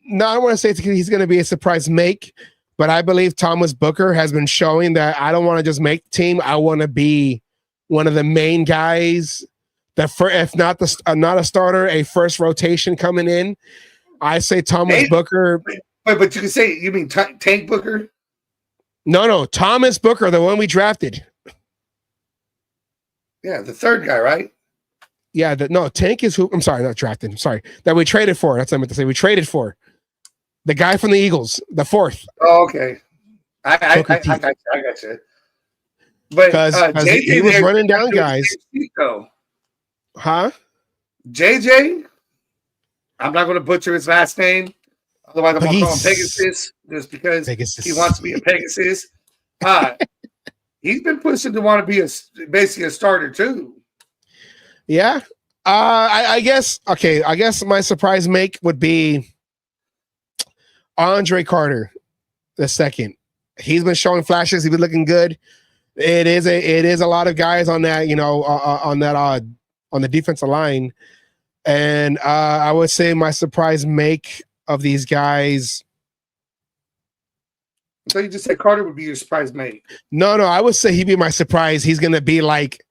no, I don't want to say he's going to be a surprise make, but I believe Thomas Booker has been showing that I don't want to just make the team. I want to be one of the main guys. If not not a starter, a first rotation coming in. I say Thomas Booker. But you can say, you mean Tank Booker? No, Thomas Booker, the one we drafted. Yeah, the third guy, right? Yeah, Tank is who? I'm sorry, not drafted. I'm sorry, that we traded for. That's what I meant to say. We traded for the guy from the Eagles, the fourth. Oh, okay. I got you. But because he was running down guys. Huh? JJ? I'm not going to butcher his last name. Otherwise, I'm going to call him Pegasus just because he wants to be a Pegasus. He's been pushing to want to be basically a starter too. Yeah. I guess my surprise make would be Andre Carter the second. He's been showing flashes. He's been looking good. It is a lot of guys on that, on the defensive line. And I would say my surprise make of these guys. So you just said Carter would be your surprise make. No, I would say he'd be my surprise. He's gonna be like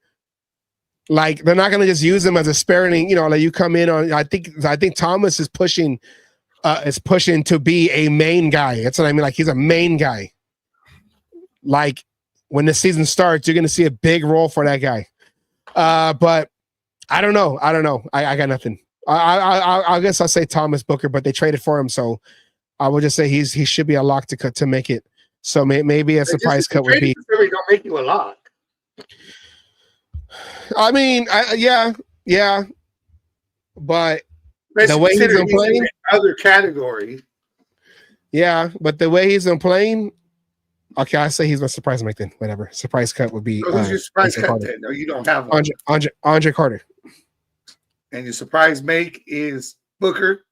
they're not gonna just use him as a sparing, like you come in on. I think Thomas is pushing to be a main guy. That's what I mean. Like he's a main guy. Like when the season starts, you're gonna see a big role for that guy. But I don't know. I got nothing. I guess I'll say Thomas Booker, but they traded for him, so I would just say he should be a lock to make it. So maybe a surprise cut would be. Really don't make you a lock. I mean, yeah, but the way he's been playing, other category. Yeah, but the way he's been playing, okay, I say he's a surprise make then. Whatever, surprise cut would be. So who's your surprise cut then? No, you don't have one. Andre Carter. And your surprise make is Booker.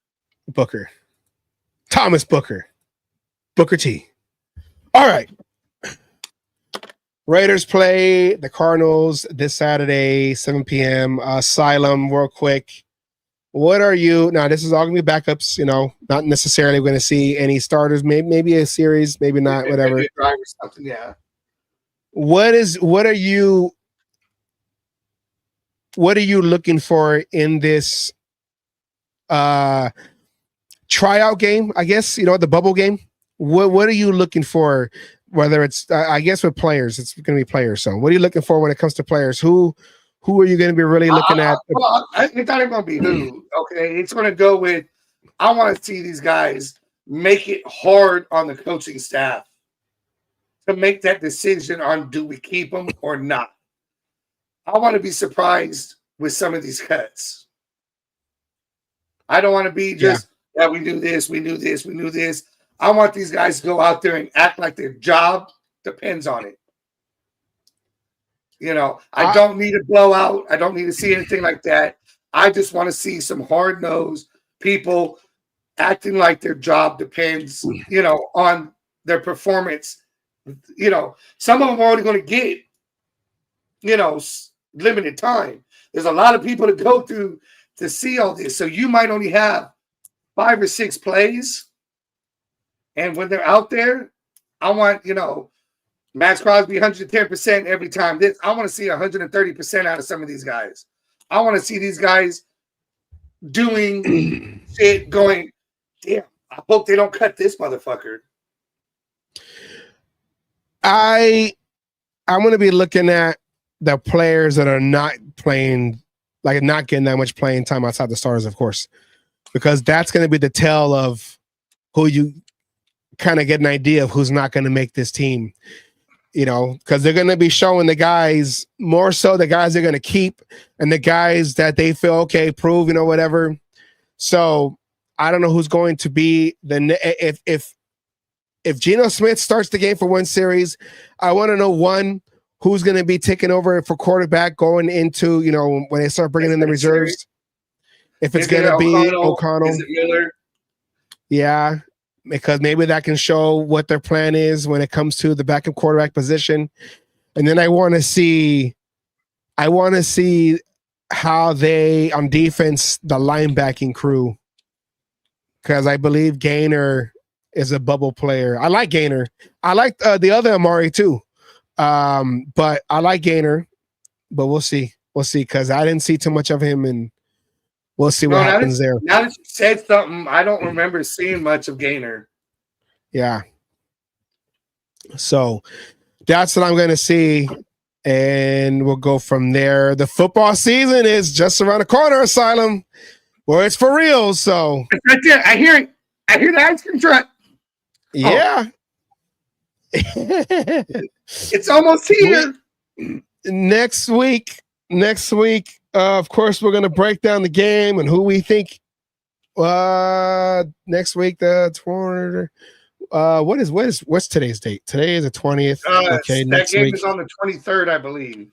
Thomas Booker. Booker T. All right. Raiders play the Cardinals this Saturday, 7 p.m. Asylum, real quick. What are you now? This is all gonna be backups, not necessarily going to see any starters. Maybe a series, maybe not. Whatever. Maybe a drive or something, yeah. What are you looking for in this tryout game? I guess the bubble game. What are you looking for? Whether it's I guess with players, it's going to be players. So what are you looking for when it comes to players? Who are you going to be really looking at? Well, it's not even going to be who. Okay, it's going to go with. I want to see these guys make it hard on the coaching staff to make that decision on do we keep them or not. I want to be surprised with some of these cuts. I don't want to be just, we knew this, we knew this, we knew this. I want these guys to go out there and act like their job depends on it. I don't need a blowout. I don't need to see anything like that. I just want to see some hard-nosed people acting like their job depends, on their performance. Some of them are only going to get, limited time. There's a lot of people to go through to see all this. So you might only have 5 or 6 plays. And when they're out there, I want, Max Crosby 110% every time. I want to see 130% out of some of these guys. I want to see these guys doing shit going, damn, I hope they don't cut this motherfucker. I'm going to be looking at the players that are not playing, like not getting that much playing time outside the starters, of course, because that's going to be the tell of who you kind of get an idea of who's not going to make this team, because they're going to be showing the guys more so the guys they're going to keep and the guys that they feel, okay, prove, whatever. So I don't know who's going to be if Geno Smith starts the game for one series, I want to know who's going to be taking over for quarterback going into, when they start bringing in the reserves. If it's going to be O'Connell. Is it Miller? Yeah. because maybe that can show what their plan is when it comes to the backup quarterback position. And then I want to see how they on defense, the linebacking crew, because I believe Gainer is a bubble player. I like Gainer. I like the other Amari too, but I like Gainer. But we'll see. We'll see, because I didn't see too much of him, and we'll see what happens there. Now that you said something, I don't remember seeing much of Gainer. Yeah. So that's what I'm going to see, and we'll go from there. The football season is just around the corner, Asylum, where it's for real. So it's right there. I hear it. I hear the ice cream truck. Yeah. It's almost here. Next week, of course, we're going to break down the game and who we think. Next week, what's today's date? Today is the 20th. Okay, that next game week is on the 23rd, I believe.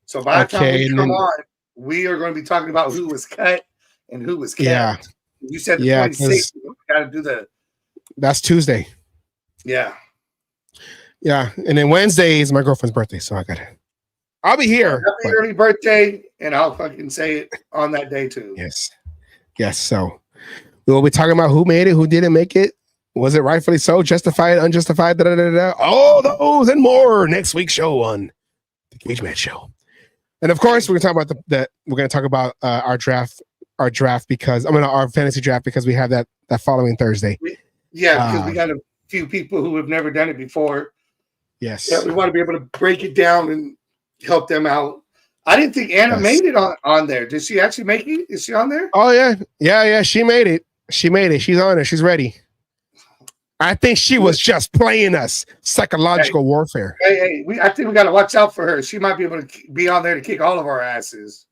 So by the time we come on, we are going to be talking about who was cut and who was kept. Yeah. You said the 26th. We got to do that's Tuesday. Yeah. Yeah, and then Wednesday is my girlfriend's birthday, so I'll be here. Happy early birthday, and I'll fucking say it on that day too. Yes. So we will be talking about who made it, who didn't make it. Was it rightfully so? Justified, unjustified? All those and more next week's show on the Cage Match Show. And of course, we're gonna talk about we're gonna talk about our draft because our fantasy draft, because we have that following Thursday. Yeah, because we got a few people who have never done it before. Yes. Yeah, we want to be able to break it down and help them out. I didn't think Anna made it on there. Did she actually make it? Is she on there? Oh yeah. She made it. She's on it. She's ready. I think she was just playing us psychological warfare. I think we got to watch out for her. She might be able to be on there to kick all of our asses.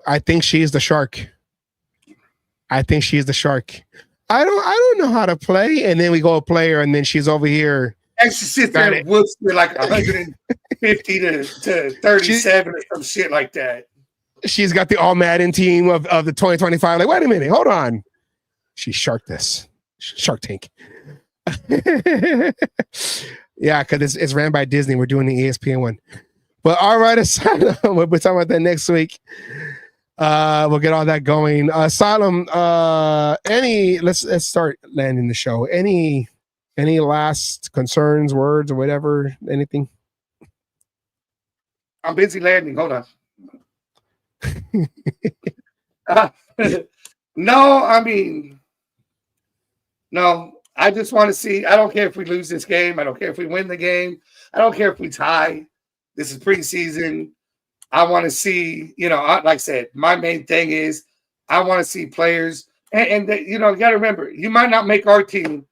I think she's the shark. I don't know how to play, and then we go play her, and then she's over here. And she sits there and whoops me like 150 to 37 or some shit like that. She's got the all Madden team of the 2025. Like, wait a minute, hold on. She sharked this. Shark Tank. Yeah, because it's ran by Disney. We're doing the ESPN one. But all right, Asylum. We'll be talking about that next week. We'll get all that going. Asylum, let's start landing the show. Any last concerns, words, or whatever? Anything? I'm busy landing. Hold on. No. I just want to see. I don't care if we lose this game. I don't care if we win the game. I don't care if we tie. This is preseason. I want to see, like I said, my main thing is I want to see players. And you got to remember, you might not make our team,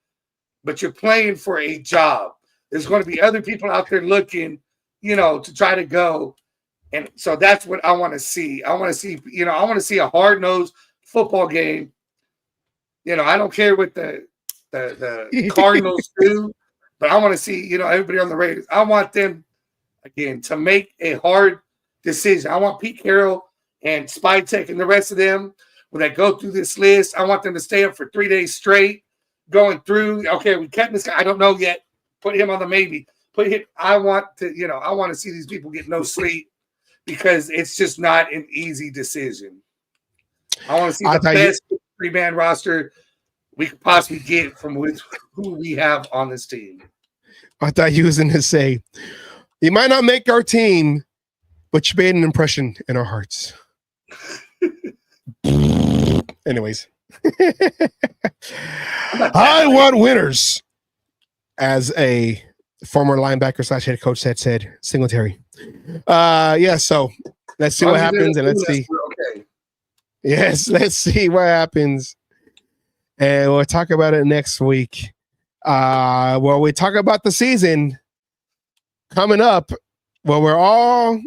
but you're playing for a job. There's going to be other people out there looking, to try to go. And so that's what I want to see. I want to see, I want to see a hard-nosed football game. I don't care what the Cardinals do, but I want to see, everybody on the Raiders. I want them, again, to make a hard decision. I want Pete Carroll and Spytek and the rest of them, when they go through this list, I want them to stay up for 3 days straight, going through, okay, we kept this guy. I don't know yet. Put him on the maybe. I want to see these people get no sleep, because it's just not an easy decision. I want to see the best three-man roster we could possibly get from who we have on this team. I thought you was going to say, you might not make our team, but you made an impression in our hearts. Anyways. I want winners. As a former linebacker / head coach said Singletary. So let's see what happens, and let's see. Okay. Yes, let's see what happens. And we'll talk about it next week. We talk about the season coming up. Well, we're all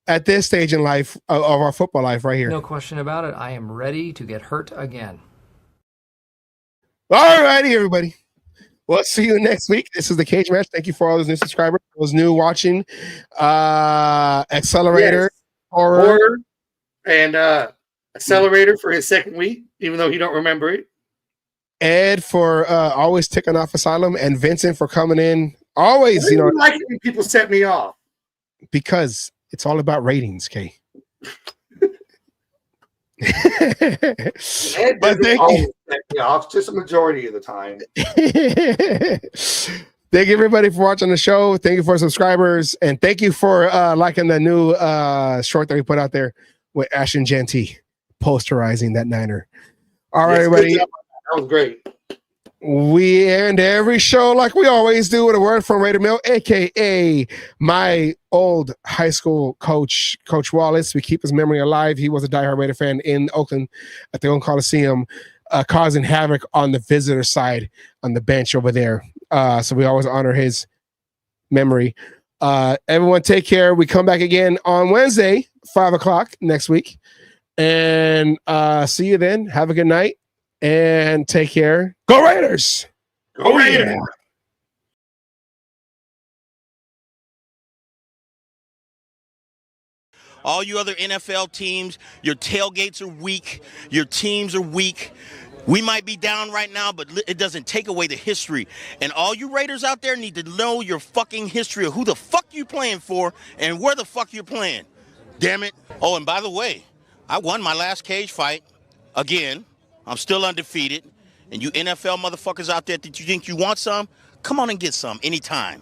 at this stage in life of our football life right here. No question about it. I am ready to get hurt again. All righty, everybody. We'll see you next week. This is the Cage Match. Thank you for all those new subscribers, those new watching. Accelerator, horror, and Accelerator for his second week, even though he don't remember it. Ed for always ticking off Asylum, and Vincent for coming in. Always, I don't like it when people set me off. Because it's all about ratings, Kay. Ed doesn't always set me off, just a majority of the time. Thank you, everybody, for watching the show. Thank you for subscribers, and thank you for liking the new short that we put out there with Ashton Genty posterizing that Niner. All right, everybody. That was great. We end every show like we always do with a word from Raider Mill, aka my old high school coach, Coach Wallace. We keep his memory alive. He was a diehard Raider fan in Oakland at the Oakland Coliseum, causing havoc on the visitor side on the bench over there. So we always honor his memory. Everyone take care. We come back again on Wednesday, 5:00 next week. And see you then. Have a good night and take care. Go Raiders! Go Raiders! Yeah. All you other NFL teams, your tailgates are weak. Your teams are weak. We might be down right now, but it doesn't take away the history. And all you Raiders out there need to know your fucking history of who the fuck you playing for and where the fuck you're playing. Damn it. Oh, and by the way, I won my last cage fight again. I'm still undefeated. And you NFL motherfuckers out there that you think you want some, come on and get some anytime.